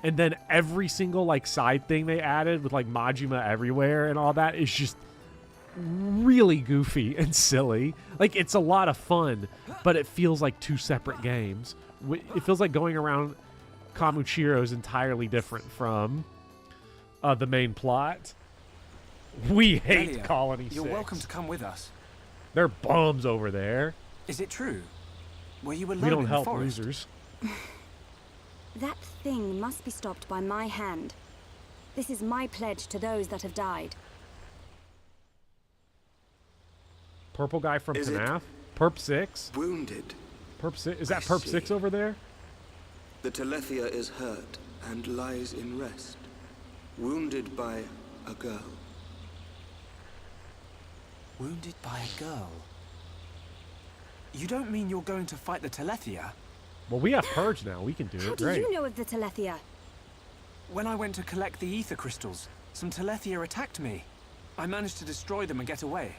And then every single, like, side thing they added with, like, Majima everywhere and all that is just really goofy and silly. Like, it's a lot of fun, but it feels like two separate games. It feels like going around Kamuchiro is entirely different from the main plot. We hate Melia, Colony 6. You're welcome to come with us. They're bums over there. Is it true? Were you alone We don't in help the forest? losers. That thing must be stopped by my hand. This is my pledge to those that have died. Purple guy from Is it FNAF? Perp 6? Wounded. Perp 6? Is that I Perp see. 6 over there? The Telethia is hurt and lies in rest, wounded by a girl. Wounded by a girl? You don't mean you're going to fight the Telethia? Well, we have Purge now. We can do How it. do Great. you know of the Telethia? When I went to collect the ether crystals, some Telethia attacked me. I managed to destroy them and get away.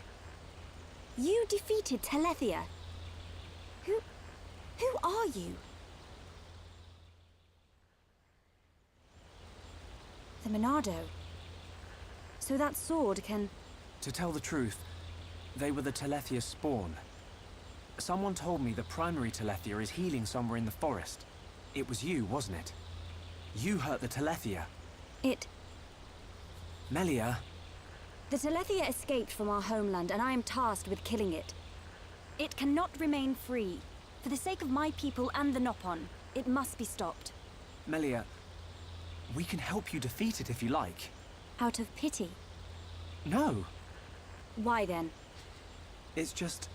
You defeated Telethia? Who are you? The Monado. So that sword can... To tell the truth, they were the Telethia spawn. Someone told me the primary Telethia is healing somewhere in the forest. It was you, wasn't it? You hurt the Telethia. It... Melia, The Telethia escaped from our homeland, and I am tasked with killing it. It cannot remain free. For the sake of my people and the Nopon, it must be stopped. Melia, we can help you defeat it if you like. Out of pity. No, Why then? it's just...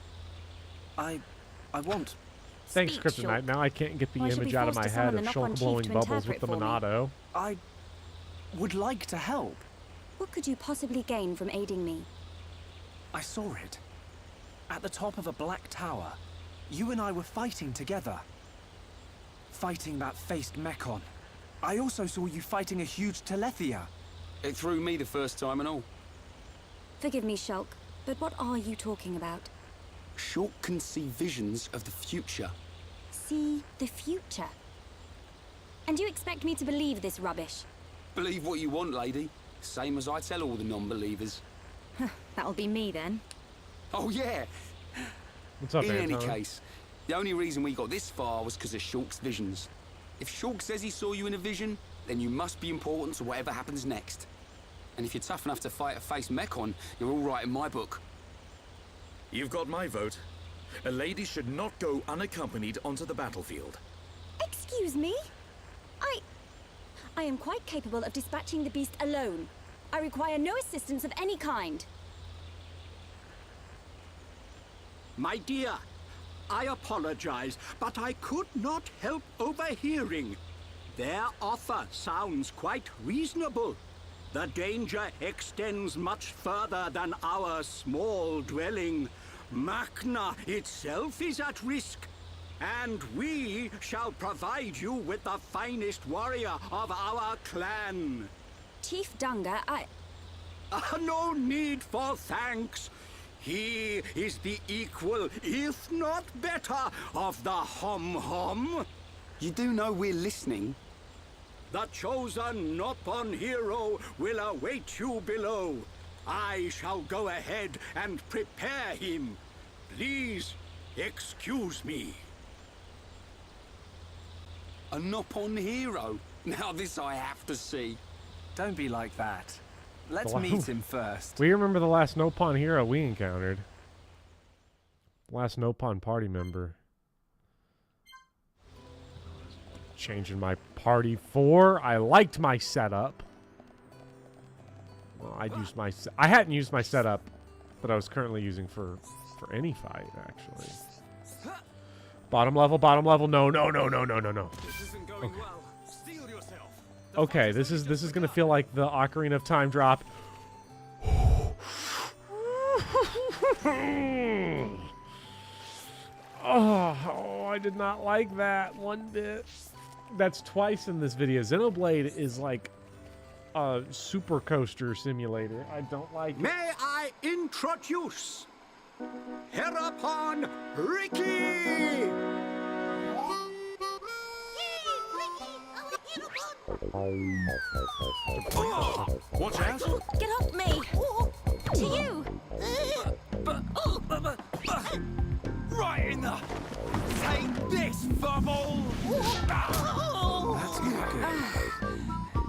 I want... Thanks, Speak, Kryptonite. Shulk. Now I can't get the I shall image be out of forced my to head summon of the Nopon Shulk chief blowing to bubbles with interpret the for me. Monado. I would like to help. What could you possibly gain from aiding me? I saw it. At the top of a black tower, you and I were fighting together. Fighting that faced Mekon. I also saw you fighting a huge Telethia. It threw me the first time and all. Forgive me, Shulk, but what are you talking about? Shulk can see visions of the future. See the future? And you expect me to believe this rubbish? Believe what you want, lady. Same as I tell all the non-believers. That'll be me then. Oh, yeah. What's up, In any Anton? case, the only reason we got this far was because of Shulk's visions. If Shulk says he saw you in a vision, then you must be important to whatever happens next. And if you're tough enough to fight a face Mekon, you're all right in my book. You've got my vote. A lady should not go unaccompanied onto the battlefield. Excuse me? I am quite capable of dispatching the beast alone. I require no assistance of any kind. My dear, I apologize, but I could not help overhearing. Their offer sounds quite reasonable. The danger extends much further than our small dwelling. Makna itself is at risk. And we shall provide you with the finest warrior of our clan. Chief Dunga, No need for thanks. He is the equal, if not better, of the Hom-Hom. You do know we're listening. The chosen Nopon hero will await you below. I shall go ahead and prepare him. Please, excuse me. A Nopon hero? Now this I have to see. Don't be like that. Let's Wow. meet him first. We remember the last Nopon hero we encountered. Last Nopon party member. Changing my party for. I liked my setup. Well, I hadn't used my setup that I was currently using for any fight, actually. Bottom level. No. This isn't going well. Steel yourself. Okay, this is gonna feel like the Ocarina of Time drop. Oh, I did not like that one bit. That's twice in this video. Xenoblade is like a super coaster simulator. I don't like it. May I introduce Hereupon Riki! Watch out! get off me! To you! Right in the... Take this, bubble! That's not good.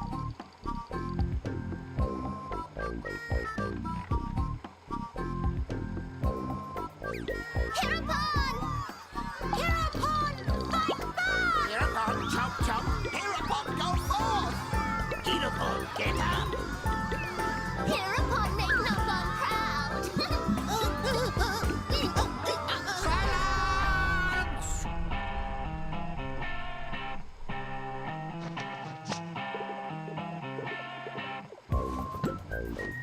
Hereupon, chop chop. Hereupon, go forth. Hereupon, get up. Hereupon, make Nopon proud. Silence!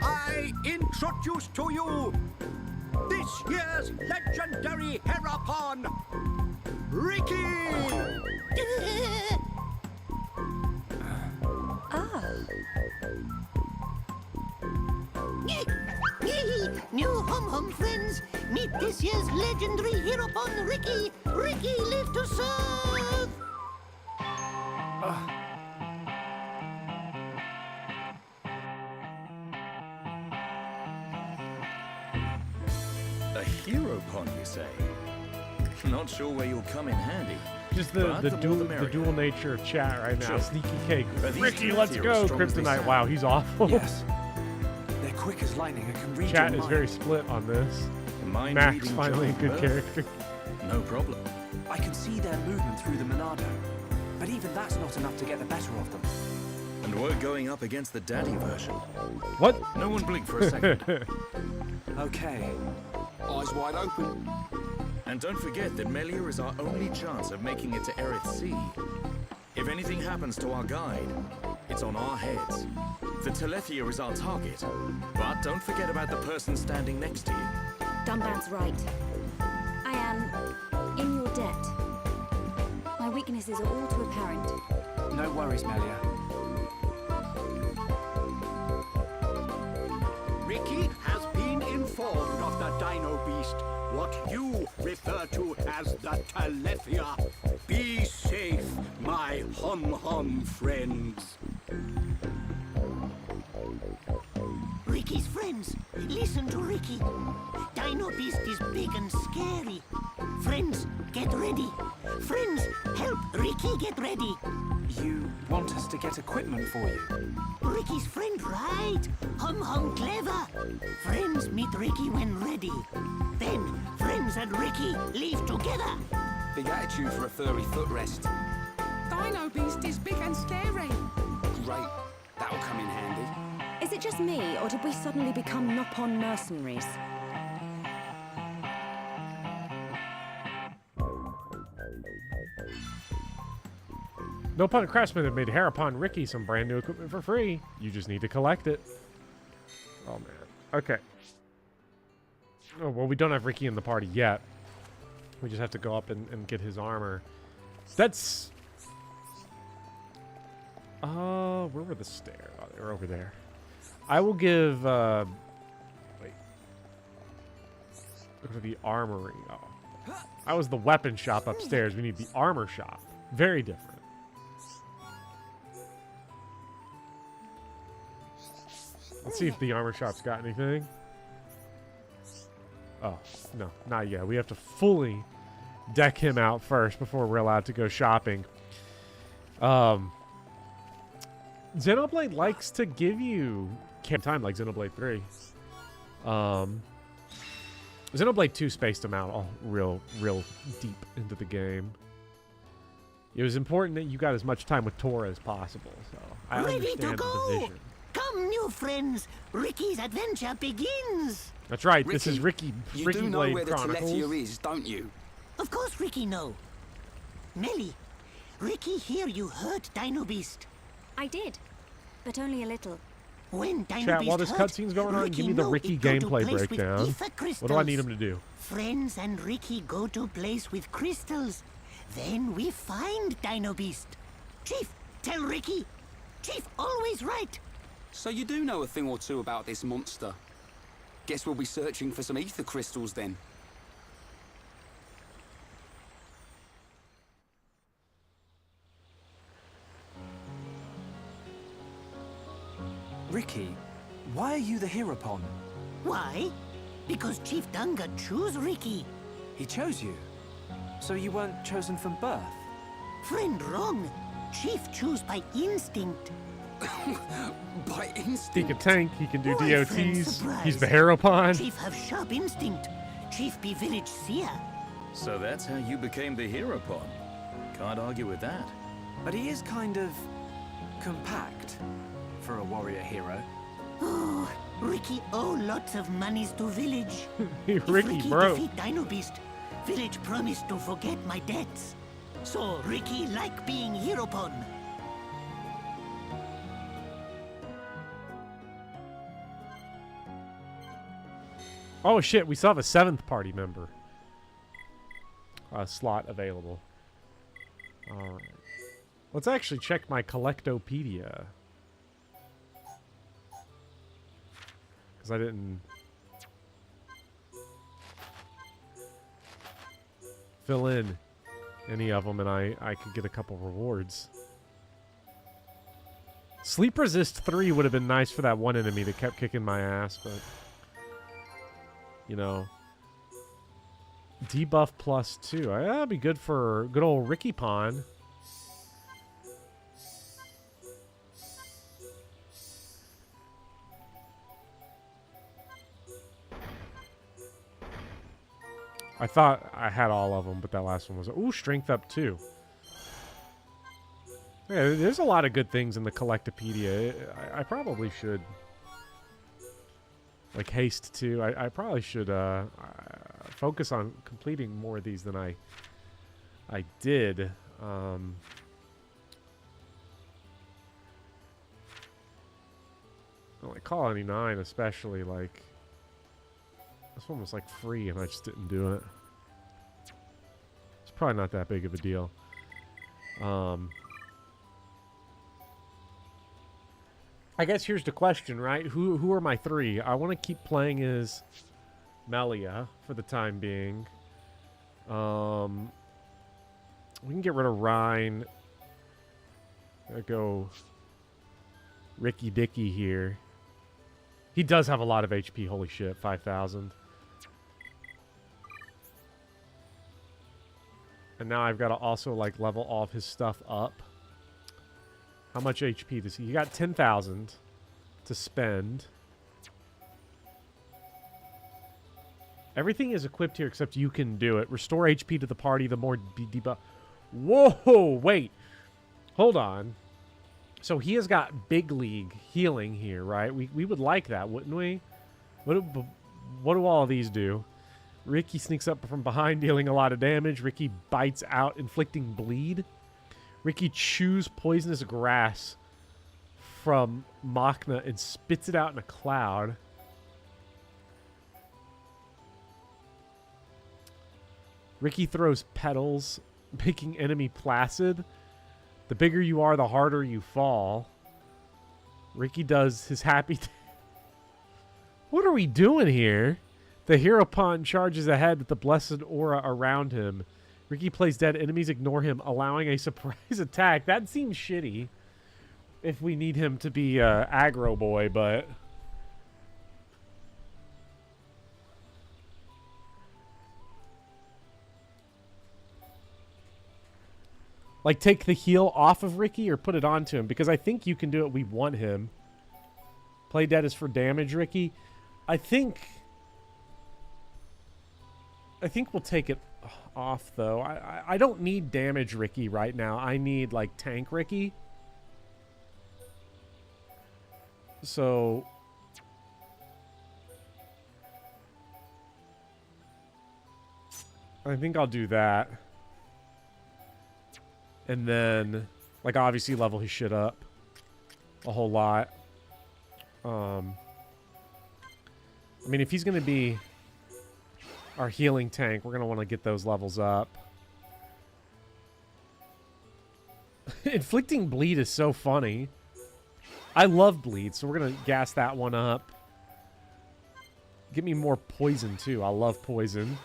I introduce to you this year's legendary Hereupon, Riki! New Hum-Hum friends, meet this year's legendary Hereupon Riki. Riki live to serve. A hero pond, you say? Not sure where you'll come in handy. Just the But the more dual the the merrier. dual nature of chat right now. Sure. Sneaky cake. Are these Riki, two let's heroes go. strong as they Kryptonite. sound? Wow, he's awful. Yes. They're quick as lightning and can read Chat your is mind. very split on this. Mind Max reading finally a job, good huh? character. No problem. I can see their movement through the Monado. But even that's not enough to get the better of them. And we're going up against the daddy version. What? No one blink for a second. Okay. Eyes wide open. And don't forget that Melia is our only chance of making it to Erith Sea. If anything happens to our guide, it's on our heads. The Telethia is our target. But don't forget about the person standing next to you. Dunban's right. I am in your debt. My weaknesses are all too apparent. No worries, Melia. Riki has been informed of the Dino Beast, what you refer to as the Telethia. Be safe, my hum-hum friends. Riki's friends, listen to Riki. Dino Beast is big and scary. Friends, get ready. Friends, help Riki get ready. You want us to get equipment for you? Riki's friend, right? Hum clever. Friends meet Riki when ready. Then, friends and Riki leave together. Big attitude for a furry footrest. Dino Beast is big and scary. Great. That'll come in handy. Is it just me, or did we suddenly become Nopon mercenaries? Nopon Craftsman have made Harapon Riki some brand new equipment for free. You just need to collect it. Oh, man. Okay. Oh, well, we don't have Riki in the party yet. We just have to go up and get his armor. That's... where were the stairs? Oh, they were over there. I will give, wait. Go to the armory. Oh. That was the weapon shop upstairs. We need the armor shop. Very different. Let's see if the armor shop's got anything. Oh, no, not yet. We have to fully deck him out first before we're allowed to go shopping. Xenoblade likes to give you time like Xenoblade 3. Xenoblade 2 spaced him out all real deep into the game. It was important that you got as much time with Tora as possible, so I understand the vision. Come, new friends. Riki's adventure begins. That's right. Riki, this is Riki. You Riki do know Blade where the Chronicles. Telethia is, don't you? Of course Riki know. Melie, Riki hear you hurt Dino Beast. I did, but only a little. When Dino Chat, Beast while this hurt, cutscene's going on, Riki give me the know Riki it go to gameplay place with breakdown. ether What do I need crystals. him to do? Friends and Riki go to place with crystals. Then we find Dino Beast. Chief, tell Riki. Chief always right. So you do know a thing or two about this monster. Guess we'll be searching for some ether crystals then. Riki, why are you the Hirapon? Why? Because Chief Dunga chose Riki. He chose you? So you weren't chosen from birth? Friend, wrong. Chief chose by instinct. By instinct? He can tank, he can do Why, friend, DOTs, surprise. he's the Harapon. Chief have sharp instinct. Chief be village seer. So that's how you became the Hirapon. Can't argue with that. But he is kind of compact for a warrior hero. Oh, Riki owe lots of monies to village. If Riki, bro. defeat Dino Beast, village promised to forget my debts. So Riki like being Hirapon. Oh shit, we still have a 7th party member slot available. Alright. Let's actually check my Collectopedia. Because I didn't fill in any of them, and I could get a couple rewards. Sleep Resist 3 would have been nice for that one enemy that kept kicking my ass, but... You know, debuff +2. That'd be good for good old Riki Pon. I thought I had all of them, but that last one was... Ooh, strength up 2. Yeah, there's a lot of good things in the Collectopedia. I probably should... Like haste 2. I probably should focus on completing more of these than I did. Like Colony 9 especially, like... This one was like free and I just didn't do it. It's probably not that big of a deal. I guess here's the question, right? Who are my 3? I want to keep playing as Melia for the time being. We can get rid of Rhine. I'll go Ricky Dicky here. He does have a lot of HP. Holy shit, 5,000. And now I've got to also like level all of his stuff up. How much HP does he? He got 10,000 to spend. Everything is equipped here except you can do it. Restore HP to the party, the more debuff. Whoa, wait. Hold on. So he has got big league healing here, right? We would like that, wouldn't we? What do all of these do? Riki sneaks up from behind, dealing a lot of damage. Riki bites out, inflicting bleed. Riki chews poisonous grass from Makna and spits it out in a cloud. Riki throws petals, making enemy placid. The bigger you are, the harder you fall. Riki does his happy... What are we doing here? The hero pawn charges ahead with the blessed aura around him. Riki plays dead. Enemies ignore him, allowing a surprise attack. That seems shitty if we need him to be aggro boy, but... Like, take the heal off of Riki or put it onto him? Because I think you can do it. We want him. Play dead is for damage, Riki. I think we'll take it off, though. I don't need damage Riki right now. I need, like, tank Riki. So... I think I'll do that. And then, like, obviously level his shit up a whole lot. I mean, if he's going to be our healing tank, we're going to want to get those levels up. Inflicting bleed is so funny. I love bleed, so we're going to gas that one up. Give me more poison, too. I love poison.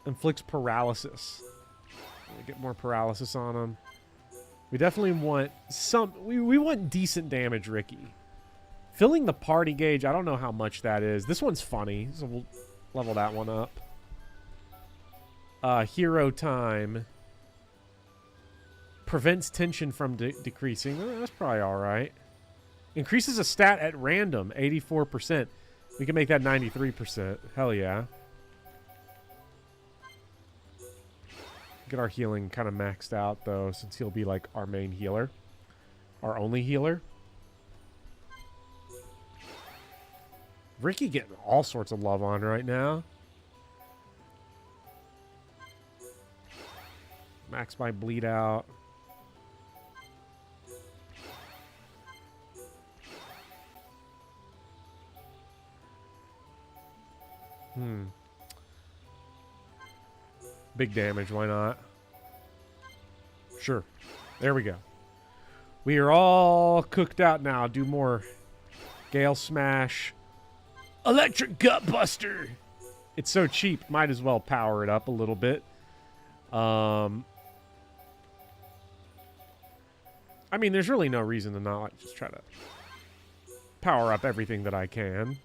Inflicts paralysis. Get more paralysis on him. We definitely want some... We want decent damage, Riki. Filling the party gauge, I don't know how much that is. This one's funny, so we'll level that one up. Hero time. Prevents tension from decreasing. That's probably alright. Increases a stat at random, 84%. We can make that 93%. Hell yeah. Get our healing kind of maxed out, though, since he'll be, like, our main healer. Our only healer. Riki getting all sorts of love on right now. Max my bleed out. Big damage, why not? Sure. There we go. We are all cooked out now. Do more Gale Smash. Electric Gut Buster! It's so cheap. Might as well power it up a little bit. I mean, there's really no reason to not like, just try to power up everything that I can.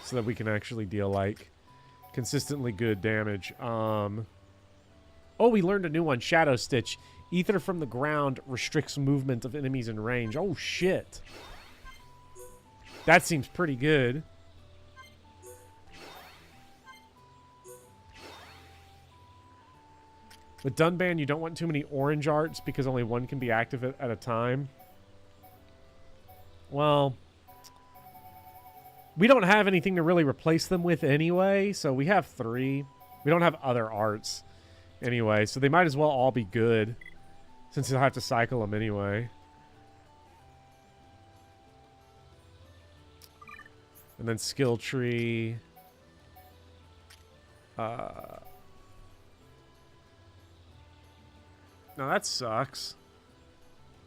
So that we can actually deal, like, consistently good damage. Oh, we learned a new one. Shadow Stitch. Ether from the ground restricts movement of enemies in range. Oh, shit. That seems pretty good. With Dunban, you don't want too many orange arts because only one can be active at a time. Well, we don't have anything to really replace them with anyway, so we have 3. We don't have other arts anyway, so they might as well all be good since you'll have to cycle them anyway. And then skill tree. No, that sucks.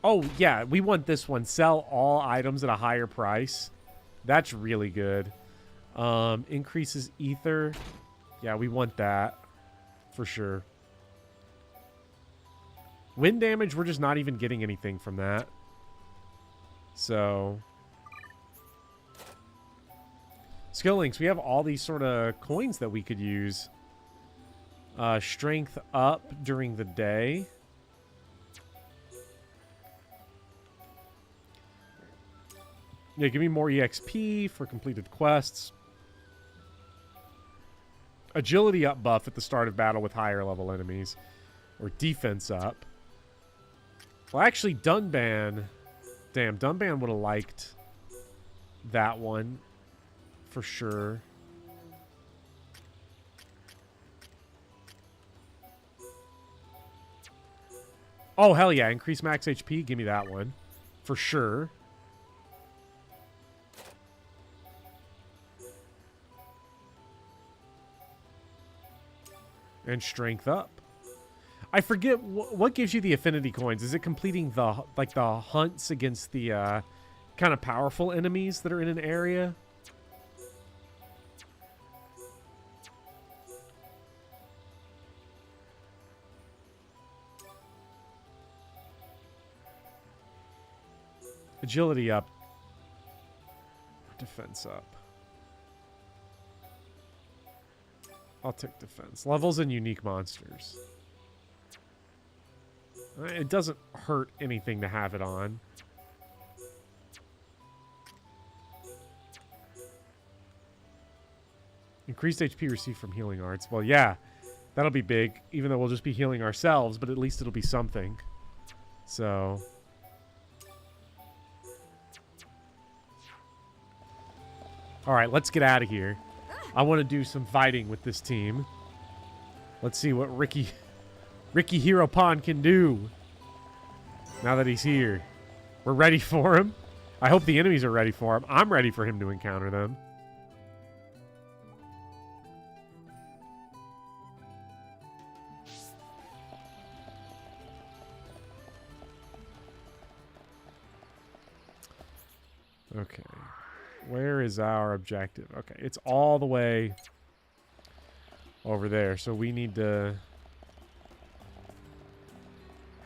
Oh, yeah, we want this one. Sell all items at a higher price. That's really good. Increases ether. Yeah, we want that. For sure. Wind damage, we're just not even getting anything from that. So... Skill links, we have all these sort of coins that we could use. Strength up during the day. Yeah, give me more EXP for completed quests. Agility up buff at the start of battle with higher level enemies. Or defense up. Well, actually, Dunban... Damn, Dunban would have liked that one. For sure. Oh, hell yeah. Increase max HP. Give me that one. For sure. And strength up. I forget what gives you the affinity coins. Is it completing the the hunts against the kind of powerful enemies that are in an area? Agility up. Defense up. I'll take defense. Levels and unique monsters. It doesn't hurt anything to have it on. Increased HP received from healing arts. Well, yeah. That'll be big. Even though we'll just be healing ourselves. But at least it'll be something. So... Alright, let's get out of here. I want to do some fighting with this team. Let's see what Riki Hiropan can do. Now that he's here. We're ready for him. I hope the enemies are ready for him. I'm ready for him to encounter them. Okay. Where is our objective? Okay, it's all the way over there. So we need to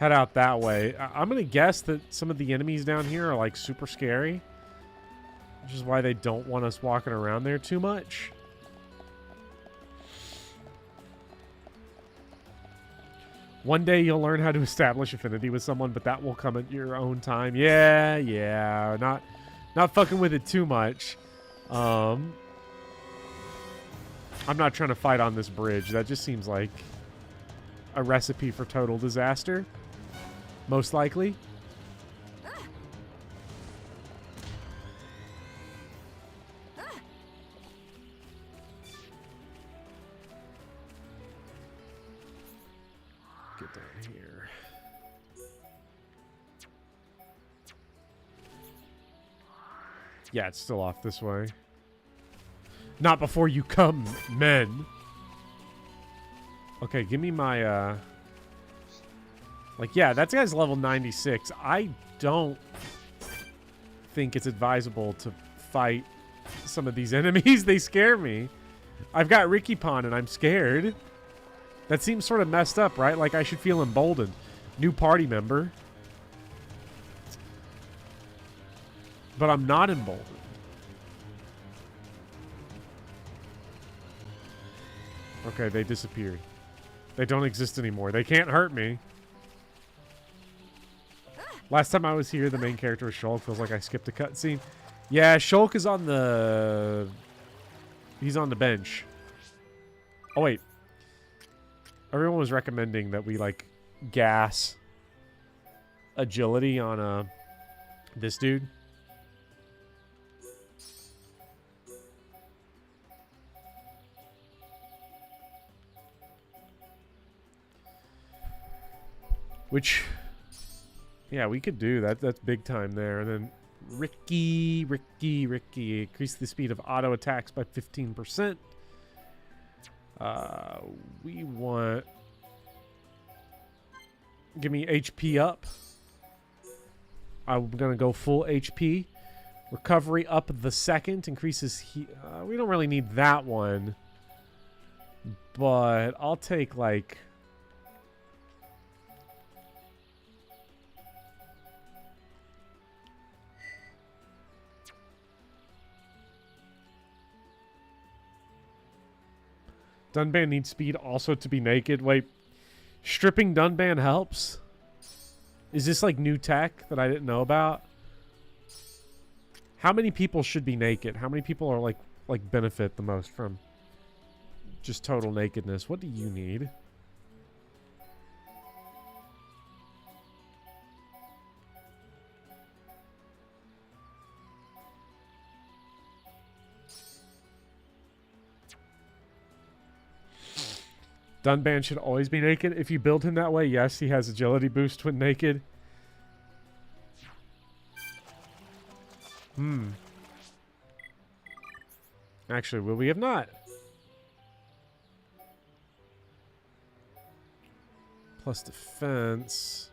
head out that way. I'm going to guess that some of the enemies down here are like super scary. Which is why they don't want us walking around there too much. One day you'll learn how to establish affinity with someone, but that will come at your own time. Yeah. Not fucking with it too much. I'm not trying to fight on this bridge. That just seems like a recipe for total disaster. Most likely. Get down here. Yeah, it's still off this way. Not before you come, men. Okay, give me my, yeah, that guy's level 96. I don't think it's advisable to fight some of these enemies. They scare me. I've got Riki Pon and I'm scared. That seems sort of messed up, right? Like I should feel emboldened. New party member. But I'm not emboldened. Okay, they disappeared. They don't exist anymore. They can't hurt me. Last time I was here, the main character was Shulk. Feels like I skipped a cutscene. Yeah, Shulk is on the... He's on the bench. Oh, wait. Everyone was recommending that we, like, gas agility on this dude. Which, yeah, we could do that. That's big time there. And then Riki. Increase the speed of auto attacks by 15%. We want... Give me HP up. I'm going to go full HP. Recovery up the second. Increases... we don't really need that one. But I'll take, like... Dunban needs speed also to be naked. Wait, stripping Dunban helps? Is this like new tech that I didn't know about? How many people should be naked? How many people are like benefit the most from just total nakedness? What do you need? Dunban should always be naked. If you build him that way, yes, he has agility boost when naked. Actually, will we have not? Plus defense.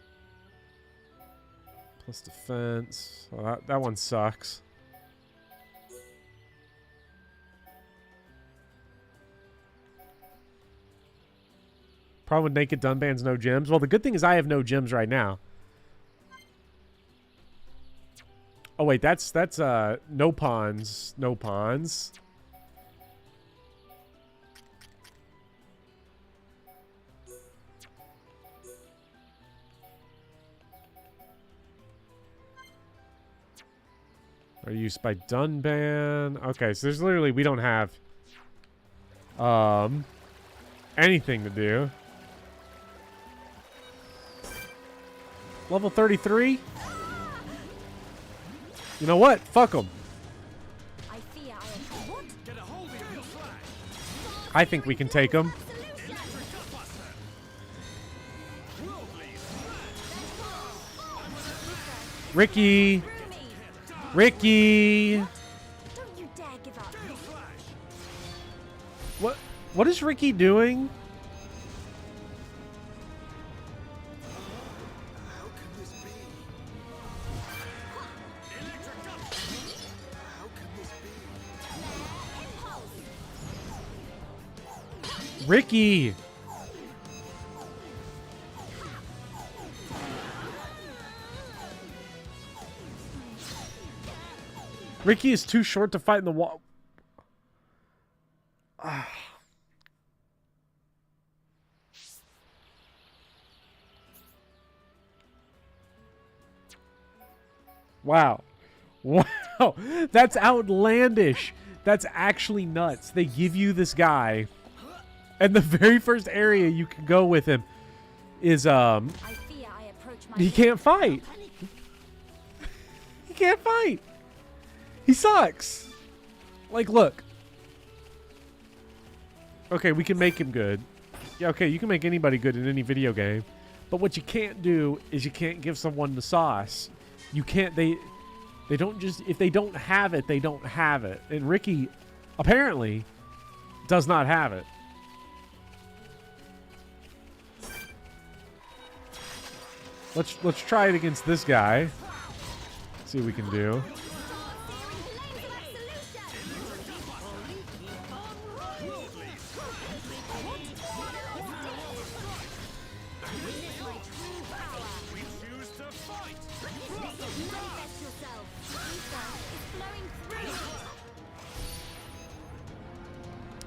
Plus defense. Oh, that one sucks. Problem with naked Dunban's no gems. Well, the good thing is I have no gems right now. Oh wait, that's no pawns. No pawns. Are used by Dunban. Okay, so there's literally we don't have anything to do. Level 33? You know what? Fuck them. I think we can take them. Riki! Riki! What is Riki doing? Riki! Riki is too short to fight in the wall. Wow. Wow. That's outlandish. That's actually nuts. They give you this guy, and the very first area you can go with him is, he can't fight. He can't fight. He sucks. Like, look. Okay, we can make him good. Yeah, okay, you can make anybody good in any video game. But what you can't do is you can't give someone the sauce. You can't, they don't just, if they don't have it, they don't have it. And Riki, apparently, does not have it. Let's try it against this guy. See what we can do.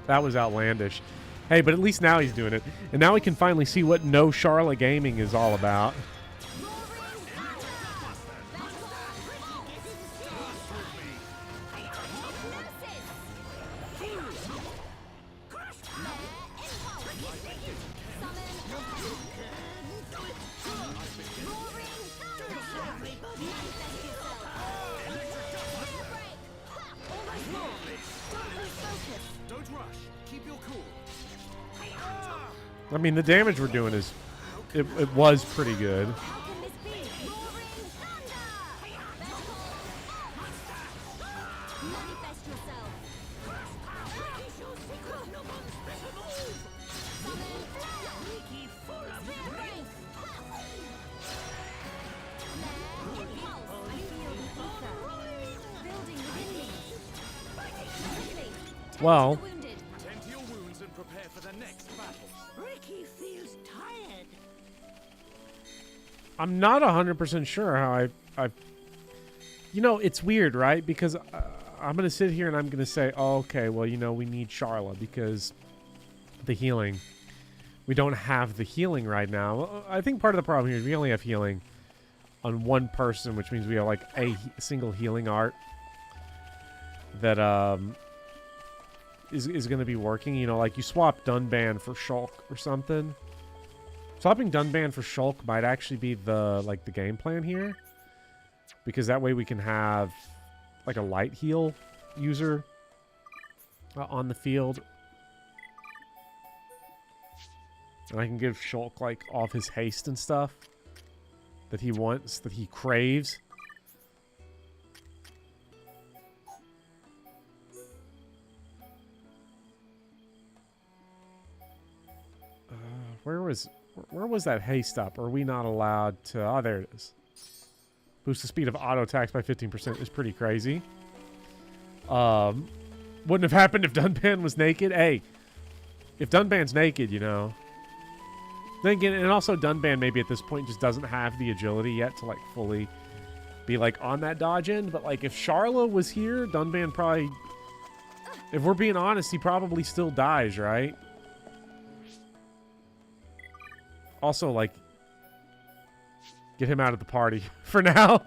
That was outlandish. Hey, but at least now he's doing it. And now we can finally see what No Charlotte Gaming is all about. Don't rush. Keep your cool. I mean, the damage we're doing is... It was pretty good. Well, Tend to your wounds and prepare for the next battle. Riki feels tired. I'm not 100% sure how I... You know, it's weird, right? Because I'm going to sit here and I'm going to say, oh, okay, well, you know, we need Charla because the healing. We don't have the healing right now. I think part of the problem here is we only have healing on one person, which means we have, like, a single healing art that is going to be working. You know, like, you swap Dunban for Shulk or something. Swapping Dunban for Shulk might actually be the game plan here. Because that way we can have, like, a light heal user on the field. And I can give Shulk, like, off his haste and stuff that he wants, that he craves. Where was that haste up? Are we not allowed to... Oh, there it is. Boost the speed of auto attacks by 15% is pretty crazy. Wouldn't have happened if Dunban was naked. Hey, if Dunban's naked, you know. Then again, and also Dunban maybe at this point just doesn't have the agility yet to, like, fully be, like, on that dodge end. But, like, if Charla was here, Dunban probably... If we're being honest, he probably still dies, right? Also, like... Get him out of the party for now.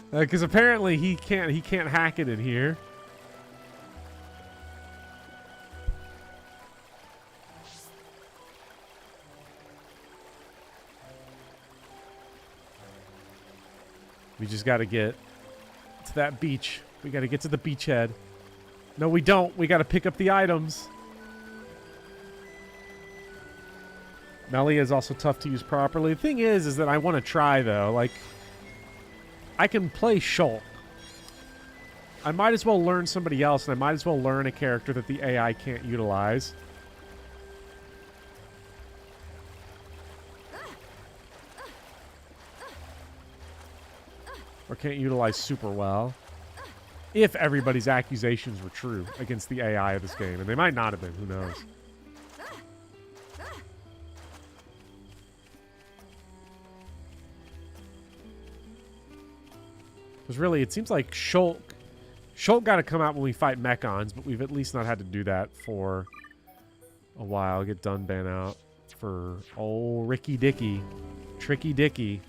Because apparently he can't hack it in here. We just got to get to that beach. We got to get to the beachhead. No, we don't. We got to pick up the items. Melia is also tough to use properly. The thing is that I want to try, though. Like, I can play Shulk. I might as well learn somebody else, and I might as well learn a character that the AI can't utilize. Or can't utilize super well. If everybody's accusations were true against the AI of this game. And they might not have been. Who knows? Because really, it seems like Shulk got to come out when we fight Mechons, but we've at least not had to do that for a while. Get Dunban out for old Ricky Dicky. Tricky Dicky.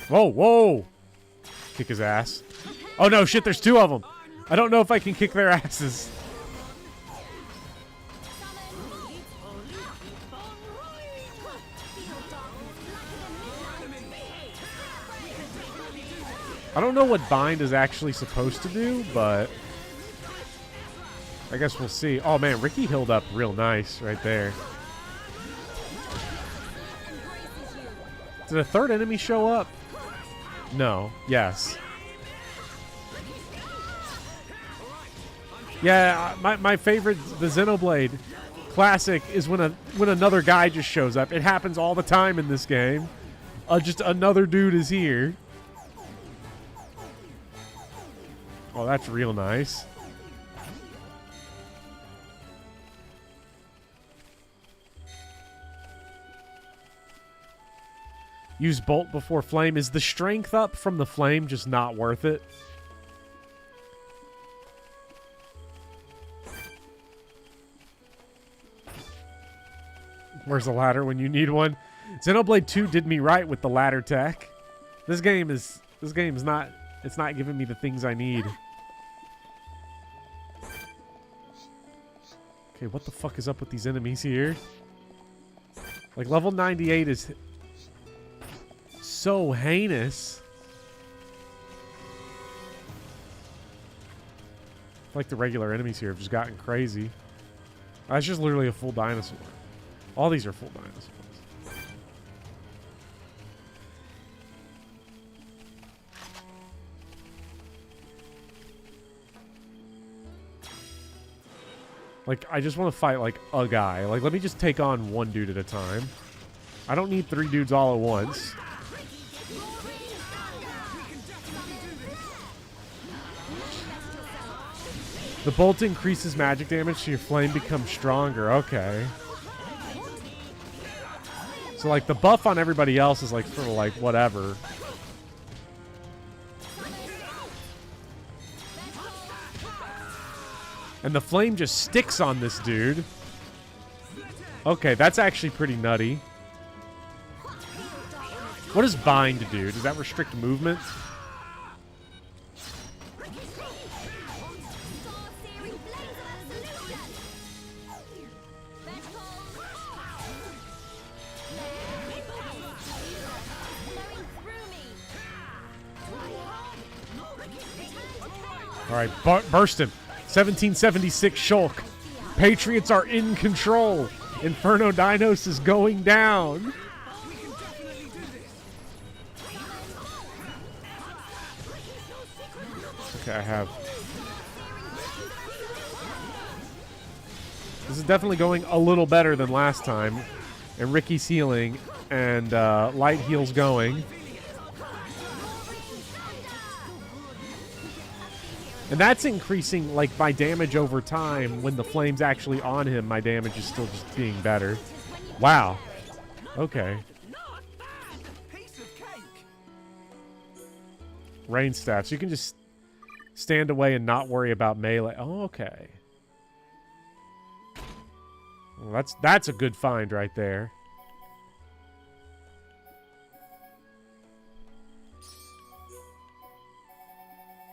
Whoa, whoa! Kick his ass. Oh no, shit, there's two of them. I don't know if I can kick their asses. I don't know what Bind is actually supposed to do, but I guess we'll see. Oh man, Riki healed up real nice right there. Did a third enemy show up? No. Yes. Yeah, my favorite, the Xenoblade classic, is when another guy just shows up. It happens all the time in this game. Just another dude is here. Oh, that's real nice. Use bolt before flame. Is the strength up from the flame just not worth it? Where's the ladder when you need one? Xenoblade 2 did me right with the ladder tech. This game is not, it's not giving me the things I need. Okay, what the fuck is up with these enemies here? Like, level 98 is so heinous. Like, the regular enemies here have just gotten crazy. That's just literally a full dinosaur. All these are full dinosaurs. Like, I just want to fight, like, a guy. Like, let me just take on one dude at a time. I don't need 3 dudes all at once. The bolt increases magic damage, so your flame becomes stronger. Okay. So, like, the buff on everybody else is, like, sort of, like, whatever. And the flame just sticks on this dude. Okay, that's actually pretty nutty. What does bind do? Does that restrict movement? All right, burst him. 1776 Shulk. Patriots are in control. Inferno Dinos is going down. Okay, I have. This is definitely going a little better than last time. And Riki's healing and light heal's going. And that's increasing, like, my damage over time. When the flame's actually on him, my damage is still just being better. Wow. Okay. Rain staff. So you can just stand away and not worry about melee. Oh, okay. Well, that's a good find right there.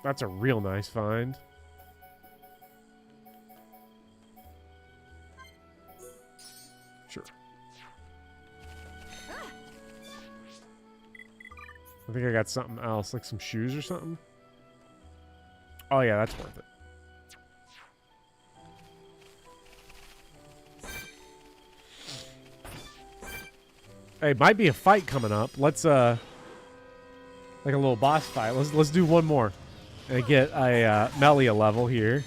That's a real nice find. Sure. I think I got something else, like some shoes or something. Oh yeah, that's worth it. Hey, might be a fight coming up. Let's like a little boss fight. Let's do one more. And get a Melia level here.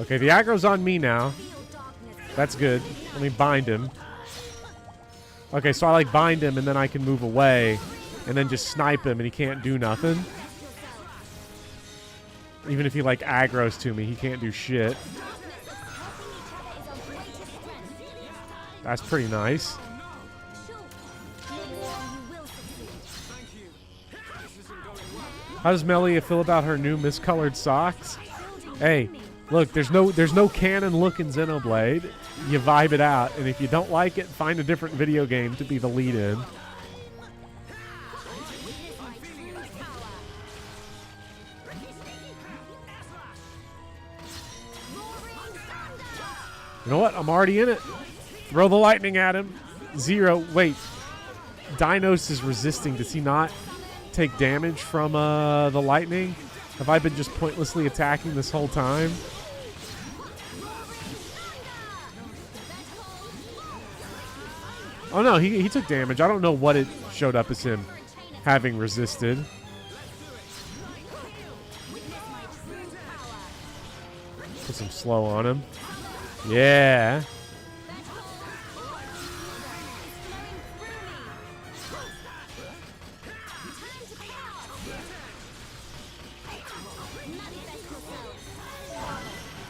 Okay, the aggro's on me now. That's good. Let me bind him. Okay, so I like bind him and then I can move away and then just snipe him and he can't do nothing. Even if he like aggros to me, he can't do shit. That's pretty nice. How does Melia feel about her new miscolored socks? Hey, look, there's no canon look in Xenoblade. You vibe it out, and if you don't like it, find a different video game to be the lead-in. You know what? I'm already in it. Throw the lightning at him. 0. Wait. Dinos is resisting. Does he not take damage from the lightning? Have I been just pointlessly attacking this whole time? Oh no, he took damage. I don't know what it showed up as him having resisted. Put some slow on him. Yeah.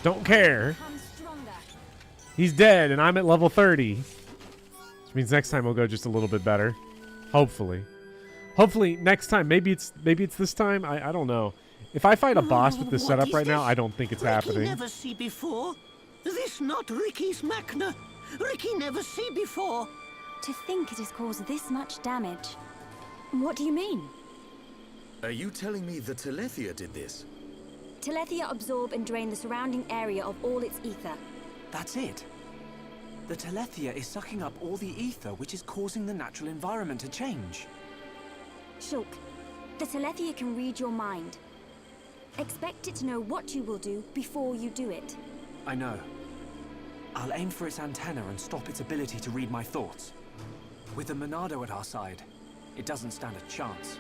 Don't care. He's dead, and I'm at level 30. Which means next time we'll go just a little bit better. Hopefully. Hopefully next time. Maybe it's this time. I don't know. If I fight a boss with this setup right now, I don't think it's happening. Never see before. This not Riki's Makna. Riki never see before. To think it has caused this much damage. What do you mean? Are you telling me the Telethia did this? Telethia absorb and drain the surrounding area of all its ether. That's it. The Telethia is sucking up all the ether, which is causing the natural environment to change. Shulk, the Telethia can read your mind. Expect it to know what you will do before you do it. I know. I'll aim for its antenna and stop its ability to read my thoughts. With the Monado at our side, it doesn't stand a chance.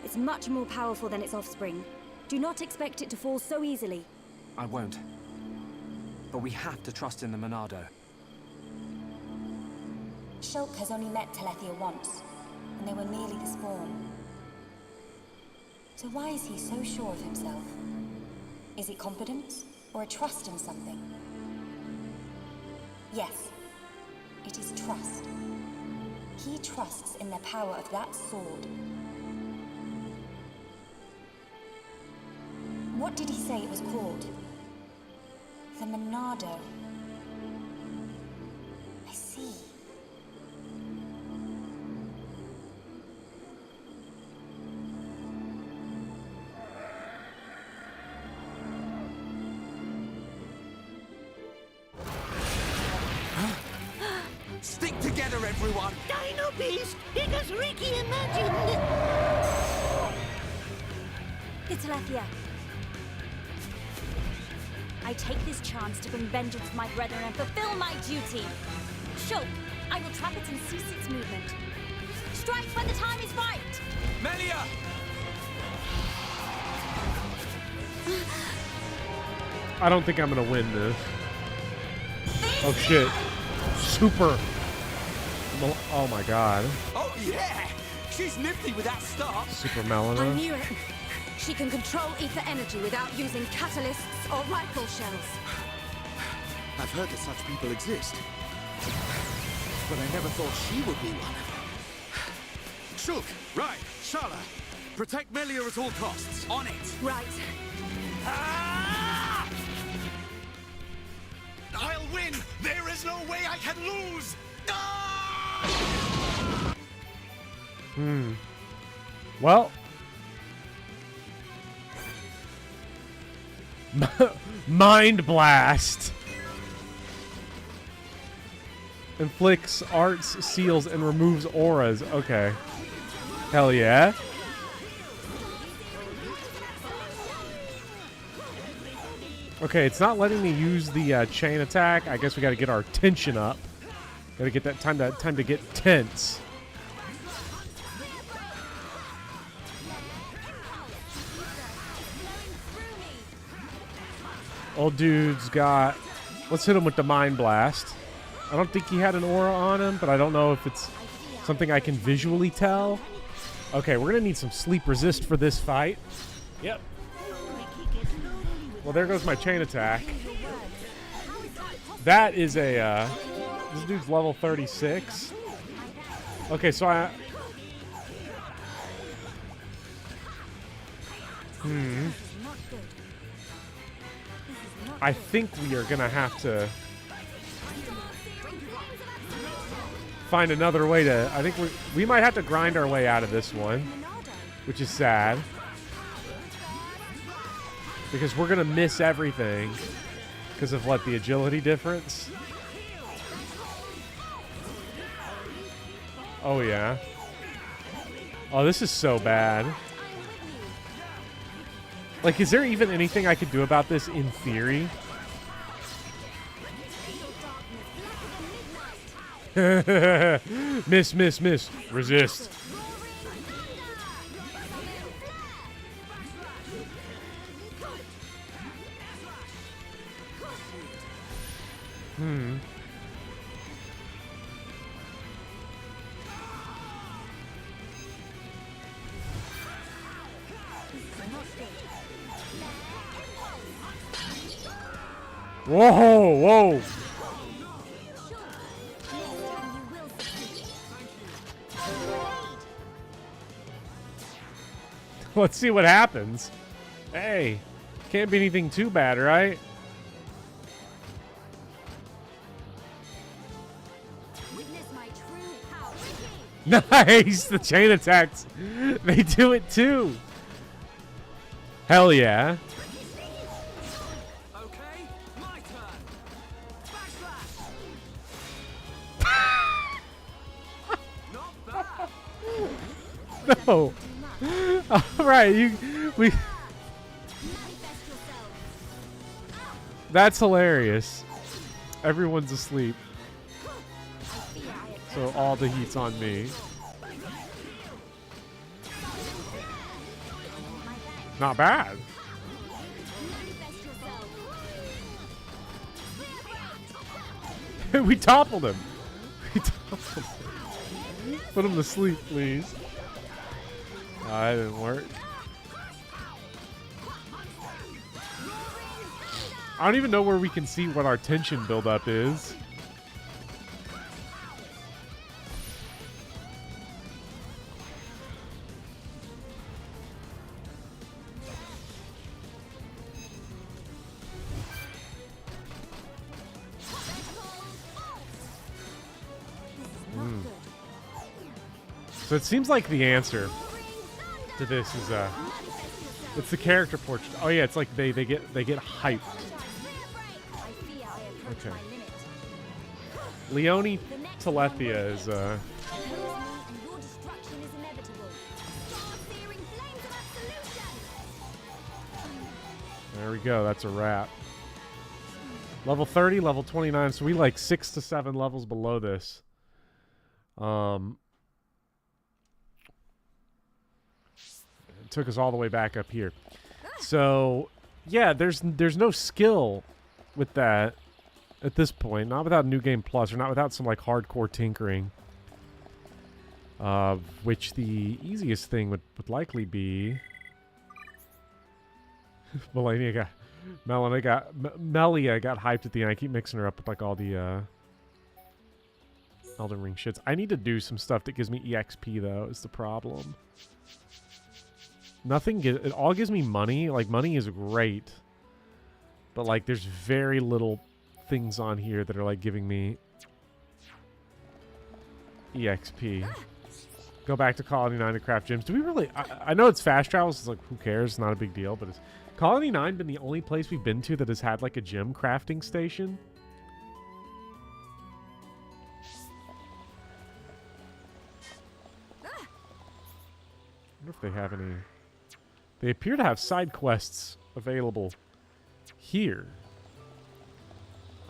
It's much more powerful than its offspring. Do not expect it to fall so easily. I won't. But we have to trust in the Monado. Shulk has only met Telethia once, and they were merely the spawn. So why is he so sure of himself? Is it confidence, or a trust in something? Yes, it is trust. He trusts in the power of that sword. What did he say it was called? The Monado. I see. Stick together, everyone! Dino Beast, it as Riki imagined! The Telethia. I take this chance to bring vengeance to my brethren and fulfill my duty. Shulk, I will trap it and cease its movement. Strike when the time is right! Melia! I don't think I'm gonna win this. Oh shit. Super. Oh my god. Oh yeah! She's nifty with that start! Super I Melina. knew it. She can control ether energy without using catalysts or rifle shells. I've heard that such people exist. But I never thought she would be one. Shulk, right, Shala. Protect Melia at all costs. On it! Right. Ah! I'll win! There is no way I can lose! Ah! Well. Mind Blast. Inflicts arts, seals, and removes auras. Okay. Hell yeah. Okay, it's not letting me use the chain attack. I guess we got to get our tension up. Got to get that time to get tense. Old dude's got... Let's hit him with the Mind Blast. I don't think he had an aura on him, but I don't know if it's something I can visually tell. Okay, we're going to need some sleep resist for this fight. Yep. Well, there goes my chain attack. That is a... this dude's level 36. Okay, so I think we are gonna have to find another way to... I think we might have to grind our way out of this one, which is sad. Because we're gonna miss everything because of what, the agility difference? Oh yeah. Oh, this is so bad. Like, is there even anything I could do about this in theory? Miss, miss, miss. Resist. Whoa, whoa. Let's see what happens. Hey, can't be anything too bad, right? Witness my true power. Nice! The chain attacks. They do it too. Hell yeah. Okay, my turn. Backslash. Not bad. No. All right, we. That's hilarious. Everyone's asleep. So all the heat's on me. Not bad. We toppled him. We toppled him. Put him to sleep, please. That didn't work. I don't even know where we can see what our tension buildup is. So it seems like the answer to this is it's the character portrait. Oh yeah, it's like they get hyped. Okay. Leone Telethia is there we go, that's a wrap. Level 30, level 29, so we like 6 to 7 levels below this. It took us all the way back up here. So, yeah, there's no skill with that at this point. Not without New Game Plus, or not without some, like, hardcore tinkering. Which the easiest thing would likely be... Melia got hyped at the end. I keep mixing her up with, like, all the, Elden Ring shits. I need to do some stuff that gives me EXP, though, is the problem. It all gives me money. Like, money is great. But, like, there's very little things on here that are, like, giving me EXP. Go back to Colony 9 to craft gems. Do we really... I know it's fast travels. It's like, who cares? It's not a big deal. But has Colony 9 been the only place we've been to that has had, like, a gem crafting station? I wonder if they have any... They appear to have side quests available here.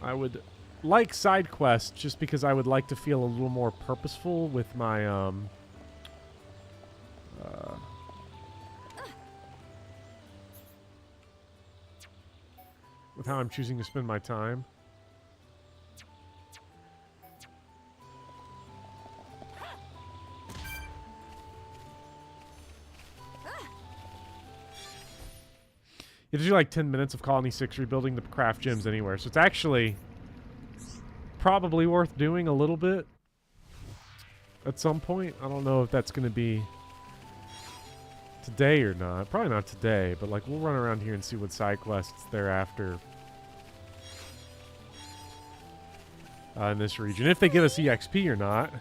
I would like side quests just because I would like to feel a little more purposeful with my with how I'm choosing to spend my time. You have to do like 10 minutes of Colony 6 rebuilding to craft gems anywhere. So it's actually probably worth doing a little bit at some point. I don't know if that's going to be today or not. Probably not today, but like we'll run around here and see what side quests thereafter in this region. If they give us EXP or not.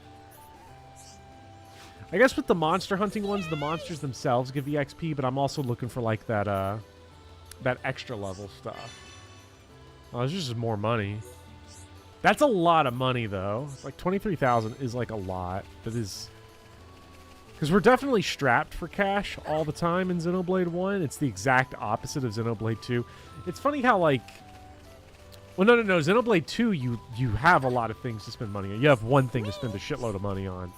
I guess with the monster hunting ones, the monsters themselves give EXP, but I'm also looking for like that extra level stuff. Oh, it's just more money. That's a lot of money, though. Like 23,000 is like a lot. That is because we're definitely strapped for cash all the time in Xenoblade 1. It's the exact opposite of Xenoblade 2. It's funny how like, well, no. Xenoblade 2, you have a lot of things to spend money on. You have one thing to spend a shitload of money on.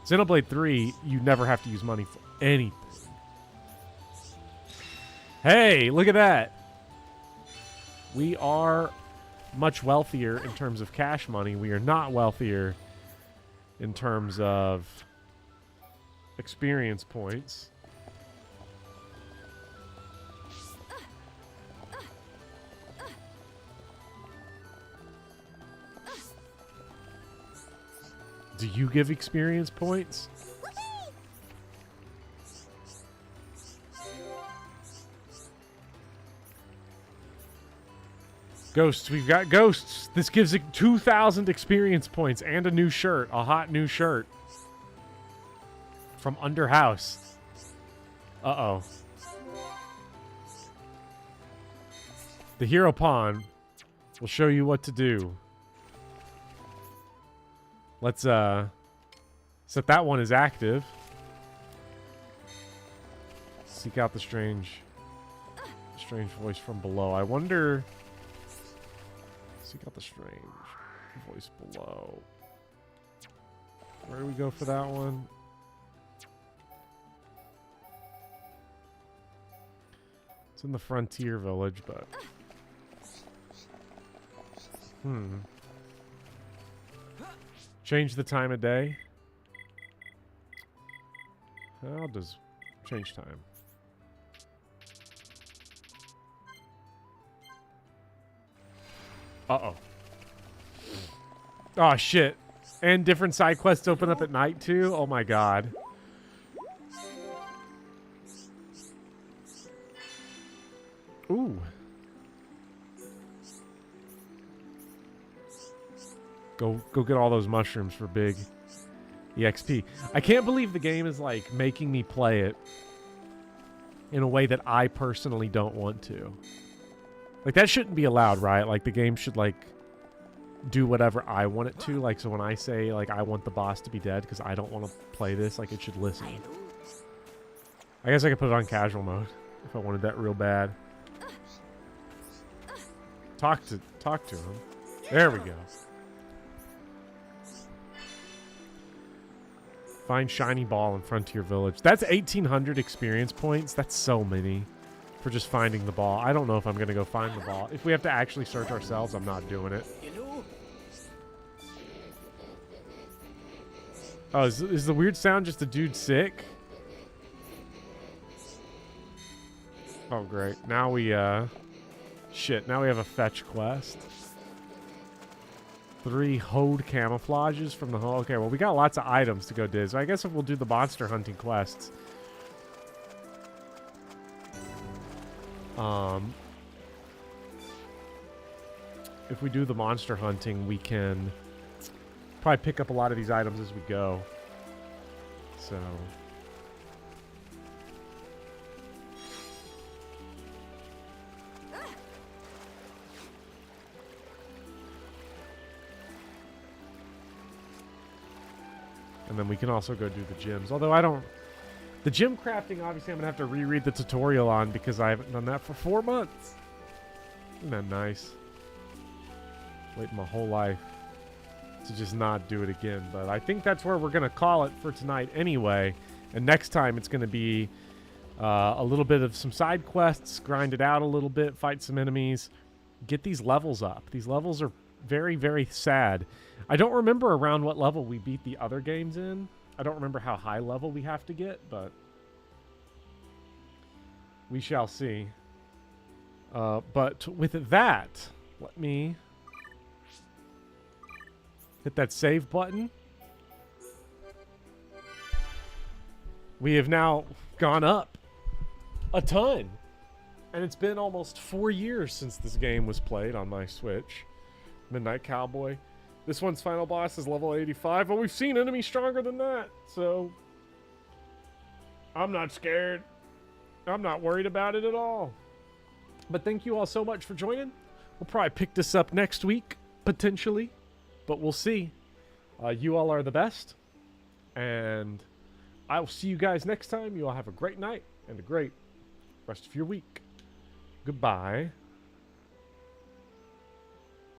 Xenoblade 3, you never have to use money for anything. Hey, look at that. We are much wealthier in terms of cash money. We are not wealthier in terms of experience points. Do you give experience points? Ghosts, we've got ghosts. This gives it 2,000 experience points and a new shirt. A hot new shirt. From under house. Uh-oh. The hero pawn will show you what to do. Let's set that one as active. Seek out the strange voice from below. I wonder. Seek out the strange voice below. Where do we go for that one? It's in the frontier village, but change the time of day. How does change time? Uh-oh. Oh, shit. And different side quests open up at night, too? Oh, my God. Ooh. Go get all those mushrooms for big EXP. I can't believe the game is, like, making me play it in a way that I personally don't want to. Like, that shouldn't be allowed, right? Like, the game should, like, do whatever I want it to. Like, so when I say, like, I want the boss to be dead because I don't want to play this, like, it should listen. I guess I could put it on casual mode if I wanted that real bad. Talk to him. There we go. Find shiny ball in Frontier Village. That's 1,800 experience points. That's so many for just finding the ball. I don't know if I'm going to go find the ball. If we have to actually search ourselves, I'm not doing it. Oh, is the weird sound just a dude sick? Oh, great. Now we, shit, now we have a fetch quest. 3 Hode camouflages from the hole. Okay, well, we got lots of items to go do. So I guess if we'll do the monster hunting quests. If we do the monster hunting, we can probably pick up a lot of these items as we go. So... And then we can also go do the gyms. Although I don't... The gym crafting, obviously, I'm going to have to reread the tutorial on because I haven't done that for 4 months. Isn't that nice? Waiting my whole life to just not do it again. But I think that's where we're going to call it for tonight anyway. And next time it's going to be a little bit of some side quests, grind it out a little bit, fight some enemies, get these levels up. These levels are very, very sad. I don't remember around what level we beat the other games in. I don't remember how high level we have to get, but we shall see. But with that, let me hit that save button. We have now gone up a ton. And it's been almost 4 years since this game was played on my Switch. Midnight Cowboy. This one's final boss is level 85, but we've seen enemies stronger than that, so I'm not scared. I'm not worried about it at all. But thank you all so much for joining. We'll probably pick this up next week, potentially, but we'll see. You all are the best, and I will see you guys next time. You all have a great night and a great rest of your week. Goodbye.